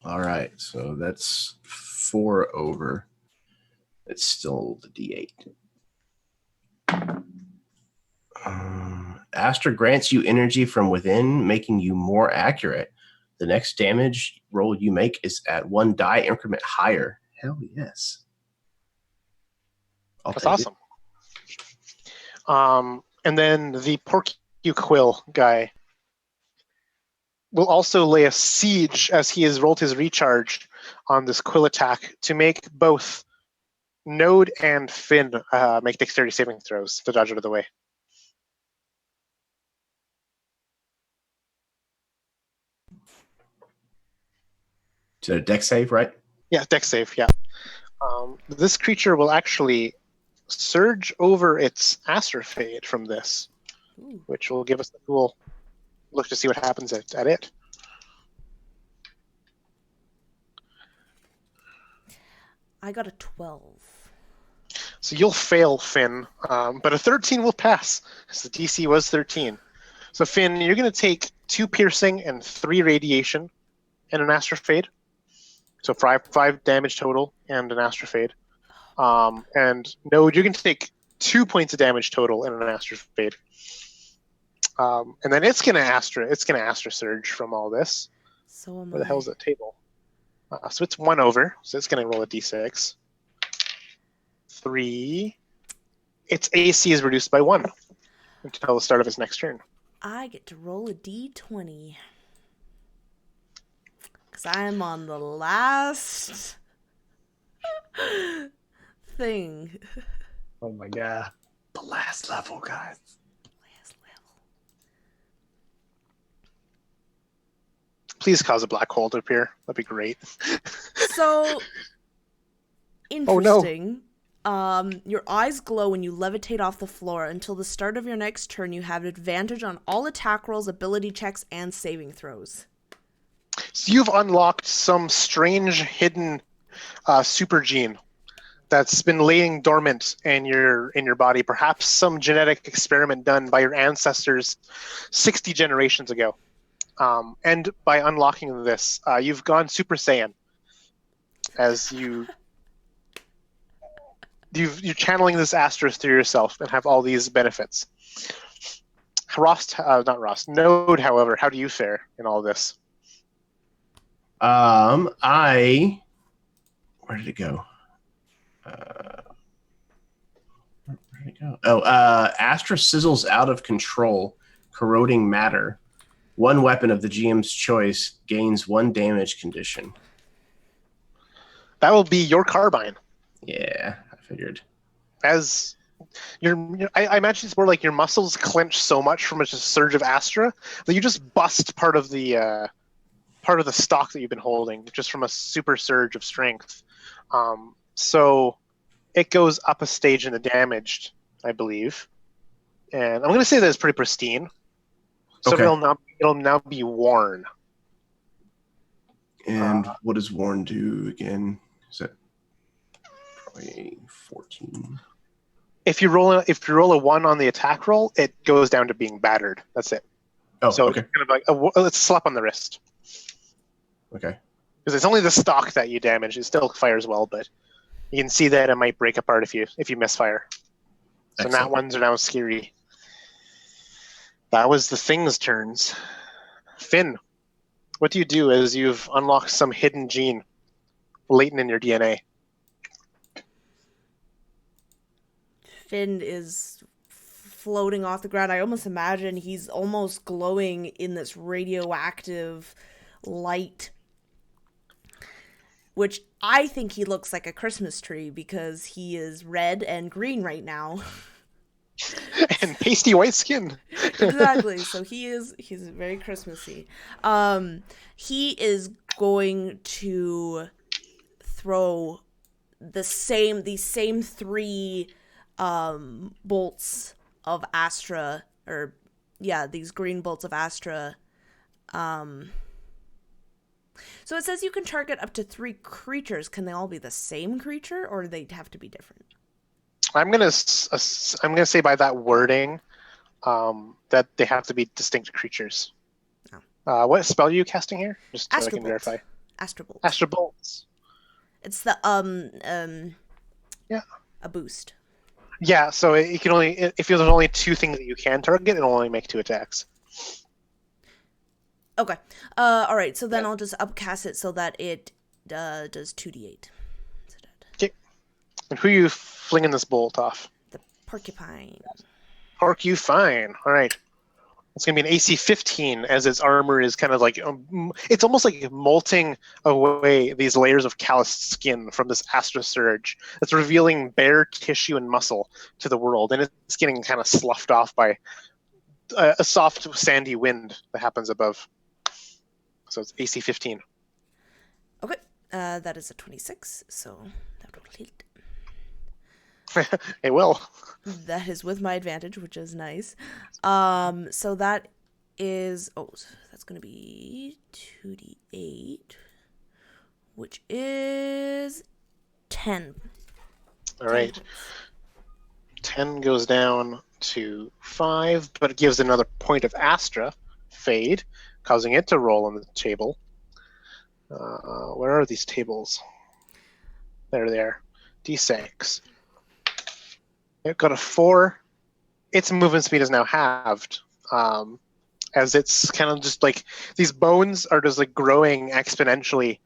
All right, so that's 4 over. It's still the D8. Astra grants you energy from within, making you more accurate. The next damage roll you make is at 1 die increment higher. Hell yes. I'll That's take awesome. And then the Porcuquill guy will also lay a siege as he has rolled his recharge on this quill attack to make both Node and Finn make dexterity saving throws to dodge out of the way. To dex save, right? Yeah, dex save, yeah. This creature will actually surge over its Astrofade from this, Ooh. which will give us a cool look to see what happens at it. I got a 12. So you'll fail, Finn, but a 13 will pass, because the DC was 13. So Finn, you're going to take 2 piercing and 3 radiation and an Astrofade. So 5 damage total and an Astrofade. And Node, you're going to take 2 points of damage total and an Astrofade. And then it's going to Astra Surge from all this. So am Where the I. hell's that table? So it's 1 over, so it's going to roll a d6. 3. Its AC is reduced by 1 until the start of its next turn. I get to roll a d20. Because I'm on the last thing. Oh my god. The last level, guys. Last level. Please cause a black hole to appear. That'd be great. So, Oh, no. interesting. Your eyes glow when you levitate off the floor. Until the start of your next turn, you have advantage on all attack rolls, ability checks, and saving throws. So you've unlocked some strange hidden super gene that's been laying dormant in your body. Perhaps some genetic experiment done by your ancestors 60 generations ago. And by unlocking this, you've gone Super Saiyan as you're channeling this Astros through yourself and have all these benefits. Node, however, how do you fare in all this? Where did it go? Where did it go? Oh, Astra sizzles out of control, corroding matter. 1 weapon of the GM's choice gains 1 damage condition. That will be your carbine. Yeah, I figured. As I imagine it's more like your muscles clench so much from a surge of Astra that you just bust part of the stock that you've been holding just from a super surge of strength. So it goes up a stage in the damaged, I believe, and I'm going to say that it's pretty pristine. So Okay. it'll now be worn. And what does Warren do again? Is that probably 14? If you roll a 1 on the attack roll, it goes down to being battered. That's it. Oh, so okay. It's kind of like it's a slap on the wrist. Okay. Because it's only the stock that you damage. It still fires well, but you can see that it might break apart if you misfire. So Excellent. nat ones are now scary. That was the thing's turns. Finn, what do you do as you've unlocked some hidden gene latent in your DNA? Finn is floating off the ground. I almost imagine he's almost glowing in this radioactive light, which I think he looks like a Christmas tree because he is red and green right now. And pasty white skin. Exactly. So he's very Christmassy. He is going to throw these same 3 bolts of Astra, these green bolts of Astra. So it says you can target up to 3 creatures. Can they all be the same creature, or do they have to be different? I'm gonna say by that wording that they have to be distinct creatures. Oh. What spell are you casting here? Just so I can verify. Astrobolt. Astrobolts. It's the Yeah. A boost. Yeah, so it can only, if there's only 2 things that you can target, it'll only make 2 attacks. Okay. All right. So then I'll just upcast it so that it does 2d8. Okay. And who are you flinging this bolt off? The porcupine. Porcupine. All right. It's going to be an AC 15 as its armor is kind of like, it's almost like molting away these layers of calloused skin from this astral surge that's revealing bare tissue and muscle to the world. And it's getting kind of sloughed off by a soft, sandy wind that happens above. So it's AC 15. Okay. That is a 26, so that will hit. It will. That is with my advantage, which is nice. So that is, that's going to be 2d8, which is 10. All right. 10 goes down to 5, but it gives another point of Astra fade, causing it to roll on the table. Where are these tables? There they are. D6. It got a 4. Its movement speed is now halved, as it's kind of just like these bones are just like growing exponentially,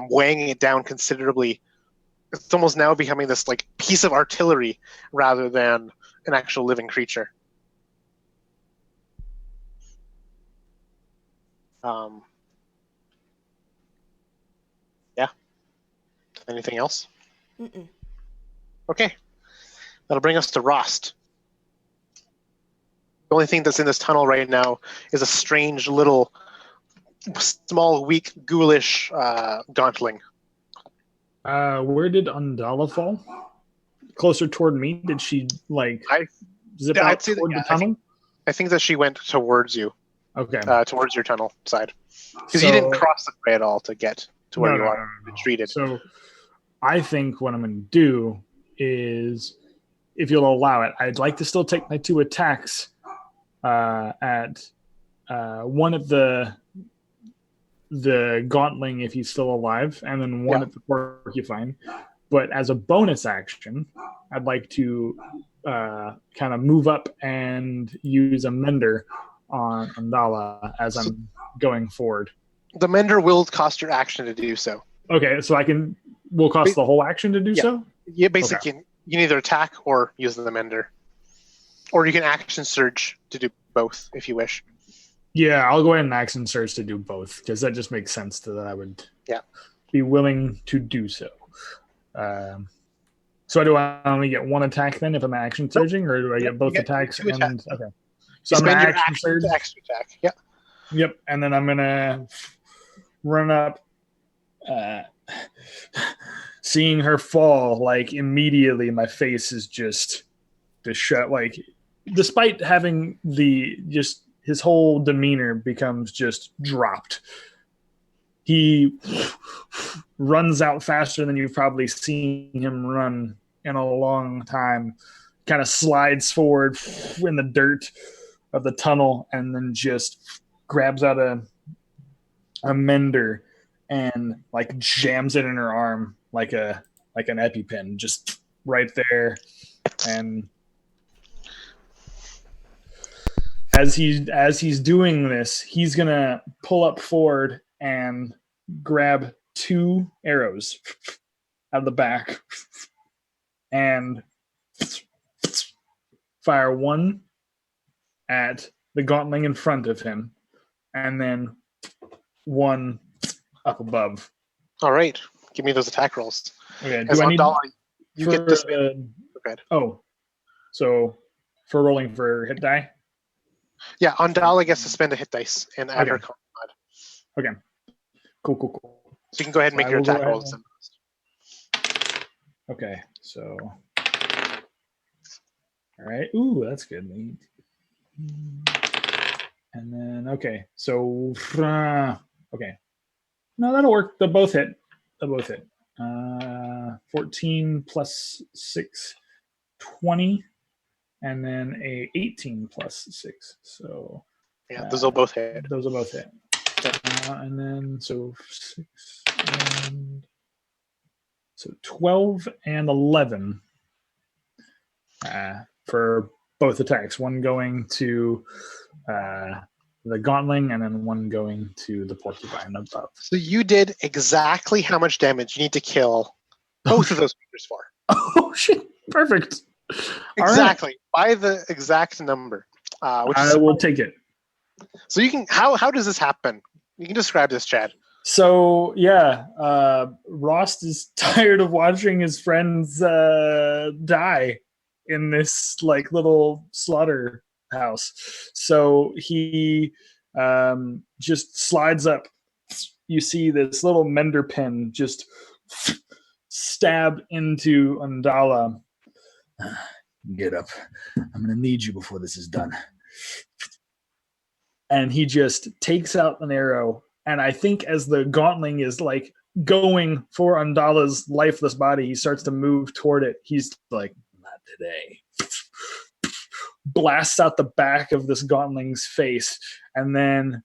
weighing it down considerably. It's almost now becoming this like piece of artillery rather than an actual living creature. Yeah. Anything else? Mm-mm. Okay. That'll bring us to Rost. The only thing that's in this tunnel right now is a strange little, small, weak, ghoulish gauntling. Where did Undala fall? Closer toward me? Did she zip out toward the tunnel? I think that she went towards you. Okay. Towards your tunnel side. Because you didn't cross the way at all to get to where you are retreated. So I think what I'm going to do is, if you'll allow it, I'd like to still take my 2 attacks at one at the gauntling if he's still alive, and then one at the porcupine. But as a bonus action, I'd like to kind of move up and use a mender on Andala as I'm going forward. The mender will cost your action to do so. Okay, so will cost the whole action to do so? Yeah, basically, you can either attack or use the mender. Or you can action surge to do both if you wish. Yeah, I'll go ahead and action surge to do both, because that just makes sense that I would be willing to do so. So do I only get 1 attack then if I'm action surging, or do I get both attacks? 2 attacks. Okay. So I'm going to action surge. Extra attack. Yeah. Yep, and then I'm going to run up, seeing her fall, like immediately my face is just shut. Like, despite having his whole demeanor becomes just dropped. He runs out faster than you've probably seen him run in a long time, kind of slides forward in the dirt of the tunnel, and then just grabs out a mender and like jams it in her arm like an EpiPen, just right there. And as he's doing this, he's gonna pull up forward and grab 2 arrows out of the back and fire 1 at the gauntling in front of him, and then 1 up above. All right. Give me those attack rolls. Okay. As Do I need you get this? So for rolling for hit die? Yeah, Andala gets to spend a hit dice and add her combat. Okay. Cool. So you can go ahead and make your attack rolls. Okay, so all right. Ooh, that's good. And then so okay. No, that'll work. They'll both hit. 14 plus 6, 20, and then a 18 plus 6. So those will both hit. And then so 6 and So 12 and 11 for both attacks. One going to the gauntling, and then one going to the porcupine above. So you did exactly how much damage you need to kill both of those creatures for. Oh shit! Perfect. Exactly, by the exact number. I will take it. So you can. How does this happen? You can describe this, Chad. So yeah, Rost is tired of watching his friends die in this like little slaughterhouse. So he just slides up. You see this little mender pin just stabbed into Undala. Get up. I'm going to need you before this is done. And he just takes out an arrow. And I think as the gauntling is like going for Undala's lifeless body, he starts to move toward it. He's like, not today. Blasts out the back of this gauntling's face and then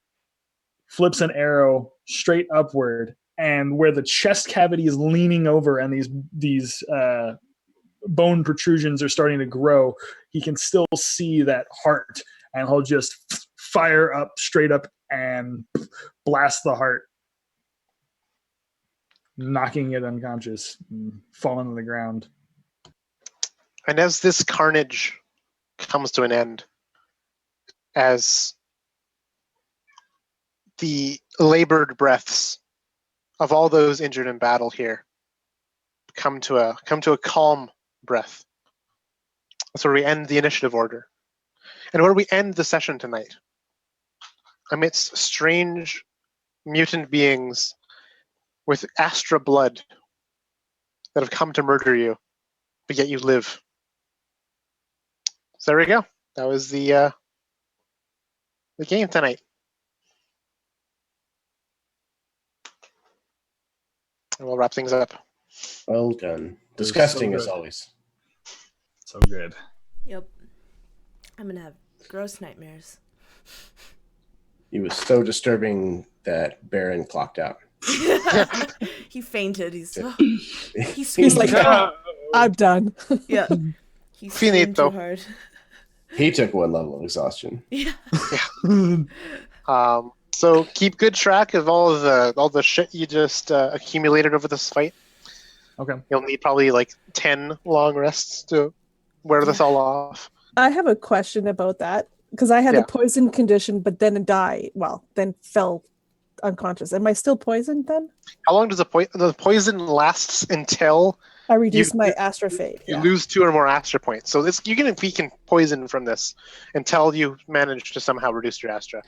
flips an arrow straight upward. And where the chest cavity is leaning over and these bone protrusions are starting to grow, he can still see that heart, and he'll just fire up straight up and blast the heart, knocking it unconscious and falling to the ground. And as this carnage comes to an end, as the labored breaths of all those injured in battle here come to a calm breath. That's where we end the initiative order, and where we end the session tonight. Amidst strange mutant beings with Astra blood that have come to murder you, but yet you live. So there we go. That was the game tonight. And we'll wrap things up. Well done. Disgusting so as good. always. So good. Yep. I'm gonna have gross nightmares. It was so disturbing that Baron clocked out. He fainted. He's He's like, I'm done. yeah. He screamed too Finito. hard. He took one level of exhaustion. Yeah. So keep good track of all the shit you just accumulated over this fight. Okay. You'll need probably like 10 long rests to wear this all off. I have a question about that because I had Yeah. a poison condition, but then died. Well, then fell unconscious. Am I still poisoned then? How long does the poison lasts until I reduced my astrophade. you lose 2 or more Astra points? So this you can weaken poison from this until you manage to somehow reduce your Astra.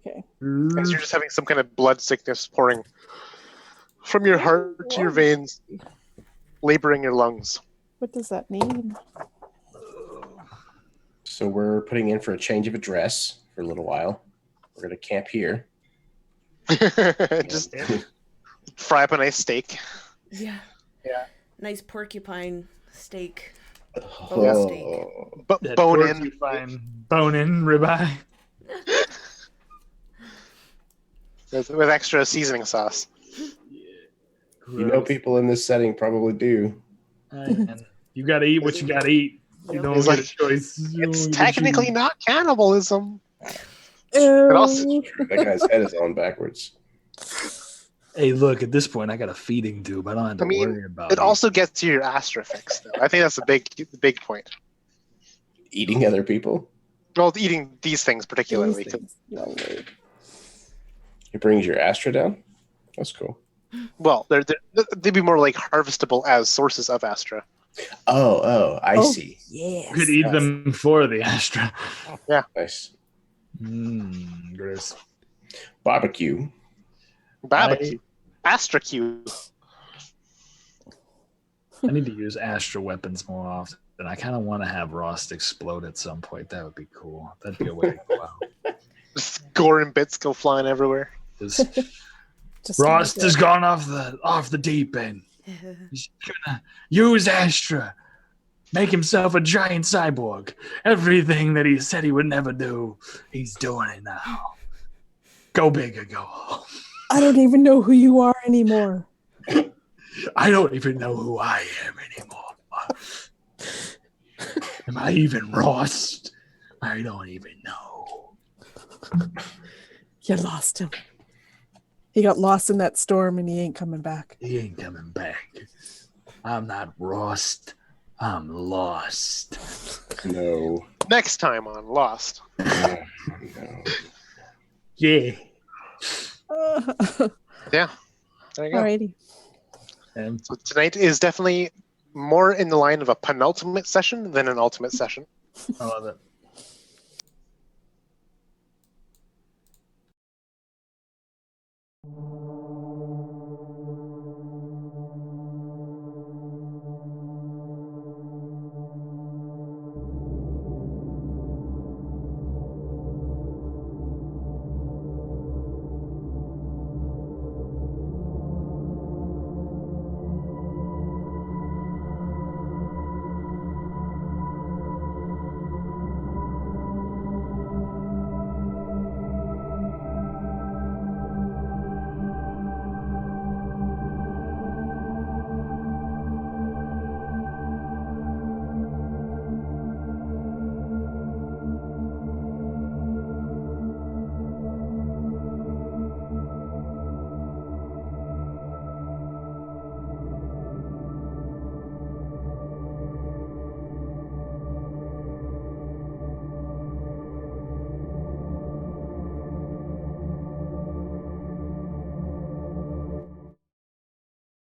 Okay. Because you're just having some kind of blood sickness pouring from your heart to your veins, laboring your lungs. What does that mean? So we're putting in for a change of address for a little while. We're going to camp here. Just fry up a nice steak. Yeah. Yeah. Nice porcupine steak. Oh. Bone in. Bone in ribeye. With extra seasoning sauce. You know, people in this setting probably do. You got to eat what you got to eat. You don't It's get like- a choice. You It's don't get to technically choose. not cannibalism. Ew. But also, That guy's head is on backwards. Hey, look, at this point, I got a feeding tube. I don't have to worry about it also gets you your Astra fix, though. I think that's the big point. Eating other people. Well, eating these things particularly. These things. Lovely. It brings your Astra down. That's cool. Well, they'd be more like harvestable as sources of Astra. I see. Yes. You could eat them for the Astra. Nice. Gross. Barbecue. Barbecue. Astra Q. I need to use Astra weapons more often. And I kind of want to have Rost explode at some point. That would be cool. That'd be a way to go out. Just gore and bits go flying everywhere. Rost has gone off the deep end. He's gonna use Astra, make himself a giant cyborg. Everything that he said he would never do, he's doing it now. Go big or go home. I don't even know who you are anymore. I don't even know who I am anymore. Am I even Rost? I don't even know. You lost him. He got lost in that storm and he ain't coming back. He ain't coming back. I'm not Rost. I'm lost. No. Next time on Lost. No. Yeah. Yeah. There you go. Alrighty. And So tonight is definitely more in the line of a penultimate session than an ultimate session. I love it.